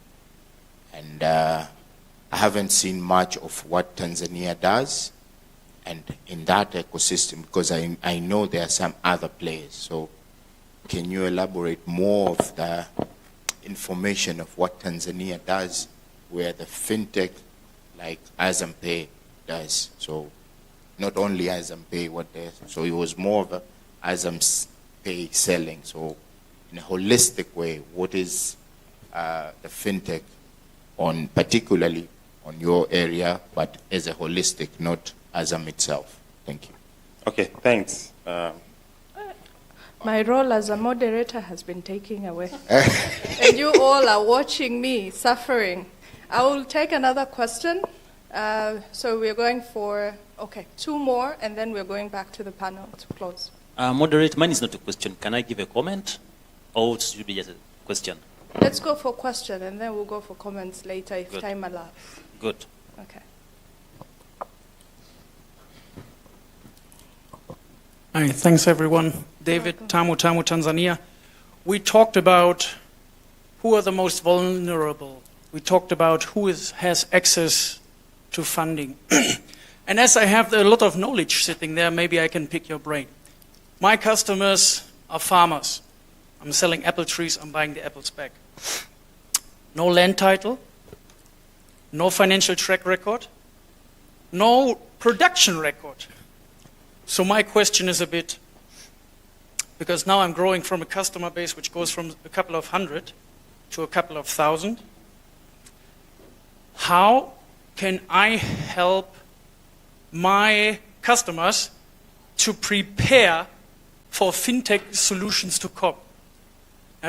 And I haven't seen much of what Tanzania does and in that ecosystem, because I know there are some other players. So can you elaborate more of the information of what Tanzania does, where the fintech like Azam Pay does? So not only Azam Pay, so it was more of a Azam Pay selling. So in a holistic way, what is the fintech on, particularly on your area, but as a holistic, not Azam itself? Thank you. Okay, thanks. My role as a moderator has been taken away. And you all are watching me suffering. I will take another question. So we're going for, two more, and then we're going back to the panel to close. Moderator, mine is not a question. Can I give a comment? Or it should be just a question? Let's go for question, and then we'll go for comments later if Good. time allows. Good. Okay. Hi, thanks everyone. David, Tamu, Tanzania. We talked about who are the most vulnerable. We talked about who has access to funding. And as I have a lot of knowledge sitting there, maybe I can pick your brain. My customers are farmers. I'm selling apple trees, I'm buying the apples back. No land title, no financial track record, no production record. So my question is a bit, because now I'm growing from a customer base which goes from a couple of hundred to a couple of thousand. How can I help my customers to prepare for fintech solutions to come?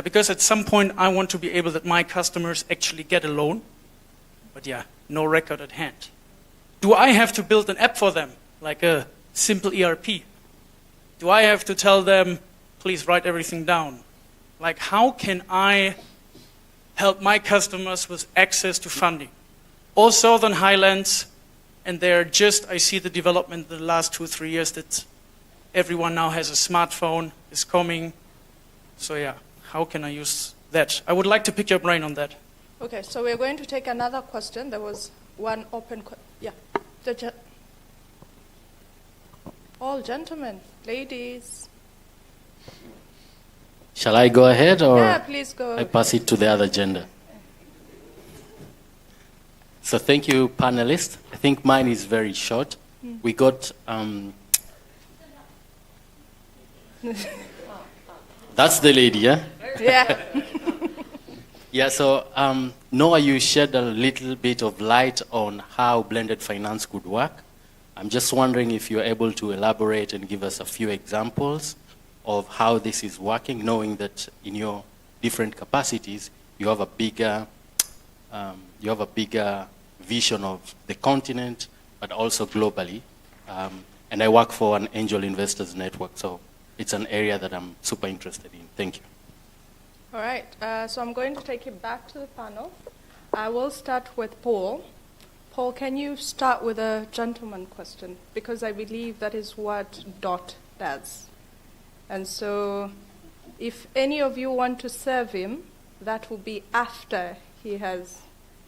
Because at some point I want to be able that my customers actually get a loan, but no record at hand. Do I have to build an app for them, like a simple ERP? Do I have to tell them, please write everything down? Like, how can I help my customers with access to funding? All Southern Highlands, and I see the development in the last 2-3 years that everyone now has a smartphone, is coming. So how can I use that? I would like to pick your brain on that. Okay, so we're going to take another question. There was one open question. All gentlemen, ladies. Shall I go ahead, or please go. I pass it to the other gender? So thank you, panelists. I think mine is very short. We got... That's the lady, yeah? Yeah. So Noah, you shed a little bit of light on how blended finance could work. I'm just wondering if you're able to elaborate and give us a few examples of how this is working, knowing that in your different capacities, you have a bigger vision of the continent, but also globally. And I work for an angel investors network, so it's an area that I'm super interested in. Thank you. All right, so I'm going to take it back to the panel. I will start with Paul. Paul, can you start with a gentleman question? Because I believe that is what Dot does. And so if any of you want to serve him, that will be after he has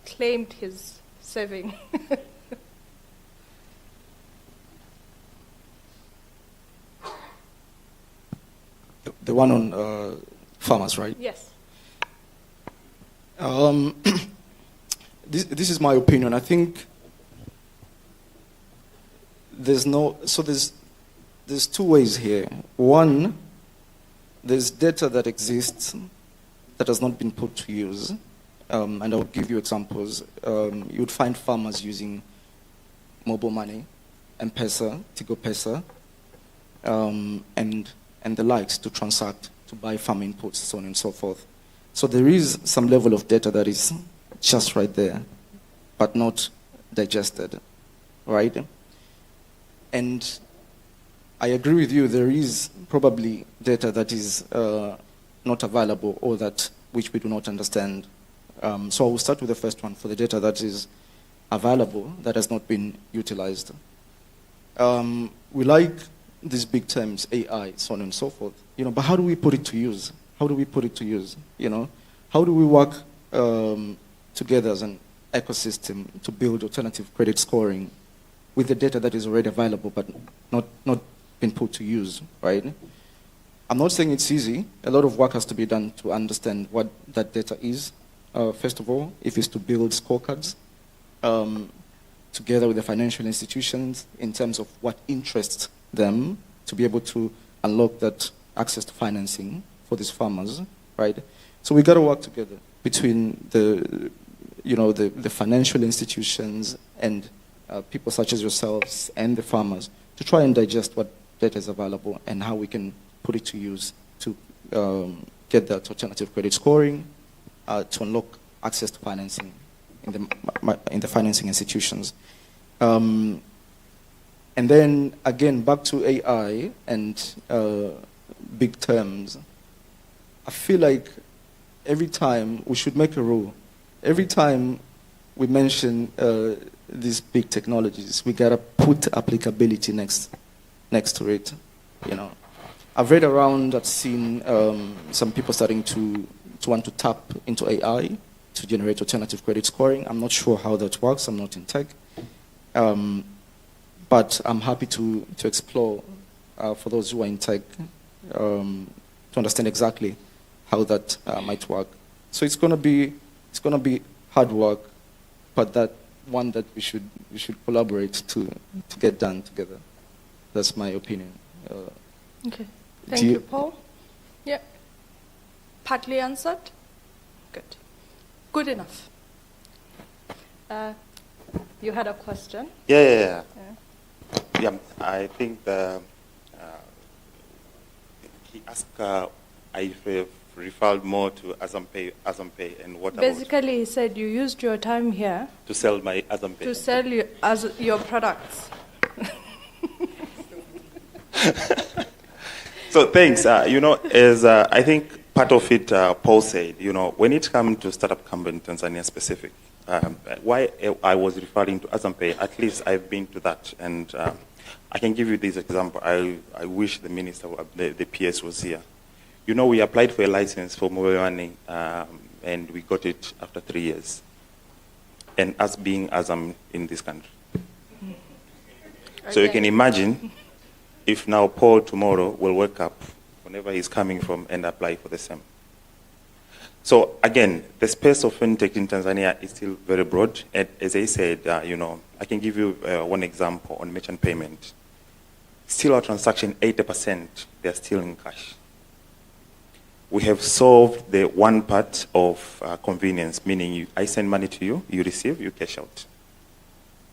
claimed his serving. The one on farmers, right? Yes. This is my opinion. I think there's two ways here. One, there's data that exists that has not been put to use, and I'll give you examples. You would find farmers using mobile money, M-Pesa, Tigo Pesa, and the likes to transact, to buy farm inputs, so on and so forth. So there is some level of data that is just right there, but not digested, right? And I agree with you, there is probably data that is not available or that which we do not understand. So I will start with the first one, for the data that is available, that has not been utilized. We like these big terms, AI, so on and so forth, but how do we put it to use? How do we put it to use? How do we work together ecosystem to build alternative credit scoring with the data that is already available but not been put to use, right? I'm not saying it's easy. A lot of work has to be done to understand what that data is. First of all, if it's to build scorecards together with the financial institutions in terms of what interests them to be able to unlock that access to financing for these farmers, right? So we got to work together between the financial institutions and people such as yourselves and the farmers to try and digest what data is available and how we can put it to use to get that alternative credit scoring, to unlock access to financing in the financing institutions. And then again, back to AI and big terms. I feel like every time we should make a rule. Every time we mention these big technologies, we gotta put applicability next to it. You know, I've read around. I've seen some people starting to want to tap into AI to generate alternative credit scoring. I'm not sure how that works. I'm not in tech, but I'm happy to explore for those who are in tech to understand exactly how that might work. So it's gonna be hard work, but that one that we should collaborate to get done together. That's my opinion. Okay, thank you, Paul. Yeah, partly answered. Good enough. You had a question? Yeah. I think he asked if we've referred more to Azampay, and what Basically, he said you used your time here to sell my Azampay. To sell your products. So thanks. As I think part of it, Paul said, when it comes to startup company in Tanzania specific, why I was referring to Azampay, at least I've been to that, and I can give you this example. I wish the minister, the PS was here. We applied for a license for mobile money, and we got it after 3 years. And us being Azam in this country. So you can imagine if now Paul tomorrow will wake up whenever he's coming from and apply for the same. So again, the space of fintech in Tanzania is still very broad. And as I said, I can give you one example on merchant payment. Still our transaction, 80%, they're still in cash. We have solved the one part of convenience, meaning I send money to you, you receive, you cash out.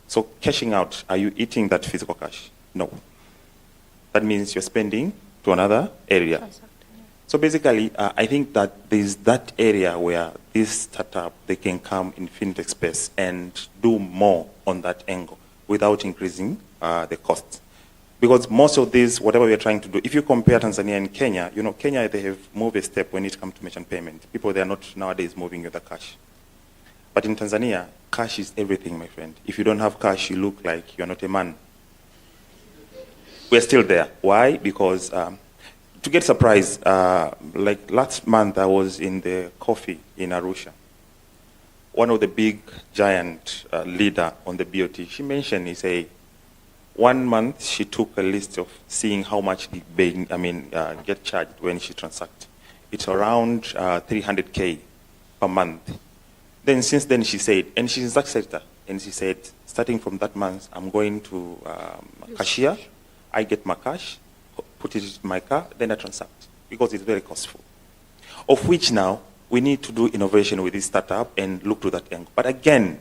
So cashing out, are you eating that physical cash? No. That means you're spending to another area. So basically, I think that there's that area where this startup, they can come in fintech space and do more on that angle without increasing the costs. Because most of this, whatever we're trying to do, if you compare Tanzania and Kenya, Kenya, they have moved a step when it comes to merchant payment. People, they are not nowadays moving with the cash. But in Tanzania, cash is everything, my friend. If you don't have cash, you look like you're not a man. We're still there. Why? Because to get surprised, like last month, I was in the coffee in Arusha. One of the big giant leader on the BOT, she mentioned, he said, 1 month she took a list of seeing how much get charged when she transacts. It's around 300K per month. Then since then she said, and she's in that sector, and she said, starting from that month, I'm going to cashier, I get my cash, put it in my car, then I transact, because it's very costful. Of which now, we need to do innovation with this startup and look to that angle. But again,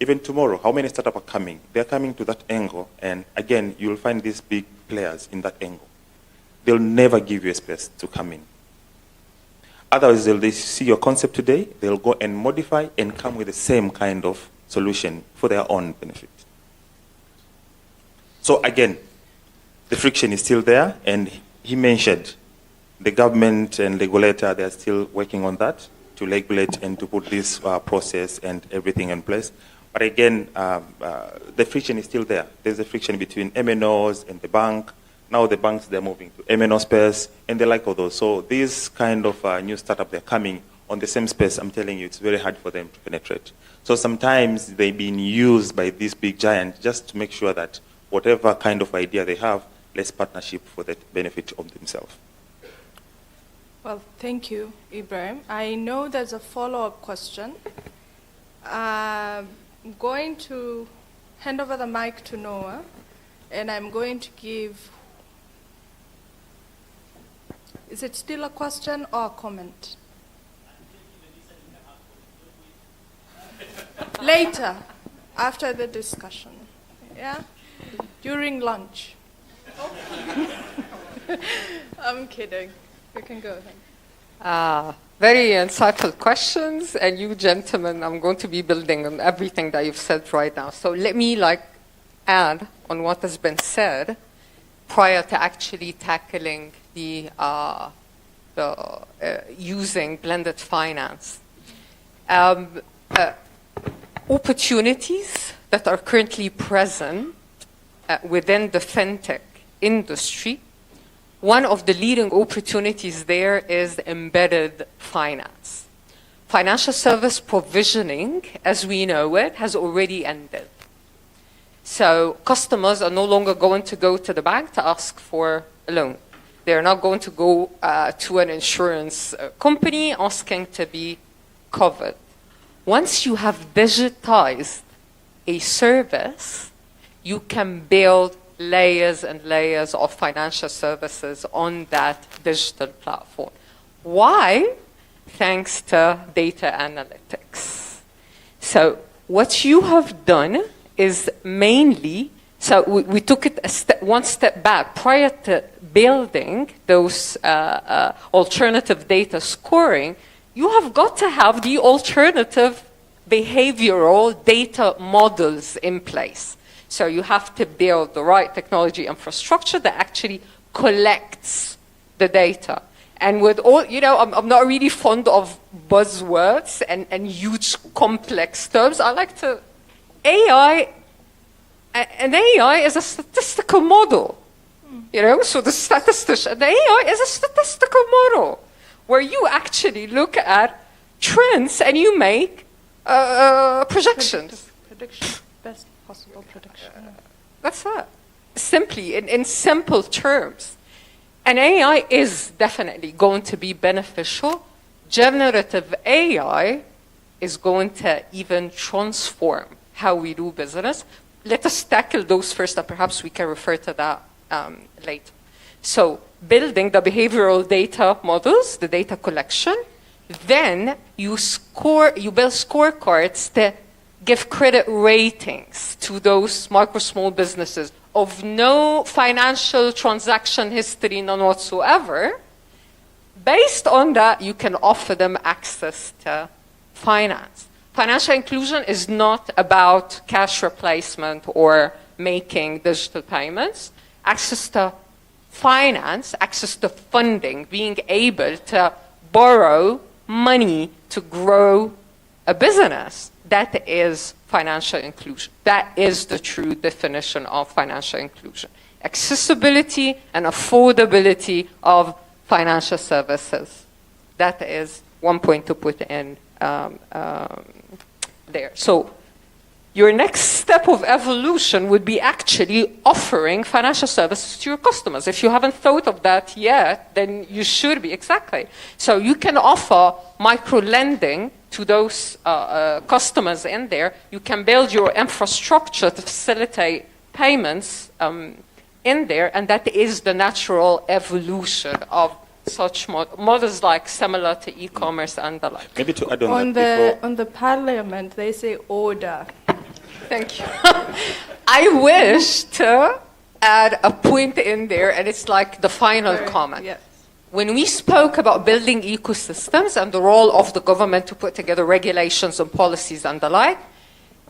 even tomorrow, how many startups are coming? They're coming to that angle, and again, you'll find these big players in that angle. They'll never give you a space to come in. Otherwise, they see your concept today, they'll go and modify and come with the same kind of solution for their own benefit. So again, the friction is still there, and he mentioned the government and regulator, they're still working on that to regulate and to put this process and everything in place. But again, the friction is still there. There's a friction between MNOs and the bank. Now the banks, they're moving to MNO space, and they like all those. So these kind of new startups, they're coming on the same space, I'm telling you, it's very hard for them to penetrate. So sometimes they've been used by these big giants just to make sure that whatever kind of idea they have, let's partnership for the benefit of themselves. Well, thank you, Ibrahim. I know there's a follow-up question. I'm going to hand over the mic to Noah, and I'm going to give, is it still a question or a comment? Later, after the discussion, yeah? During lunch. I'm kidding. You can go ahead. Very insightful questions, and you gentlemen, I'm going to be building on everything that you've said right now. So let me add on what has been said prior to actually tackling the using blended finance. Opportunities that are currently present within the fintech industry. One of the leading opportunities there is embedded finance. Financial service provisioning, as we know it, has already ended. So customers are no longer going to go to the bank to ask for a loan. They're not going to go to an insurance company asking to be covered. Once you have digitized a service, you can build layers and layers of financial services on that digital platform. Why? Thanks to data analytics. So what you have done is mainly, so we took it one step back. Prior to building those alternative data scoring, you have got to have the alternative behavioral data models in place. So you have to build the right technology infrastructure that actually collects the data. And with all, I'm not really fond of buzzwords and huge complex terms. I like to, AI is a statistical model. So the AI is a statistical model where you actually look at trends and you make projections. Prediction. Best possible prediction. That's it. Simply, in simple terms. And AI is definitely going to be beneficial. Generative AI is going to even transform how we do business. Let us tackle those first, and perhaps we can refer to that later. So, building the behavioral data models, the data collection, then you build scorecards to give credit ratings to those micro small businesses of no financial transaction history, none whatsoever. Based on that, you can offer them access to finance. Financial inclusion is not about cash replacement or making digital payments. Access to finance, access to funding, being able to borrow money to grow a business, that is financial inclusion. That is the true definition of financial inclusion. Accessibility and affordability of financial services. That is one point to put in there. So your next step of evolution would be actually offering financial services to your customers. If you haven't thought of that yet, then you should be, exactly. So you can offer micro-lending to those customers in there. You can build your infrastructure to facilitate payments in there, and that is the natural evolution of such models, like similar to e-commerce and the like. Maybe to add on that on the parliament, they say order. Thank you. I wish to add a point in there, and it's like the final comment. Yes. When we spoke about building ecosystems and the role of the government to put together regulations and policies and the like,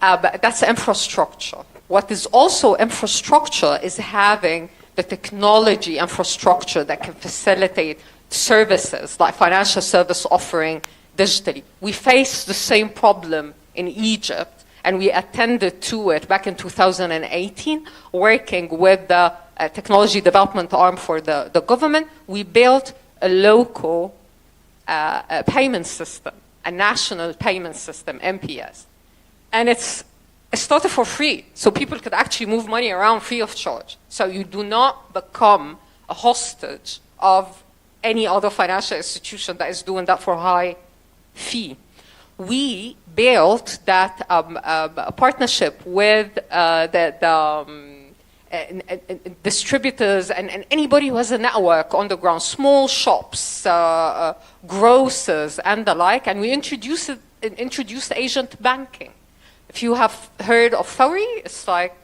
that's infrastructure. What is also infrastructure is having the technology infrastructure that can facilitate services like financial service offering digitally. We face the same problem in Egypt, and we attended to it back in 2018, working with the technology development arm for the government. We built a local a payment system, a national payment system, MPS. And it started for free, so people could actually move money around free of charge. So you do not become a hostage of any other financial institution that is doing that for a high fee. We built that partnership with distributors and anybody who has a network on the ground, small shops, grocers, and the like, and we introduced agent banking. If you have heard of Fawri, it's like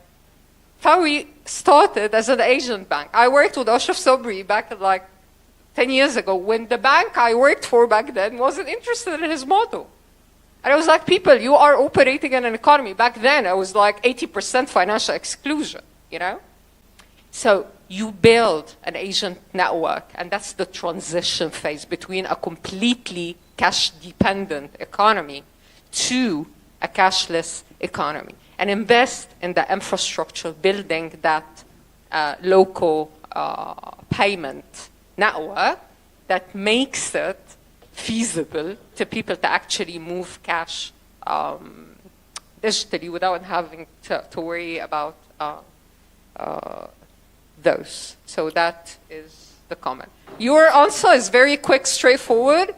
Fawri started as an agent bank. I worked with Ashraf Sabri back like 10 years ago when the bank I worked for back then wasn't interested in his model. And I was like, people, you are operating in an economy. Back then, it was like 80% financial exclusion, you know? So you build an agent network, and that's the transition phase between a completely cash-dependent economy to a cashless economy, and invest in the infrastructure, building that local payment network that makes it feasible to people to actually move cash digitally without having to worry about those. So that is the comment. Your answer is very quick, straightforward.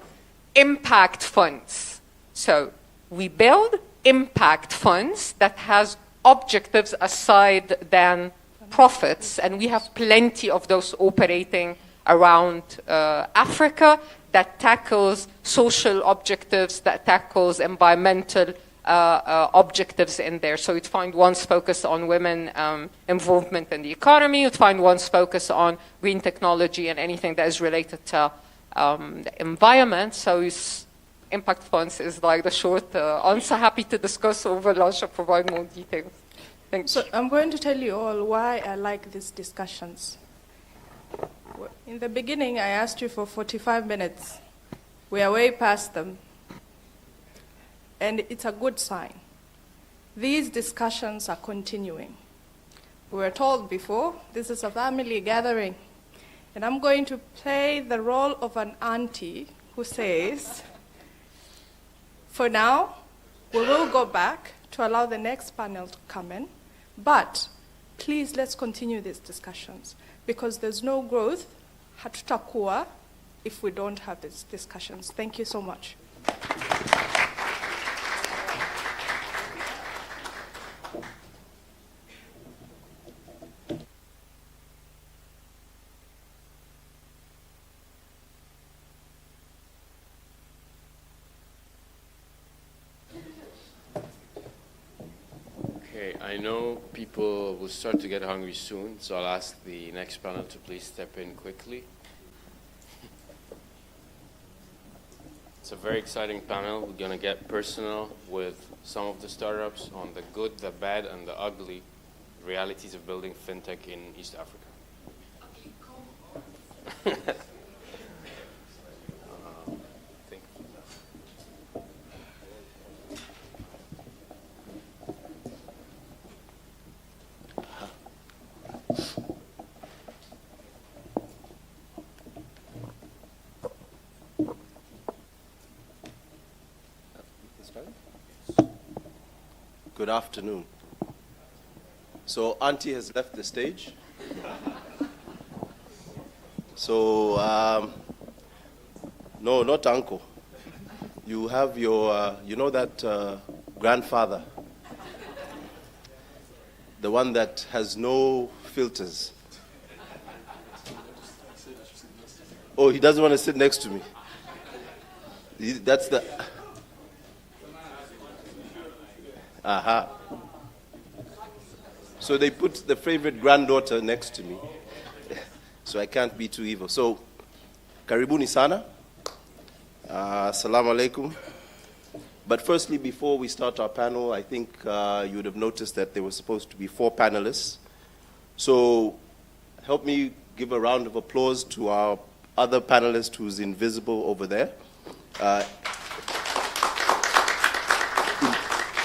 Impact funds. So we build impact funds that has objectives aside than profits, and we have plenty of those operating around Africa that tackles social objectives, that tackles environmental objectives in there. So you'd find one's focus on women involvement in the economy, you'd find one's focus on green technology and anything that is related to the environment. So impact funds is like the short answer. Happy to discuss over lunch or provide more details. Thanks. So I'm going to tell you all why I like these discussions. In the beginning, I asked you for 45 minutes. We are way past them. And it's a good sign. These discussions are continuing. We were told before, this is a family gathering. And I'm going to play the role of an auntie who says, for now, we will go back to allow the next panel to come in. But please, let's continue these discussions, because there's no growth, hatutakuwa, if we don't have these discussions. Thank you so much. I know people will start to get hungry soon, so I'll ask the next panel to please step in quickly. It's a very exciting panel. We're going to get personal with some of the startups on the good, the bad, and the ugly realities of building fintech in East Africa. Good afternoon. So Auntie has left the stage. So, no, not uncle. You have your, you know that grandfather, the one that has no filters. Oh, he doesn't want to sit next to me. That's the... Aha. So they put the favorite granddaughter next to me. So I can't be too evil. So, karibuni sana. Assalamu alaikum. But firstly, before we start our panel, I think you would have noticed that there were supposed to be 4 panelists. So help me give a round of applause to our other panelist who's invisible over there.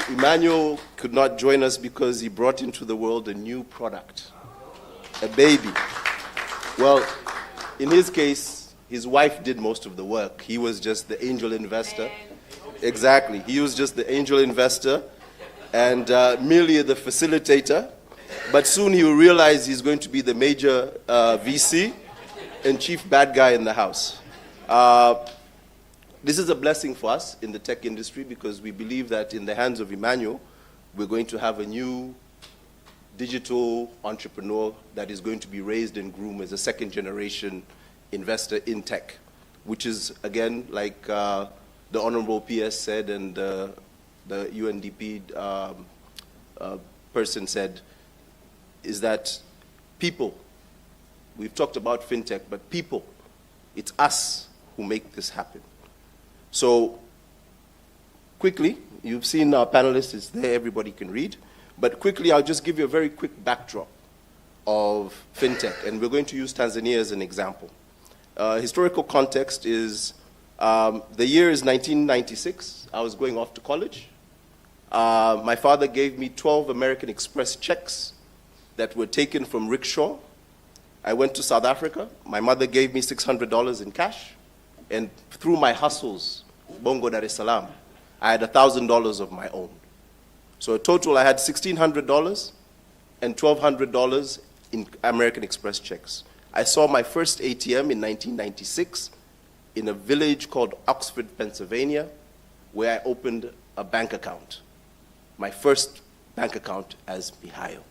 Emmanuel could not join us because he brought into the world a new product, a baby. Well, in his case, His wife did most of the work. He was just the angel investor. Exactly. He was just the angel investor and merely the facilitator. But soon he will realize he's going to be the major VC and chief bad guy in the house. This is a blessing for us in the tech industry because we believe that in the hands of Emmanuel, we're going to have a new digital entrepreneur that is going to be raised and groomed as a second-generation investor in tech, which is, again, like the Honorable PS said and the UNDP person said, is that people, we've talked about fintech, but people, it's us who make this happen. So, quickly, you've seen our panelists, it's there, everybody can read. But quickly, I'll just give you a very quick backdrop of fintech, and we're going to use Tanzania as an example. Historical context is, the year is 1996. I was going off to college. My father gave me 12 American Express checks that were taken from rickshaw. I went to South Africa. My mother gave me $600 in cash, and through my hustles, Bongo Dar es Salaam, I had $1,000 of my own. So in total, I had $1,600 and $1,200 in American Express checks. I saw my first ATM in 1996 in a village called Oxford, Pennsylvania, where I opened a bank account, my first bank account as Mihail.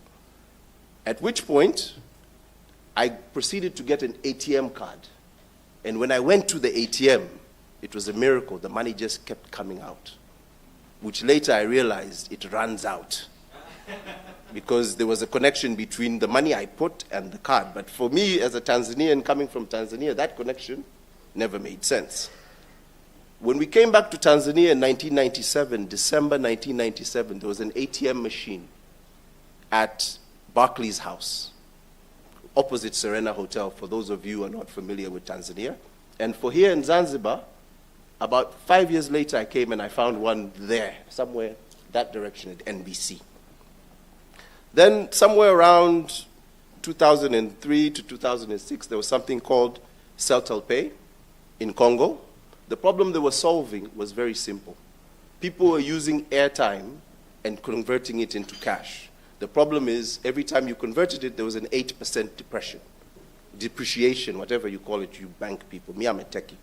At which point, I proceeded to get an ATM card. And when I went to the ATM, it was a miracle. The money just kept coming out, which later I realized it runs out because there was a connection between the money I put and the card. But for me, as a Tanzanian coming from Tanzania, that connection never made sense. When we came back to Tanzania in 1997, December 1997, there was an ATM machine at Barclays House, opposite Serena Hotel, for those of you who are not familiar with Tanzania. And for here in Zanzibar, about 5 years later, I came and I found one there, somewhere that direction at NBC. Then somewhere around 2003 to 2006, there was something called Celtel Pay in Congo. The problem they were solving was very simple. People were using airtime and converting it into cash. The problem is, every time you converted it, there was an 8% depreciation, whatever you call it, you bank people. Me, I'm a techie.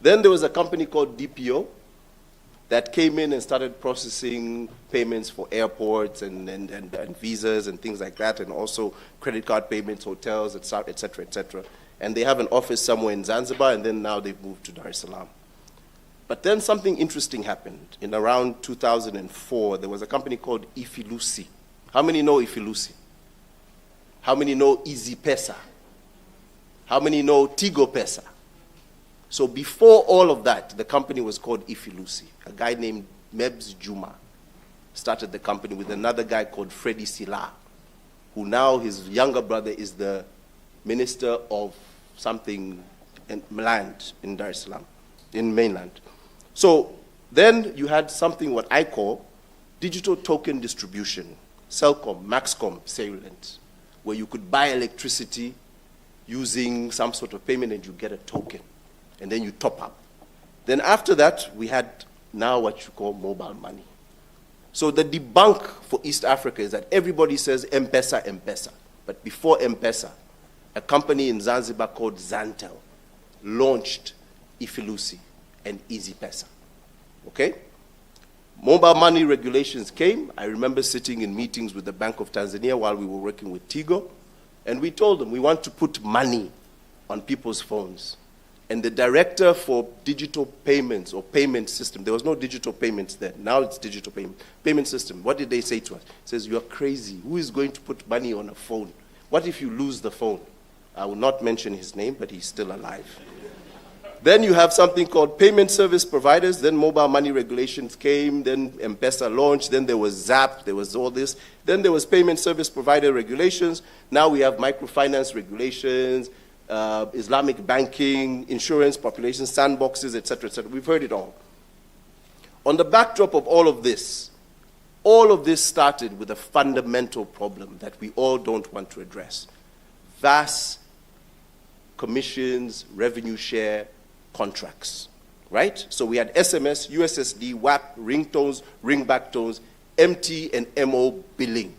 Then there was a company called DPO that came in and started processing payments for airports and visas and things like that, and also credit card payments, hotels, et cetera, et cetera. And they have an office somewhere in Zanzibar, and then now they've moved to Dar es Salaam. But then something interesting happened. In around 2004, there was a company called Ifilusi. How many know Ifilusi? How many know Easy Pesa? How many know Tigo Pesa? So before all of that, the company was called Ifilusi. A guy named Mebs Juma started the company with another guy called Freddie Sila, who now his younger brother is the minister of something in land in Dar es Salaam, in mainland. So then you had something what I call digital token distribution, Celcom, Maxcom, Salient, where you could buy electricity using some sort of payment and you get a token, and then you top up. Then after that, we had now what you call mobile money. So the debunk for East Africa is that everybody says M-Pesa, M-Pesa. But before M-Pesa, a company in Zanzibar called Zantel launched Ifilusi and Easy Pesa. Okay? Mobile money regulations came. I remember sitting in meetings with the Bank of Tanzania while we were working with Tigo, and we told them we want to put money on people's phones. And the director for digital payments or payment system, there was no digital payments then. Now it's digital payment system. What did they say to us? It says, you're crazy. Who is going to put money on a phone? What if you lose the phone? I will not mention his name, but he's still alive. Then you have something called payment service providers. Then mobile money regulations came. Then M-Pesa launched. Then there was ZAP. There was all this. Then there was payment service provider regulations. Now we have microfinance regulations, Islamic banking, insurance, population sandboxes, et cetera, et cetera. We've heard it all. On the backdrop of all of this started with a fundamental problem that we all don't want to address. Vast commissions, revenue share, contracts, right? So we had SMS, USSD, WAP, ringtones, ringback tones, MT and MO billing.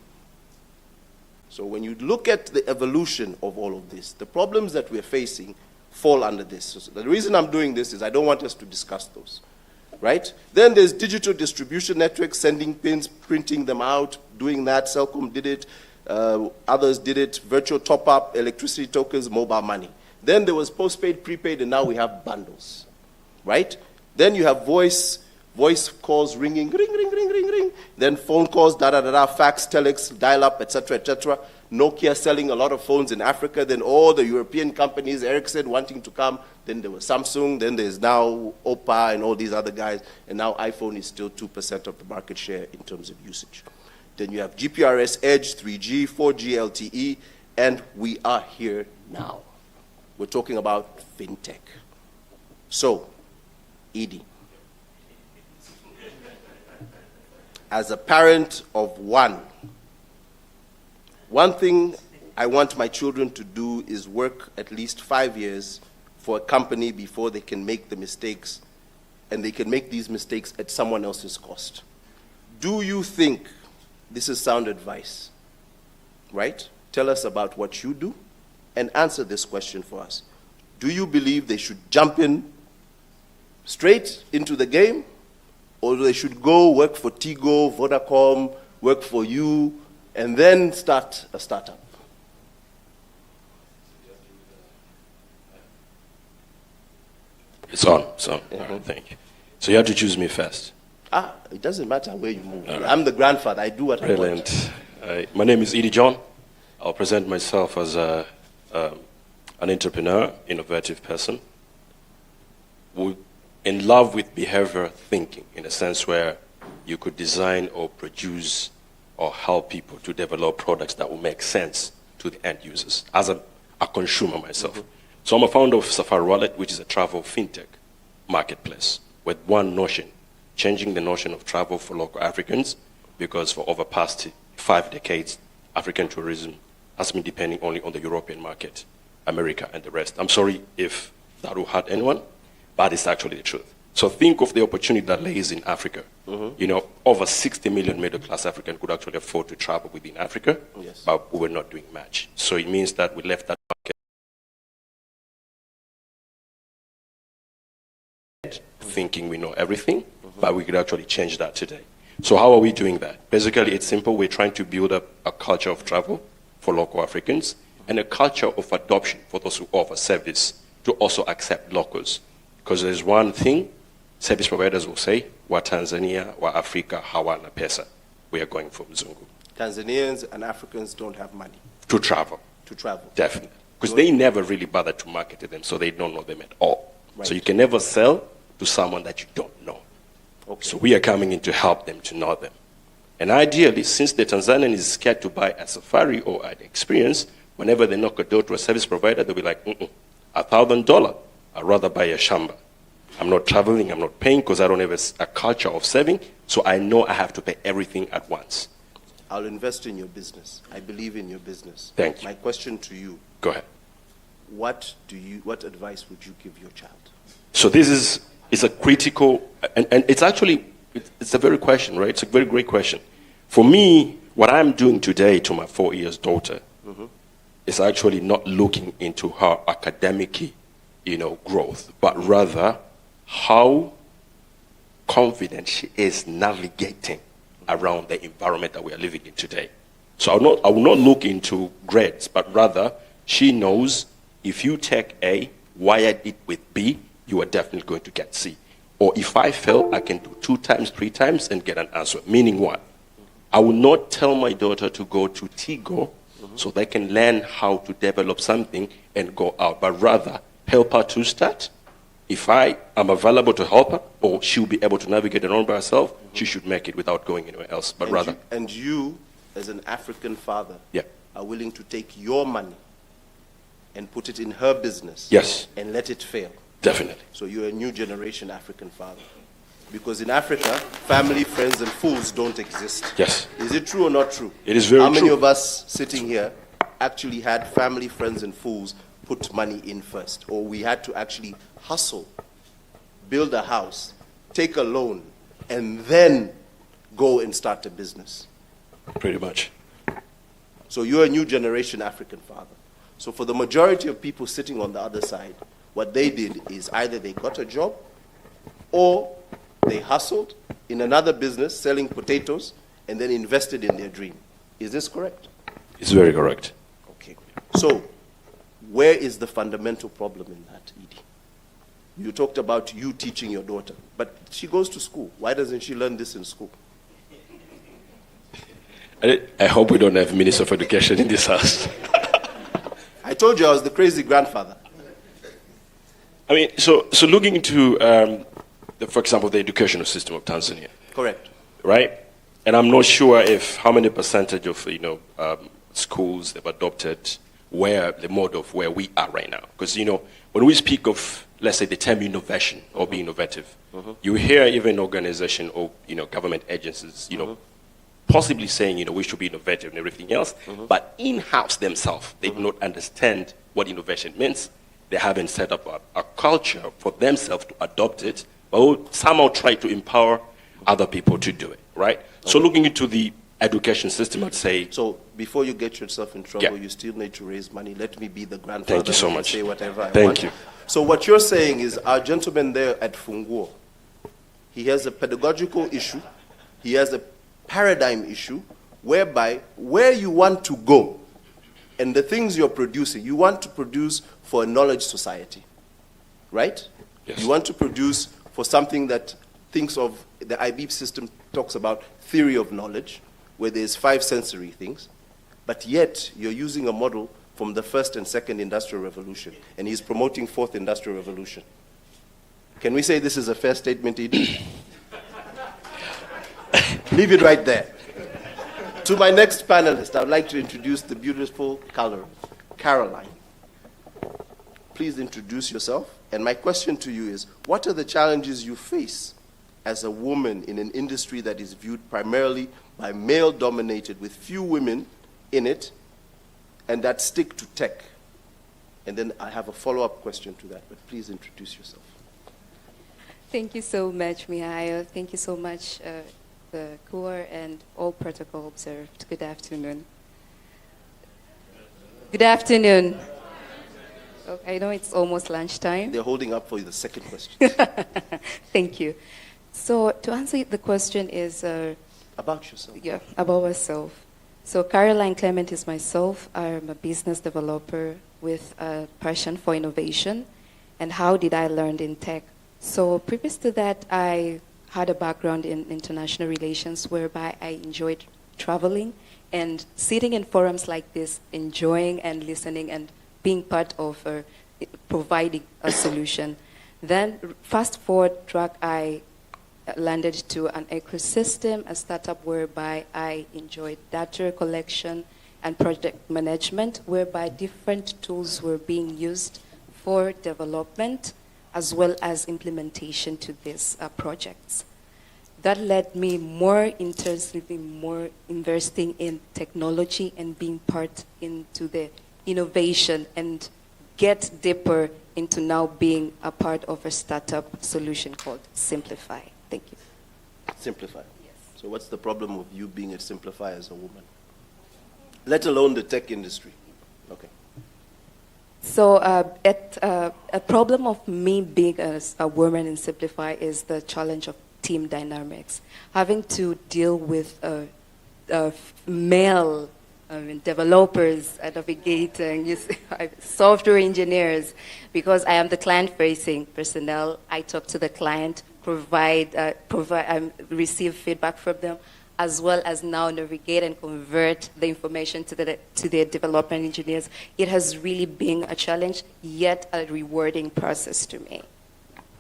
So when you look at the evolution of all of this, the problems that we're facing fall under this. So the reason I'm doing this is I don't want us to discuss those, right? Then there's digital distribution networks, sending pins, printing them out, doing that. Celcom did it. Others did it. Virtual top-up, electricity tokens, mobile money. Then there was postpaid, prepaid, and now we have bundles, right? Then you have voice calls ringing, ring, ring, ring, ring, ring. Then phone calls, da-da-da-da, fax, telex, dial-up, etc., etc. Nokia selling a lot of phones in Africa. Then all the European companies, Ericsson wanting to come. Then there was Samsung. Then there's now Oppa and all these other guys. And now iPhone is still 2% of the market share in terms of usage. Then you have GPRS, Edge, 3G, 4G, LTE, and we are here now. We're talking about fintech. So, Edie, as a parent of one thing I want my children to do is work at least 5 years for a company before they can make the mistakes, and they can make these mistakes at someone else's cost. Do you think this is sound advice? Right? Tell us about what you do and answer this question for us. Do you believe they should jump in straight into the game, or they should go work for Tigo, Vodacom, work for you, and then start a startup? It's on. So, thank you. So you have to choose me first. It doesn't matter where you move. Right. I'm the grandfather. I do what I want. Brilliant. My name is Edie John. I'll present myself as an entrepreneur, innovative person, in love with behavior thinking, in a sense where you could design or produce or help people to develop products that will make sense to the end users, as a consumer myself. Mm-hmm. So I'm a founder of Safari Wallet, which is a travel fintech marketplace with one notion, changing the notion of travel for local Africans, because for over past 5 decades, African tourism has been depending only on the European market, America, and the rest. I'm sorry if that will hurt anyone, but it's actually the truth. So think of the opportunity that lays in Africa. Mm-hmm. You know, over 60 million middle-class Africans could actually afford to travel within Africa, yes, but we were not doing much. So it means that we left that market thinking we know everything, mm-hmm, but we could actually change that today. So how are we doing that? Basically, it's simple. We're trying to build up a culture of travel for local Africans and a culture of adoption for those who offer service to also accept locals. Because there's one thing service providers will say, wa Tanzania, wa Africa, hawana pesa. We are going for Mzungu. Tanzanians and Africans don't have money. To travel. To travel. Definitely. Because they never really bother to market to them, so they don't know them at all. Right. So you can never sell to someone that you don't know. Okay. So we are coming in to help them to know them. And ideally, since the Tanzanian is scared to buy a safari or an experience, whenever they knock a door to a service provider, they'll be like, $1,000. I'd rather buy a shamba. I'm not traveling, I'm not paying because I don't have a culture of saving, so I know I have to pay everything at once. I'll invest in your business. I believe in your business. Thank you. My question to you. Go ahead. What advice would you give your child? So this is a critical, and it's actually, it's a very question, right? It's a very great question. For me, what I'm doing today to my 4-year-old daughter, mm-hmm, is actually not looking into her academic, growth, but rather how confident she is navigating around the environment that we are living in today. So I will not look into grades, but rather she knows if you take A, wired it with B, you are definitely going to get C. Or if I fail, I can do 2 times, 3 times and get an answer. Meaning what? I will not tell my daughter to go to Tigo, mm-hmm, so they can learn how to develop something and go out, but rather help her to start. If I am available to help her, or she'll be able to navigate it on by herself, mm-hmm, she should make it without going anywhere else. But you, as an African father, yeah, are willing to take your money and put it in her business, yes, and let it fail. Definitely. So you're a new generation African father. Because in Africa, family, friends, and fools don't exist. Yes. Is it true or not true? It is very true. How many of us sitting here actually had family, friends, and fools put money in first, or we had to actually hustle, build a house, take a loan, and then go and start a business. Pretty much. So you're a new generation African father. So for the majority of people sitting on the other side, what they did is either they got a job or they hustled in another business selling potatoes and then invested in their dream. Is this correct? It's very correct. Okay. So where is the fundamental problem in that, Edie? You talked about you teaching your daughter, but she goes to school. Why doesn't she learn this in school? I hope we don't have Minister of Education in this house. I told you I was the crazy grandfather. I mean, so looking into, for example, the educational system of Tanzania. Correct. Right? And I'm not sure if how many percentage of, schools have adopted the mode of where we are right now. Because, when we speak of, let's say, the term innovation or being innovative, you hear even organization or, government agencies, possibly saying, we should be innovative and everything else, but in-house themselves, they do not understand what innovation means. They haven't set up a culture for themselves to adopt it, but will somehow try to empower other people to do it, right? So looking into the education system, I'd say... So before you get yourself in trouble, Yeah. you still need to raise money. Let me be the grandfather. Thank you so and much. say whatever I Thank want. you. So what you're saying is our gentleman there at Funguo, he has a pedagogical issue, he has a paradigm issue, whereby where you want to go and the things you're producing, you want to produce for a knowledge society, right? Yes. You want to produce for something that thinks of, the IB system talks about theory of knowledge, where there's 5 sensory things, but yet you're using a model from the first and second industrial revolution, and he's promoting fourth industrial revolution. Can we say this is a fair statement, Edie? Leave it right there. To my next panelist, I would like to introduce the beautiful Caroline. Please introduce yourself. And my question to you is, what are the challenges you face as a woman in an industry that is viewed primarily by male-dominated, with few women in it, and that stick to tech? And then I have a follow-up question to that, but please introduce yourself. Thank you so much, Mihail. Thank you so much, the Kua and all protocol observed. Good afternoon. Good afternoon. Oh, I know it's almost lunchtime. They're holding up for you the second question. Thank you. So to answer the question is... about yourself. Yeah, about myself. So Caroline Clement is myself. I'm a business developer with a passion for innovation. And how did I learn in tech? So previous to that, I had a background in international relations whereby I enjoyed traveling and sitting in forums like this, enjoying and listening and being part of providing a solution. Then fast forward track, I landed to an ecosystem, a startup whereby I enjoyed data collection and project management, whereby different tools were being used for development as well as implementation to these projects. That led me more interested in more investing in technology and being part into the innovation and get deeper into now being a part of a startup solution called Simplify. Thank you. Simplify. Yes. So what's the problem of you being at Simplify as a woman? Let alone the tech industry. Okay. So a problem of me being a woman in Simplify is the challenge of team dynamics. Having to deal with male developers, navigating, software engineers, because I am the client-facing personnel. I talk to the client, receive feedback from them, as well as now navigate and convert the information to the development engineers. It has really been a challenge, yet a rewarding process to me.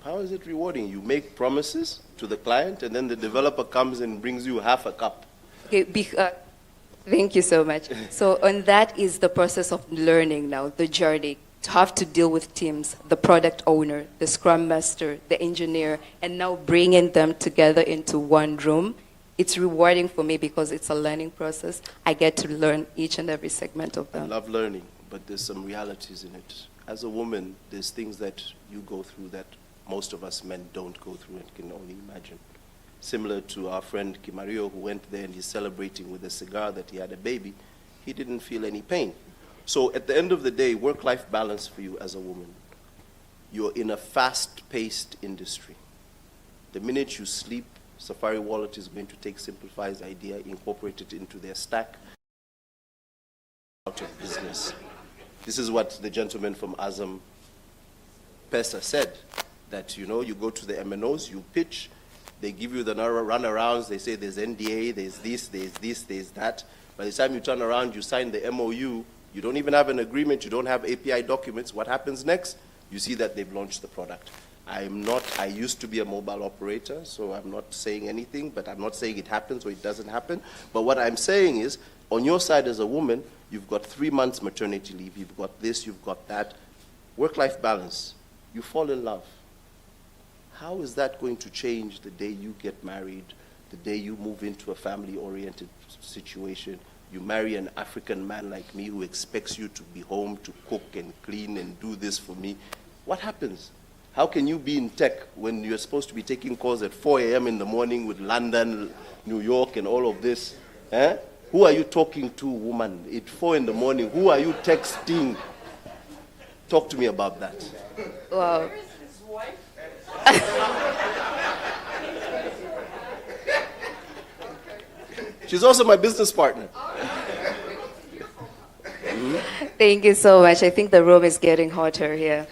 How is it rewarding? You make promises to the client, and then the developer comes and brings you half a cup. Okay, thank you so much. So on that is the process of learning now, the journey. To have to deal with teams, the product owner, the scrum master, the engineer, and now bringing them together into one room. It's rewarding for me because it's a learning process. I get to learn each and every segment of them. I love learning, but there's some realities in it. As a woman, there's things that you go through that most of us men don't go through and can only imagine. Similar to our friend Kimario, who went there and he's celebrating with a cigar that he had a baby, he didn't feel any pain. So at the end of the day, work-life balance for you as a woman, you're in a fast-paced industry. The minute you sleep, Safari Wallet is going to take Simplify's idea, incorporate it into their stack, out of business. This is what the gentleman from Azam Pesa said, that you go to the MNOs, you pitch, they give you the runarounds, they say there's NDA, there's this, there's that. By the time you turn around, you sign the MOU, you don't even have an agreement, you don't have API documents. What happens next? You see that they've launched the product. I used to be a mobile operator, so I'm not saying anything, but I'm not saying it happens or it doesn't happen. But what I'm saying is, on your side as a woman, you've got 3 months maternity leave, you've got this, you've got that. Work-life balance. You fall in love. How is that going to change the day you get married, the day you move into a family-oriented situation? You marry an African man like me who expects you to be home to cook and clean and do this for me. What happens? How can you be in tech when you're supposed to be taking calls at 4 a.m. in the morning with London, New York, and all of this? Eh? Who are you talking to, woman? At 4 in the morning, who are you texting? Talk to me about that. Wow. She's also my business partner. Thank you so much. I think the room is getting hotter here.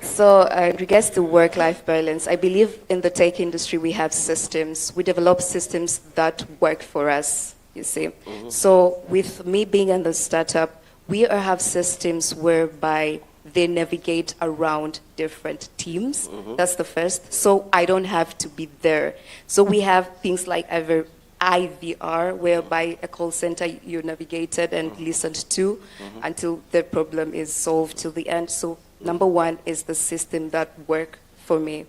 So in regards to work-life balance, I believe in the tech industry we have systems. We develop systems that work for us, you see. So with me being in the startup, we have systems whereby they navigate around different teams. That's the first. So I don't have to be there. So we have things like IVR, whereby a call center you navigated and listened to until the problem is solved till the end. So number one is the system that work for me.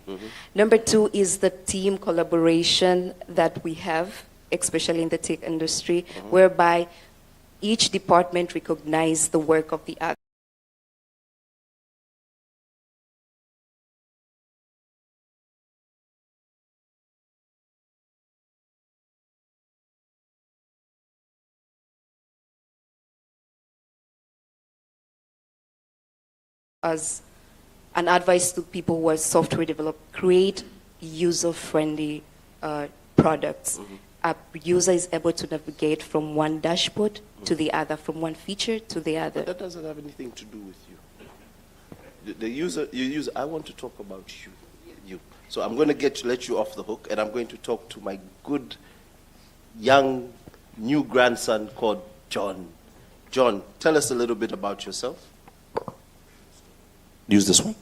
Number two is the team collaboration that we have, especially in the tech industry, whereby each department recognize the work of the other. As an advice to people who are software developers, create user-friendly products. A user is able to navigate from one dashboard to the other, from one feature to the other. But that doesn't have anything to do with you. The user, I want to talk about you. So I'm going to let you off the hook, and I'm going to talk to my good, young, new grandson called John. John, tell us a little bit about yourself. Use this one.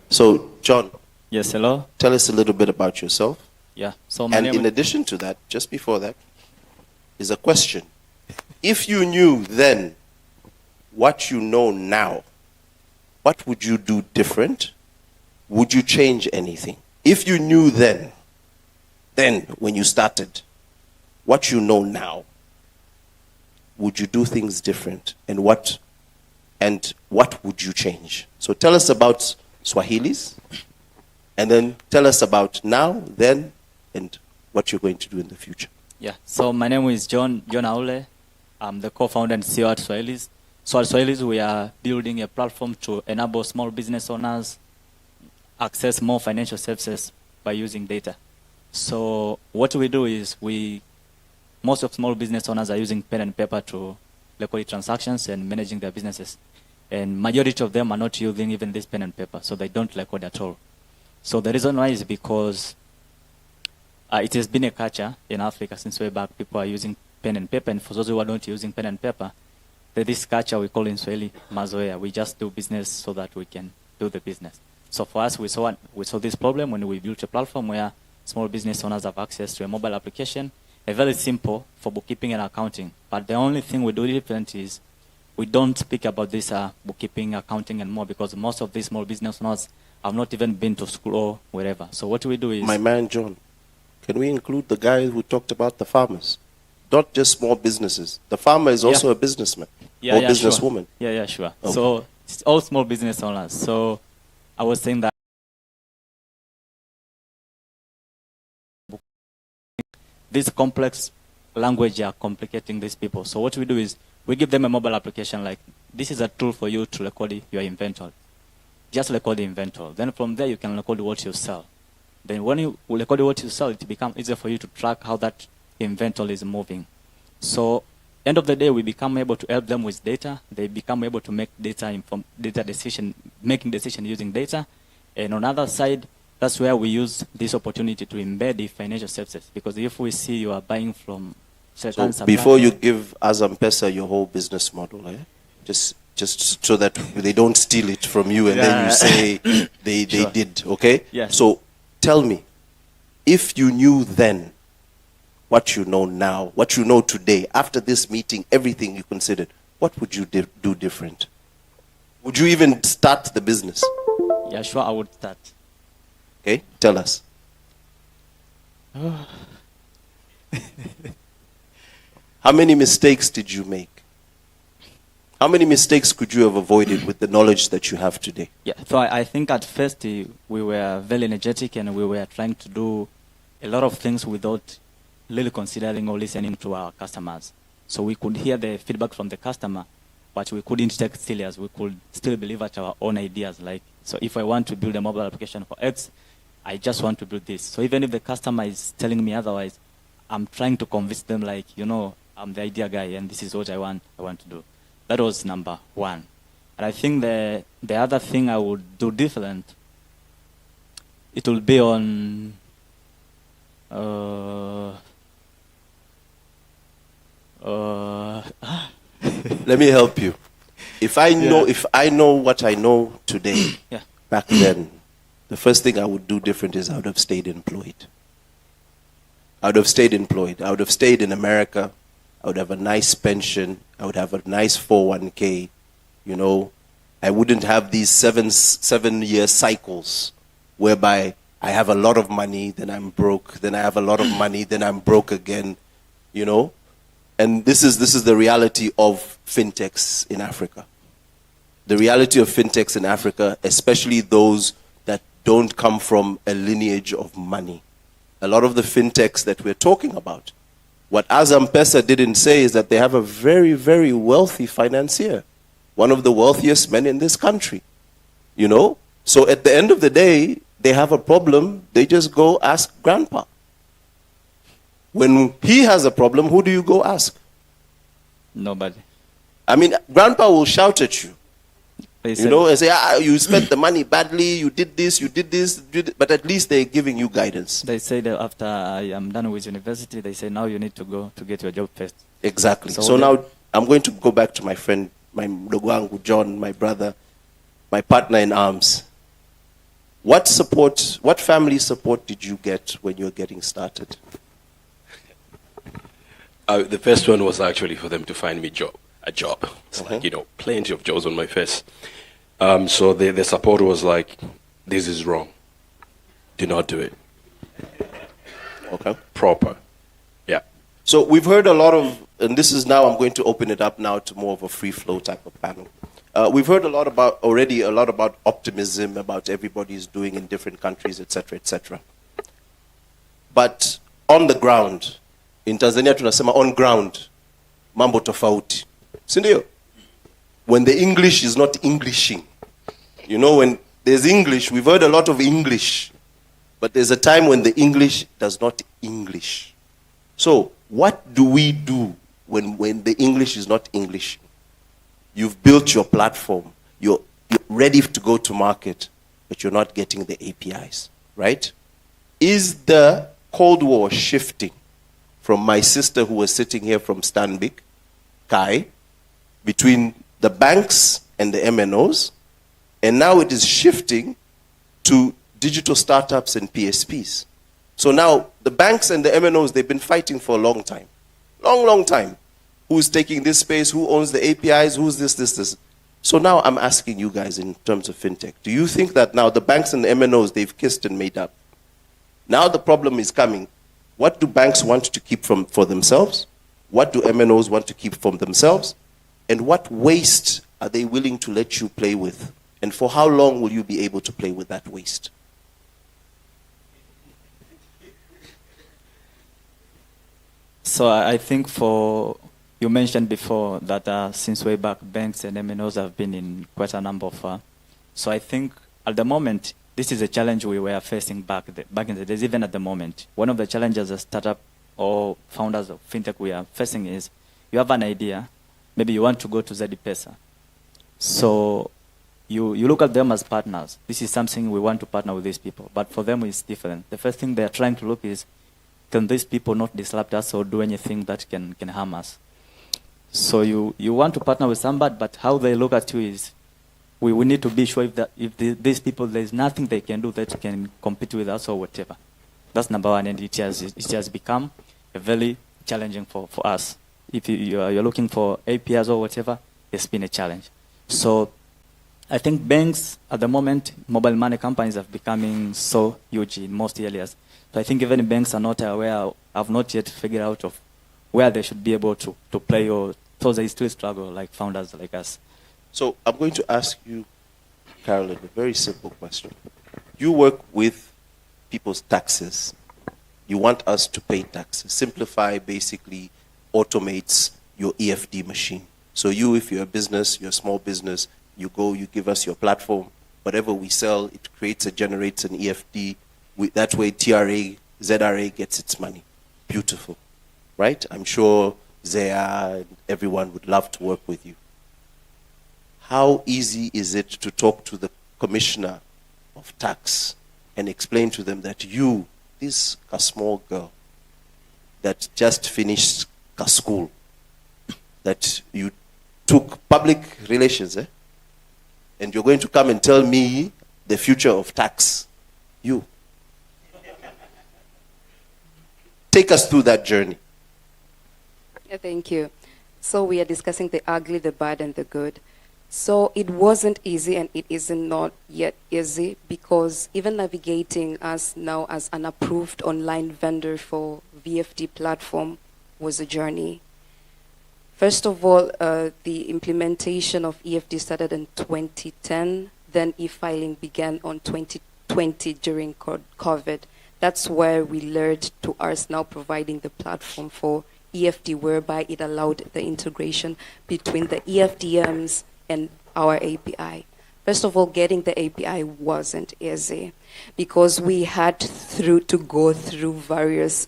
So, John. Yes, hello. Tell us a little bit about yourself. Yeah. So and in addition to that, just before that, is a question. If you knew then what you know now, what would you do different? Would you change anything? If you knew then when you started, what you know now, would you do things different? And what would you change? So tell us about Swahilis, and then tell us about now, then, and what you're going to do in the future. Yeah, so my name is John Aule. I'm the co-founder and CEO at Swahilis. So at Swahilis, we are building a platform to enable small business owners access more financial services by using data. So what we do is most of small business owners are using pen and paper to record transactions and managing their businesses. And majority of them are not using even this pen and paper, so they don't record at all. So the reason why is because it has been a culture in Africa since way back. People are using pen and paper, and for those who are not using pen and paper, this culture we call in Swahili mazoea. We just do business so that we can do the business. So for us, we saw this problem when we built a platform where small business owners have access to a mobile application, a very simple for bookkeeping and accounting. But the only thing we do different is we don't speak about this bookkeeping, accounting, and more, because most of these small business owners have not even been to school or wherever. So what we do is... My man, John, can we include the guy who talked about the farmers? Not just small businesses. The farmer is also a businessman. Yeah, or yeah, businesswoman? Sure. Yeah, sure. Okay. So it's all small business owners. So I was saying that this complex language are complicating these people. So what we do is we give them a mobile application like, this is a tool for you to record your inventory. Just record the inventory. Then from there you can record what you sell. Then when you record what you sell, it becomes easier for you to track how that inventory is moving. So end of the day, we become able to help them with data. They become able to make making decision using data. And on the other side, that's where we use this opportunity to embed the financial services. Because if we see you are buying from certain So before you give Azampesa your whole business model, just so that they don't steal it from you and then you say they did, okay? Yes. So tell me, if you knew then what you know now, what you know today, after this meeting, everything you considered, what would you do different? Would you even start the business? Yeah, sure, I would start. Okay, tell us. How many mistakes did you make? How many mistakes could you have avoided with the knowledge that you have today? Yeah, so I think at first we were very energetic and we were trying to do a lot of things without really considering or listening to our customers. So we could hear the feedback from the customer, but we couldn't take it serious. We could still believe at our own ideas. Like, so if I want to build a mobile application for X, I just want to build this. So even if the customer is telling me otherwise, I'm trying to convince them like, I'm the idea guy and this is what I want to do. That was number one. And I think the other thing I would do different, it will be on Let me help you. If I know what I know today, back then, the first thing I would do different is I would have stayed employed. I would have stayed employed. I would have stayed in America. I would have a nice pension. I would have a nice 401k. I wouldn't have these seven-year cycles whereby I have a lot of money, then I'm broke, then I have a lot of money, then I'm broke again, And this is the reality of fintechs in Africa. The reality of fintechs in Africa, especially those that don't come from a lineage of money. A lot of the fintechs that we're talking about, what Azampesa didn't say is that they have a very, very wealthy financier, one of the wealthiest men in this country. So at the end of the day, they have a problem, they just go ask grandpa. When he has a problem, who do you go ask? Nobody. I mean, grandpa will shout at you. And say, you spent the money badly, you did this, but at least they're giving you guidance. They say that after I am done with university, they say now you need to go to get your job first. Exactly. So now I'm going to go back to my friend, my Mdogo John, my brother, my partner in arms. What family support did you get when you were getting started? The first one was actually for them to find me a job. It's like, plenty of jobs on my face. So the support was like, this is wrong. Do not do it. Okay. Proper. Yeah. So we've heard a lot of, and this is now, I'm going to open it up now to more of a free flow type of panel. We've heard a lot about optimism, about everybody's doing in different countries, etc., etc. But on the ground, in Tanzania tunasema on ground, mambo tofauti. Sindio? When the English is not Englishing. When there's English, we've heard a lot of English. But there's a time when the English does not English. So, what do we do when the English is not English? You've built your platform. You're ready to go to market, but you're not getting the APIs, right? Is the Cold War shifting from my sister who was sitting here from Stanbic, Kai, between the banks and the MNOs, and now it is shifting to digital startups and PSPs. So now the banks and the MNOs, they've been fighting for a long time. Long time. Who's taking this space? Who owns the APIs? Who's this? So now I'm asking you guys in terms of fintech, do you think that now the banks and the MNOs, they've kissed and made up? Now the problem is coming. What do banks want to keep for themselves? What do MNOs want to keep from themselves? And what waste are they willing to let you play with? And for how long will you be able to play with that waste? So I think you mentioned before that since way back, banks and MNOs have been in quite a number of. So I think at the moment, this is a challenge we were facing back in the days, even at the moment. One of the challenges as startup or founders of fintech we are facing is you have an idea, maybe you want to go to ZPesa. So you look at them as partners. This is something we want to partner with these people. But for them, it's different. The first thing they are trying to look is, can these people not disrupt us or do anything that can harm us? So you want to partner with somebody, but how they look at you is, we need to be sure if these people, there's nothing they can do that can compete with us or whatever. That's number one, and it has become a very challenging for us. If you're looking for APIs or whatever, it's been a challenge. So I think banks at the moment, mobile money companies are becoming so huge in most areas. So I think even banks are not aware, have not yet figured out of where they should be able to play, or so they still struggle like founders like us. So I'm going to ask you, Carolyn, a very simple question. You work with people's taxes. You want us to pay taxes. Simplify basically automates your EFD machine. So you, if you're a business, you're a small business, you go, you give us your platform, whatever we sell, it generates an EFD. That way TRA, ZRA gets its money. Beautiful, right? I'm sure Zaya and everyone would love to work with you. How easy is it to talk to the commissioner of tax and explain to them that you, this a small girl that just finished a school, that you took public relations, and you're going to come and tell me the future of tax? You. Take us through that journey. Yeah, thank you. So we are discussing the ugly, the bad, and the good. So it wasn't easy, and it isn't not yet easy, because even navigating us now as an approved online vendor for VFD platform was a journey. First of all, the implementation of EFD started in 2010, then e-filing began on 2020 during COVID. That's where we learned to us now providing the platform for EFD, whereby it allowed the integration between the EFDMs and our API. First of all, getting the API wasn't easy, because we had to go through various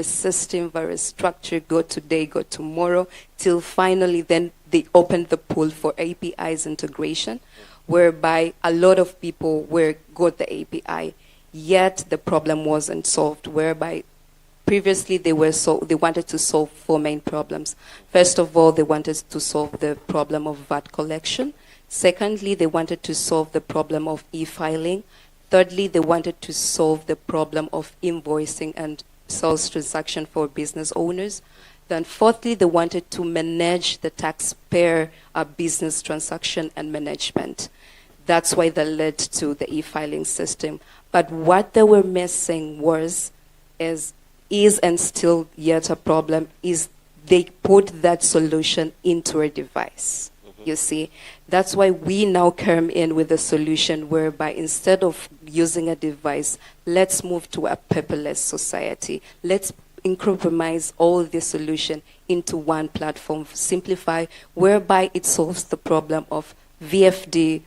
systems, various structure, go today, go tomorrow, till finally then they opened the pool for APIs integration, whereby a lot of people got the API, yet the problem wasn't solved, whereby previously they wanted to solve 4 main problems. First of all, they wanted to solve the problem of VAT collection. Secondly, they wanted to solve the problem of e-filing. Thirdly, they wanted to solve the problem of invoicing and sales transaction for business owners. Then fourthly, they wanted to manage the taxpayer business transaction and management. That's why they led to the e-filing system. But what they were missing is and still yet a problem, is they put that solution into a device. You see, that's why we now come in with a solution whereby instead of using a device, let's move to a paperless society. Let's incrementalize all the solution into one platform, simplify, whereby it solves the problem of VFD,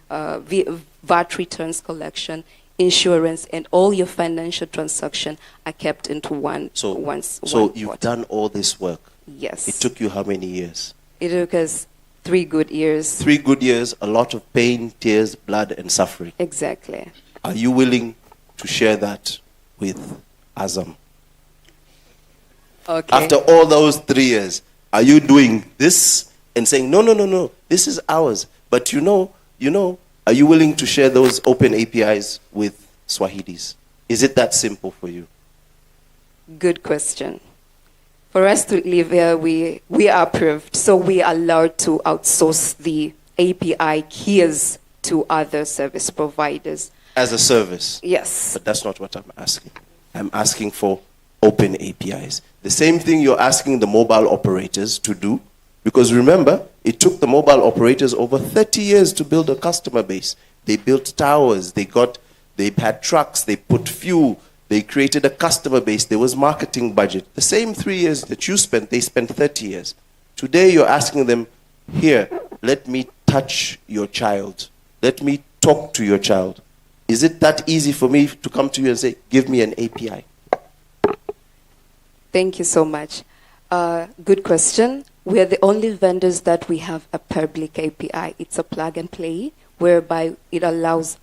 VAT returns collection, insurance, and all your financial transactions are kept into one. So you've done all this work? Yes. It took you how many years? It took us 3 good years. 3 good years, a lot of pain, tears, blood, and suffering. Exactly. Are you willing to share that with Azam? Okay. After all those 3 years, are you doing this and saying, no, this is ours? But you know, are you willing to share those open APIs with Swahilis? Is it that simple for you? Good question. For us to live here, we are approved, so we are allowed to outsource the API keys to other service providers. As a service? Yes. But that's not what I'm asking. I'm asking for open APIs. The same thing you're asking the mobile operators to do, Because remember, it took the mobile operators over 30 years to build a customer base. They built towers, they had trucks, they put fuel, they created a customer base, there was marketing budget. The same 3 years that you spent, they spent 30 years. Today you're asking them, here, let me touch your child. Let me talk to your child. Is it that easy for me to come to you and say, give me an API? Thank you so much. Good question. We are the only vendors that we have a public API. It's a plug and play, whereby it allows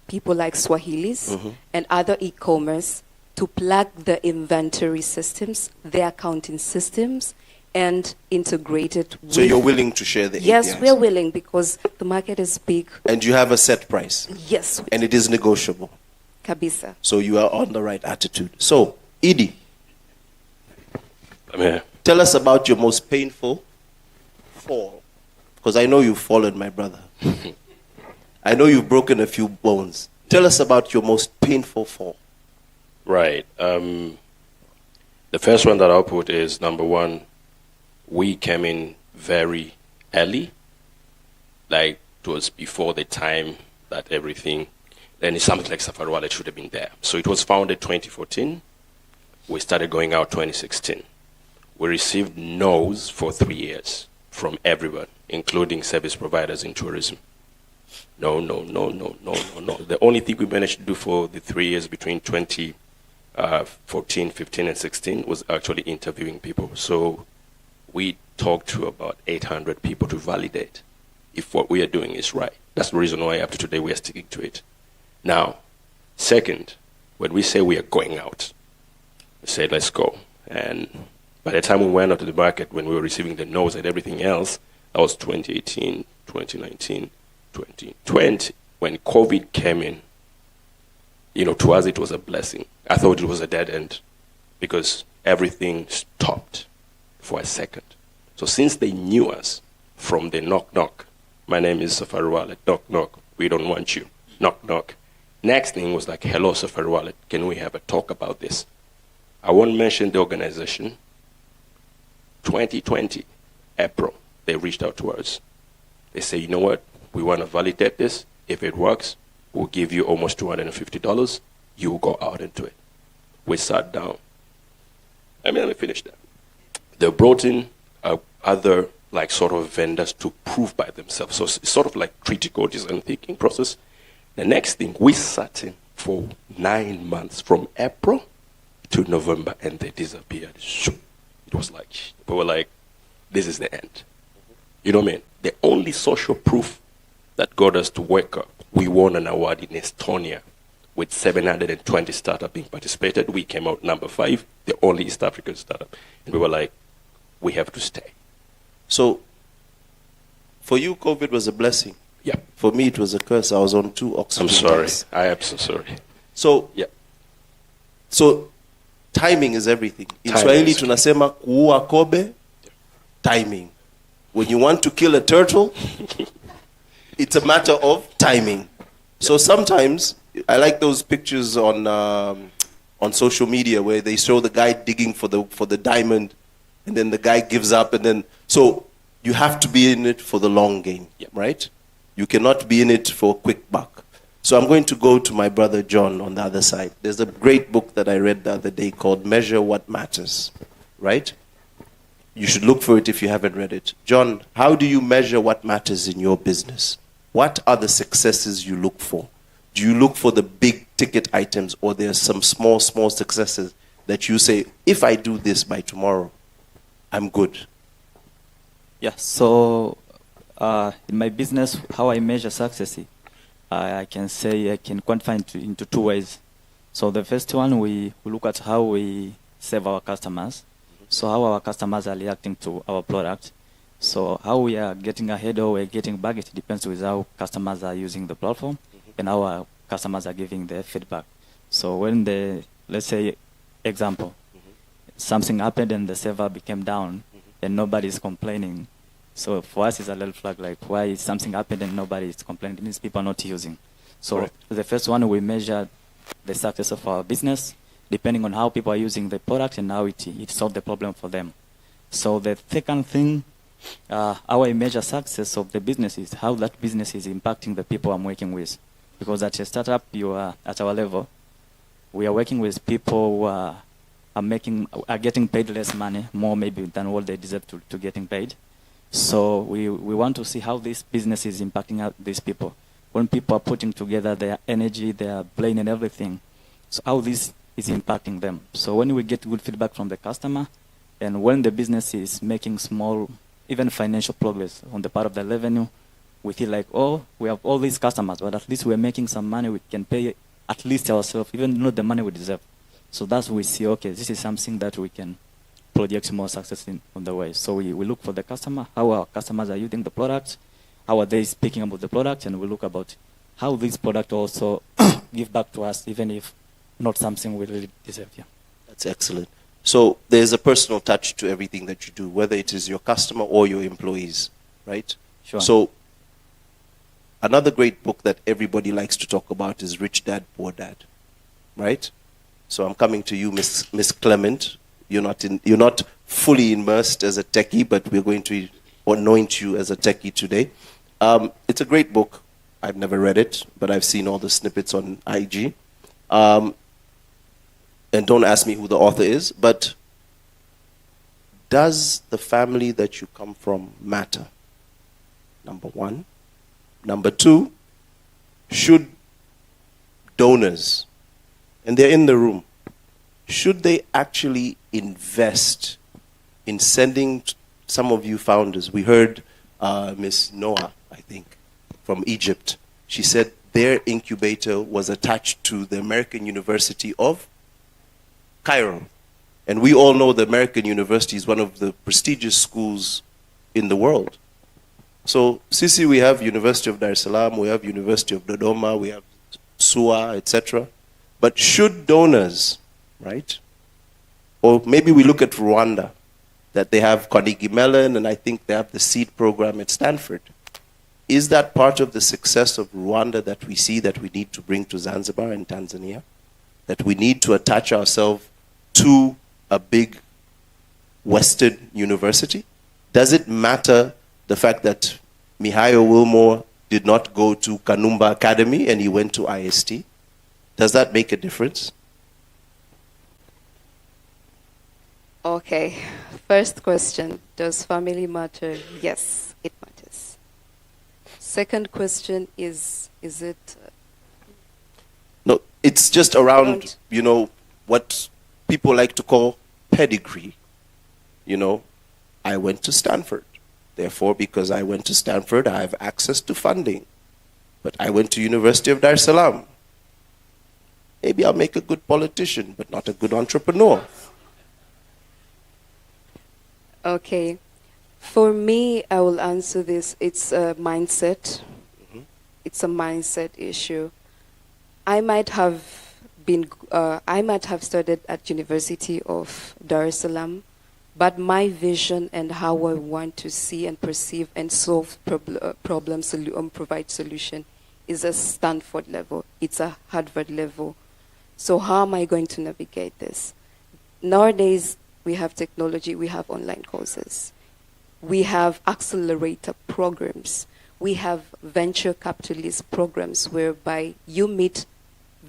people like Swahilis and other e-commerce to plug the inventory systems, the accounting systems, and integrate it with... So you're willing to share the APIs? Yes, we're willing, because the market is big. And you have a set price? Yes. And it is negotiable? Kabisa. So you are on the right attitude. So, Edie, I'm here. Tell us about your most painful fall. Because I know you've fallen, my brother. I know you've broken a few bones. Tell us about your most painful fall. Right. The first one that I'll put is, number one, we came in very early. Like, it was before the time that everything, then it's something like Safari Wallet should have been there. So it was founded 2014. We started going out 2016. We received no's for 3 years from everyone, including service providers in tourism. No. The only thing we managed to do for the 3 years between 2014, 15, and 16 was actually interviewing people. So we talked to about 800 people to validate if what we are doing is right. That's the reason why up to today we are sticking to it. Now, second, when we say we are going out, we say let's go. And by the time we went out to the market, when we were receiving the no's and everything else, that was 2018, 2019, 2020. When COVID came in, to us it was a blessing. I thought it was a dead end because everything stopped for a second. So since they knew us from the knock knock, my name is Safari Wallet, knock knock, we don't want you, knock knock. Next thing was like, hello Safari Wallet, can we have a talk about this? I won't mention the organization. 2020, April, they reached out to us. They say, you know what, we want to validate this. If it works, we'll give you almost $250. You will go out and do it. We sat down. Let me finish that. They brought in other sort of vendors to prove by themselves. So it's sort of like critical design thinking process. The next thing, we sat in for 9 months from April to November, and they disappeared. It was like, we were like, this is the end. You know what I mean? The only social proof that got us to wake up, we won an award in Estonia with 720 startups being participated. We came out number 5, the only East African startup. And we were like, we have to stay. So, for you, COVID was a blessing. Yeah. For me, it was a curse. I was on 2 oxygen. I'm sorry. tanks. I am so sorry. So, yeah. So, timing is everything. In Timing Swahili, is key. tunasema kuua kobe, timing. When you want to kill a turtle, it's a matter of timing. So sometimes, I like those pictures on social media where they show the guy digging for the diamond, and then the guy gives up, and then so you have to be in it for the long game, right? You cannot be in it for a quick buck. So I'm going to go to my brother John on the other side. There's a great book that I read the other day called Measure What Matters, right? You should look for it if you haven't read it. John, how do you measure what matters in your business? What are the successes you look for? Do you look for the big ticket items, or there are some small successes that you say, if I do this by tomorrow, I'm good? Yeah, so in my business, how I measure success, I can say I can quantify into 2 ways. So the first one, we look at how we serve our customers. So how our customers are reacting to our product. So how we are getting ahead or we're getting back, it depends with how customers are using the platform and how our customers are giving their feedback. So when let's say, example, something happened and the server became down and nobody's complaining. So for us, it's a little flag, like why something happened and nobody is complaining. It means people are not using. So the first one, we measure the success of our business depending on how people are using the product and how it solved the problem for them. So the second thing, our major success of the business is how that business is impacting the people I'm working with. Because at a startup, you are at our level, we are working with people who are getting paid less money, more maybe than what they deserve to getting paid. So we want to see how this business is impacting these people. When people are putting together their energy, their brain and everything, so how this is impacting them. So when we get good feedback from the customer, and when the business is making small, even financial progress on the part of the revenue, we feel like, oh, we have all these customers, but at least we're making some money, we can pay at least ourselves, even not the money we deserve. So that's we see, okay, this is something that we can project more success on the way. So we look for the customer, how our customers are using the product, how are they speaking about the product, and we look about how this product also give back to us, even if not something we really deserve. Yeah. That's excellent. So there's a personal touch to everything that you do, whether it is your customer or your employees, right? Sure. So another great book that everybody likes to talk about is Rich Dad, Poor Dad, right? So I'm coming to you, Miss Clement. You're not fully immersed as a techie, but we're going to anoint you as a techie today. It's a great book. I've never read it, but I've seen all the snippets on IG. And don't ask me who the author is, but does the family that you come from matter? Number one. Number two, should donors, and they're in the room, should they actually invest in sending some of you founders? We heard Miss Noah, I think, from Egypt. She said their incubator was attached to the American University of Cairo. And we all know the American University is one of the prestigious schools in the world. So, Sisi, we have University of Dar es Salaam, we have University of Dodoma, we have SUA, etc. But should donors, right? Or maybe we look at Rwanda, that they have Carnegie Mellon, and I think they have the seed program at Stanford. Is that part of the success of Rwanda that we see that we need to bring to Zanzibar and Tanzania? That we need to attach ourselves to a big Western university? Does it matter the fact that Mihayo Wilmore did not go to Kanumba Academy and he went to IST? Does that make a difference? Okay, first question, does family matter? Yes, it matters. Second question is it... No, it's just around, you know, what people like to call pedigree. You know, I went to Stanford. Therefore, because I went to Stanford, I have access to funding. But I went to University of Dar es Salaam. Maybe I'll make a good politician, but not a good entrepreneur. Okay. For me, I will answer this. It's a mindset. Mm-hmm. It's a mindset issue. I might have studied at University of Dar es Salaam, but my vision and how I want to see and perceive and solve problems, provide solution, is a Stanford level. It's a Harvard level. So how am I going to navigate this? Nowadays, we have technology, we have online courses. We have accelerator programs. We have venture capitalist programs whereby you meet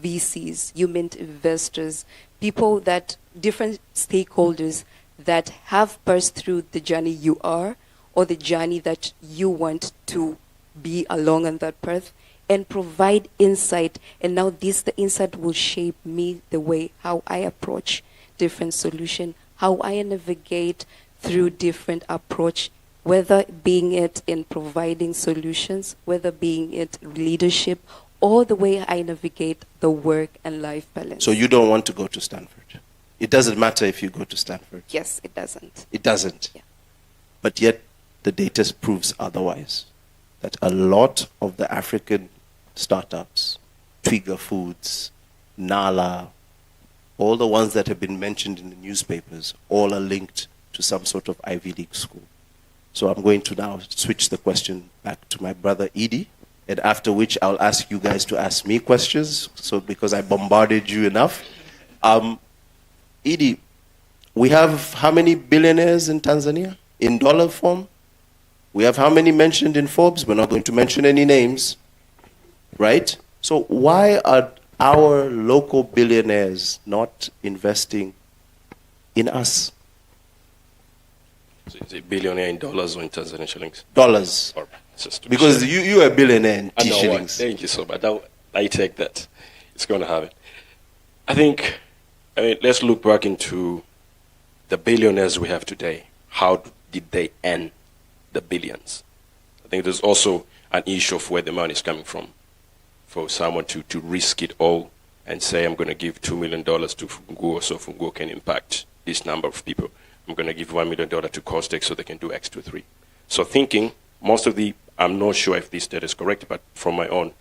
VCs, you meet investors, people that, different stakeholders that have passed through the journey you are or the journey that you want to be along on that path, and provide insight. And now the insight will shape me the way how I approach different solution, how I navigate through different approach, whether being it in providing solutions, whether being it leadership, or the way I navigate the work and life balance. So you don't want to go to Stanford? It doesn't matter if you go to Stanford? Yes, it doesn't. It doesn't? Yeah. But yet the data proves otherwise. That a lot of the African startups, Twiga Foods, Nala, all the ones that have been mentioned in the newspapers, all are linked to some sort of Ivy League school. So I'm going to now switch the question back to my brother Edie, and after which I'll ask you guys to ask me questions, so because I bombarded you enough. Edie, we have how many billionaires in Tanzania in dollar form? We have how many mentioned in Forbes? We're not going to mention any names, right? So why are our local billionaires not investing in us? So is it billionaire in dollars or in Tanzanian shillings? Dollars. All right. Just to be Because sure. you are a billionaire in I know what. shillings. Thank you so much. I take that. It's going to happen. I think, let's look back into the billionaires we have today. How did they earn the billions? I think there's also an issue of where the money is coming from. For someone to risk it all and say, I'm going to give $2 million to Funguo so Funguo can impact this number of people. I'm going to give $1 million to Costec so they can do X, 2, 3. So thinking, I'm not sure if this data is correct, but from my own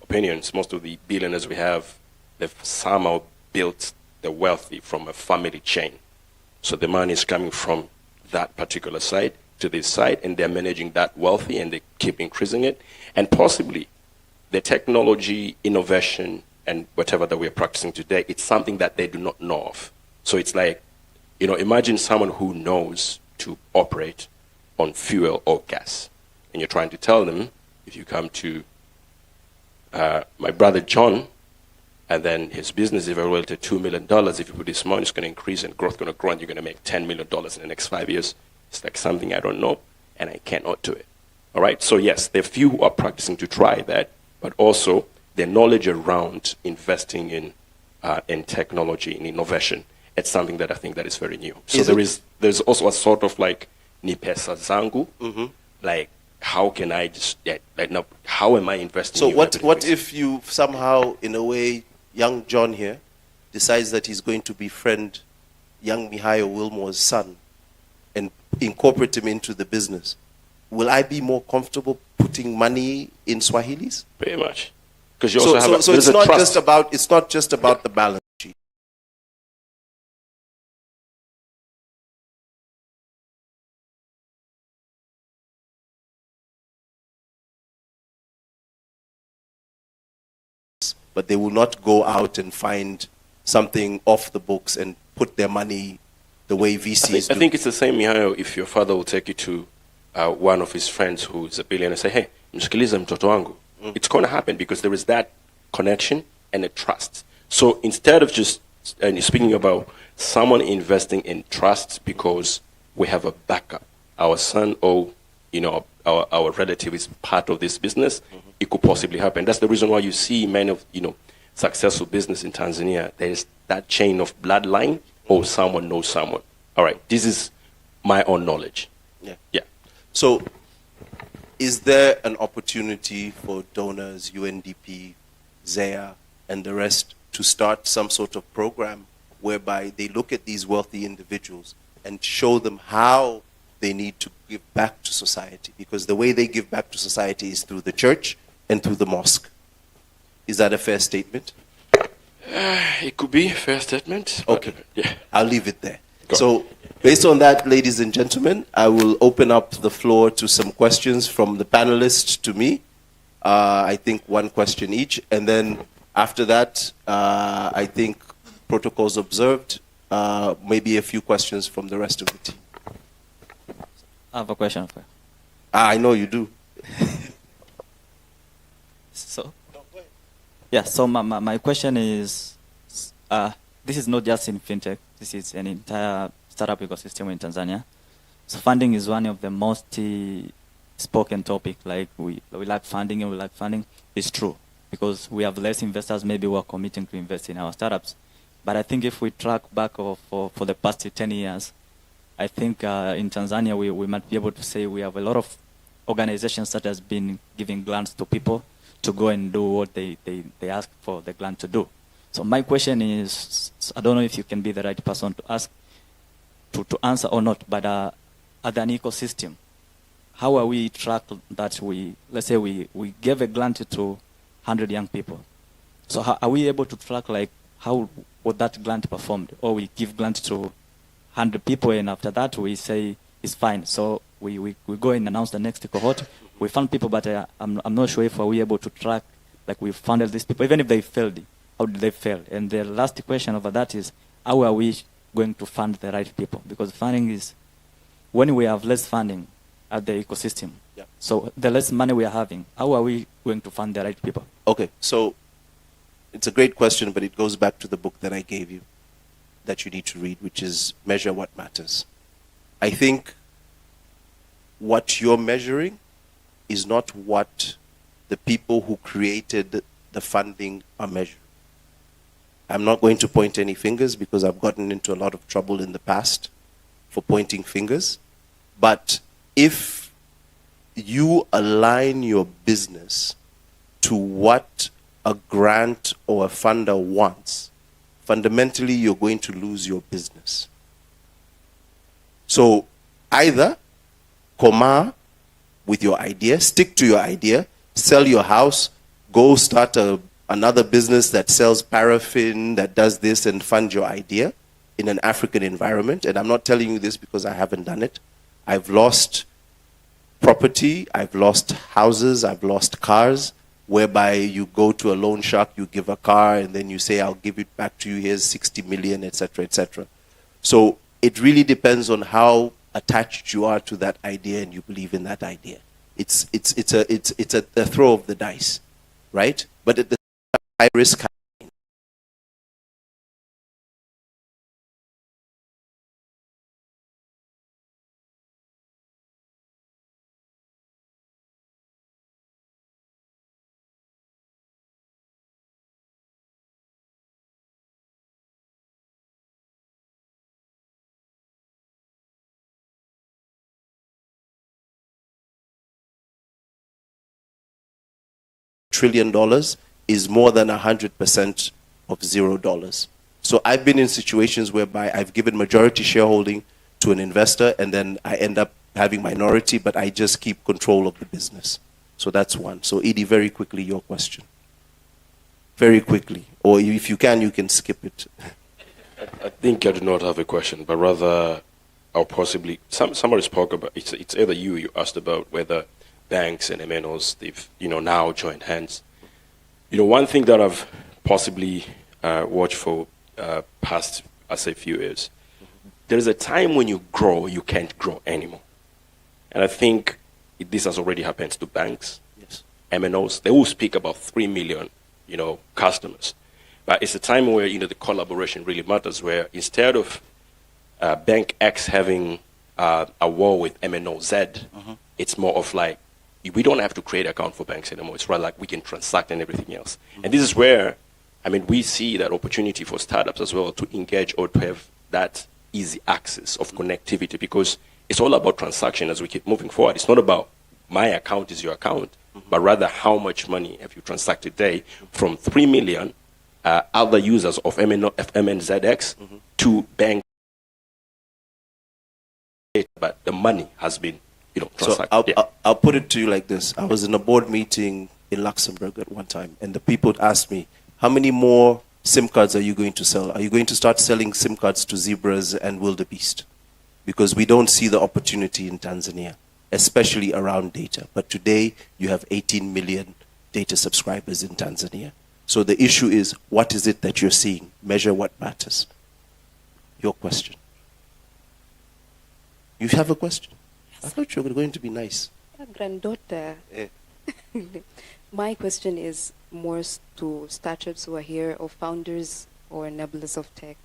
opinions, most of the billionaires we have, they've somehow built the wealthy from a family chain. So the money is coming from that particular side to this side, and they're managing that wealthy, and they keep increasing it. And possibly the technology, innovation, and whatever that we're practicing today, it's something that they do not know of. So it's like, imagine someone who knows to operate on fuel or gas. And you're trying to tell them, if you come to my brother John, and then his business is evaluated at $2 million, if you put this money, it's going to increase and growth going to grow, and you're going to make $10 million in the next 5 years. It's like something I don't know, and I cannot do it. All right? So yes, there are few who are practicing to try that, but also the knowledge around investing in technology, in innovation, it's something that I think that is very new. So there's also a sort of like ni pesa zangu, like how can I just how am I investing? So what if you somehow, in a way, young John here decides that he's going to befriend young Mihayo Wilmore's son and incorporate him into the business? Will I be more comfortable putting money in Swahilis? Pretty much, because you also have so it's not just about the balance sheet. But they will not go out and find something off the books and put their money the way VCs do. I think it's the same, Mihayo, if your father will take you to one of his friends who is a billionaire and say, hey, msikilize mtoto wangu. It's going to happen because there is that connection and a trust. So instead of just speaking about someone investing in trust because we have a backup, our son or our relative is part of this business, it could possibly happen. That's the reason why you see many of successful business in Tanzania. There is that chain of bloodline, or someone knows someone. All right, this is my own knowledge. Yeah. So, is there an opportunity for donors, UNDP, ZEA, and the rest to start some sort of program whereby they look at these wealthy individuals and show them how they need to give back to society? Because the way they give back to society is through the church and through the mosque. Is that a fair statement? It could be a fair statement. Okay. Yeah. I'll leave it there. So, based on that, ladies and gentlemen, I will open up the floor to some questions from the panelists to me. I think one question each. And then after that, I think protocols observed, maybe a few questions from the rest of the team. I have a question for you. I know you do. So my question is, this is not just in fintech, this is an entire startup ecosystem in Tanzania. So funding is one of the most spoken topic, like we like funding and we like funding. It's true, because we have less investors maybe who are committing to invest in our startups. But I think if we track back for the past 10 years, I think in Tanzania we might be able to say we have a lot of organizations that has been giving grants to people to go and do what they ask for the grant to do. So my question is, I don't know if you can be the right person to ask, to answer or not, but as an ecosystem, how are we track that let's say we gave a grant to 100 young people. So how are we able to track like how would that grant performed? Or we give grant to 100 people and after that we say it's fine. So we go and announce the next cohort. We fund people, but I'm not sure if we are able to track, like we funded these people, even if they failed, how did they fail? And the last question over that is, how are we going to fund the right people? Because funding is, when we have less funding, at the ecosystem. Yeah. So the less money we are having, how are we going to fund the right people? Okay, so it's a great question, but it goes back to the book that I gave you that you need to read, which is Measure What Matters. I think what you're measuring is not what the people who created the funding are measuring. I'm not going to point any fingers because I've gotten into a lot of trouble in the past for pointing fingers. But if you align your business to what a grant or a funder wants, fundamentally you're going to lose your business. So either Koma with your idea, stick to your idea, sell your house, go start another business that sells paraffin, that does this, and fund your idea in an African environment. And I'm not telling you this because I haven't done it. I've lost property, I've lost houses, I've lost cars, whereby you go to a loan shark, you give a car, and then you say, I'll give it back to you, here's 60 million, etc., etc. So it really depends on how attached you are to that idea and you believe in that idea. It's a throw of the dice, right? But at the high risk, $1 trillion is more than 100% of $0. So I've been in situations whereby I've given majority shareholding to an investor and then I end up having minority, but I just keep control of the business. So that's one. So Edie, very quickly, your question. Very quickly. Or if you can skip it. I think I do not have a question, but rather I'll possibly, somebody spoke about, it's either you asked about whether banks and MNOs, they've now joined hands. One thing that I've possibly watched for past, I say, few years, there is a time when you grow, you can't grow anymore. And I think this has already happened to banks, yes. MNOs. They will speak about 3 million, customers. But it's a time where, the collaboration really matters, where instead of Bank X having a war with MNO Z, it's more of like, we don't have to create an account for banks anymore. It's rather like we can transact and everything else. And this is where, we see that opportunity for startups as well to engage or to have that easy access of connectivity, because it's all about transaction as we keep moving forward. It's not about my account is your account, but rather how much money have you transacted today from 3 million other users of MNZX to bank. But the money has been transacted. So I'll put it to you like this. I was in a board meeting in Luxembourg at one time, and the people asked me, how many more SIM cards are you going to sell? Are you going to start selling SIM cards to zebras and wildebeest? Because we don't see the opportunity in Tanzania, especially around data. But today, you have 18 million data subscribers in Tanzania. So the issue is, what is it that you're seeing? Measure what matters. Your question. You have a question? I thought you were going to be nice. Granddaughter. My question is more to startups who are here, or founders or enablers of tech.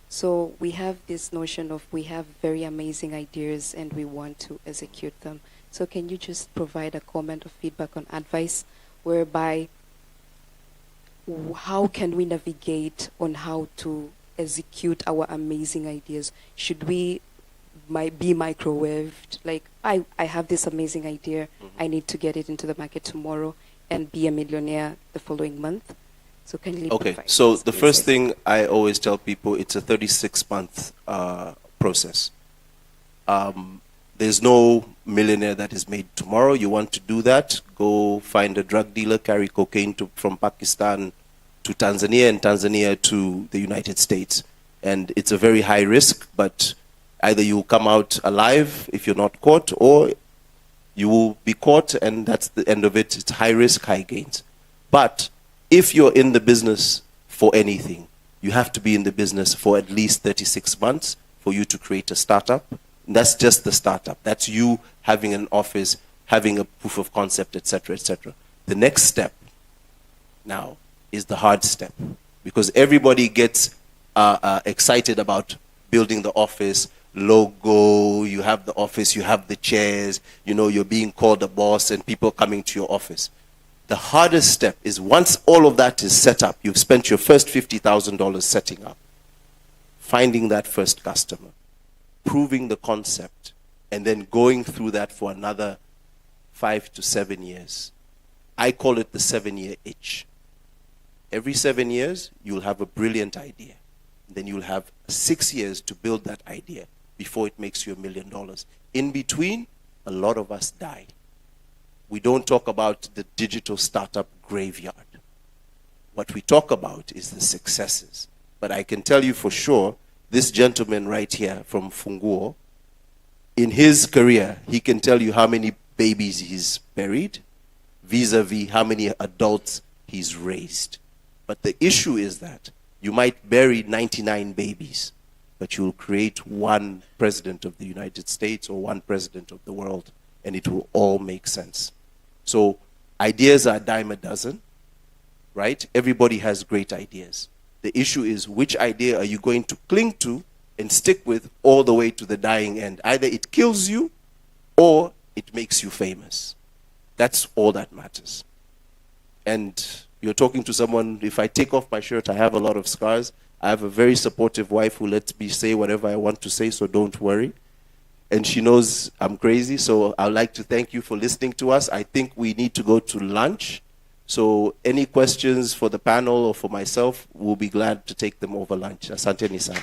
So we have this notion of we have very amazing ideas and we want to execute them. So can you just provide a comment or feedback on advice whereby how can we navigate on how to execute our amazing ideas? Should we be microwaved? Like, I have this amazing idea, I need to get it into the market tomorrow and be a millionaire the following month. So can you Okay, so the first thing I always tell people, it's a 36-month process. There's no millionaire that is made tomorrow. You want to do that, go find a drug dealer, carry cocaine from Pakistan to Tanzania, and Tanzania to the United States. And it's a very high risk, but either you will come out alive if you're not caught, or you will be caught, and that's the end of it. It's high risk, high gains. But if you're in the business for anything, you have to be in the business for at least 36 months for you to create a startup. And that's just the startup. That's you having an office, having a proof of concept, etc., etc. The next step now is the hard step, because everybody gets excited about building the office, logo, you have the office, you have the chairs, you know, you're being called a boss and people coming to your office. The hardest step is once all of that is set up, you've spent your first $50,000 setting up, finding that first customer, proving the concept, and then going through that for another 5 to 7 years. I call it the 7-year itch. Every 7 years, you'll have a brilliant idea. Then you'll have 6 years to build that idea before it makes you $1 million. In between, a lot of us die. We don't talk about the digital startup graveyard. What we talk about is the successes. But I can tell you for sure, this gentleman right here from Funguo, in his career, he can tell you how many babies he's buried, vis-a-vis how many adults he's raised. But the issue is that you might bury 99 babies, but you'll create one president of the United States or one president of the world, and it will all make sense. So ideas are a dime a dozen, right? Everybody has great ideas. The issue is, which idea are you going to cling to and stick with all the way to the dying end? Either it kills you or it makes you famous. That's all that matters. And you're talking to someone, if I take off my shirt, I have a lot of scars. I have a very supportive wife who lets me say whatever I want to say, so don't worry. And she knows I'm crazy, so I'd like to thank you for listening to us. I think we need to go to lunch. So any questions for the panel or for myself, we'll be glad to take them over lunch. Asanteni sana.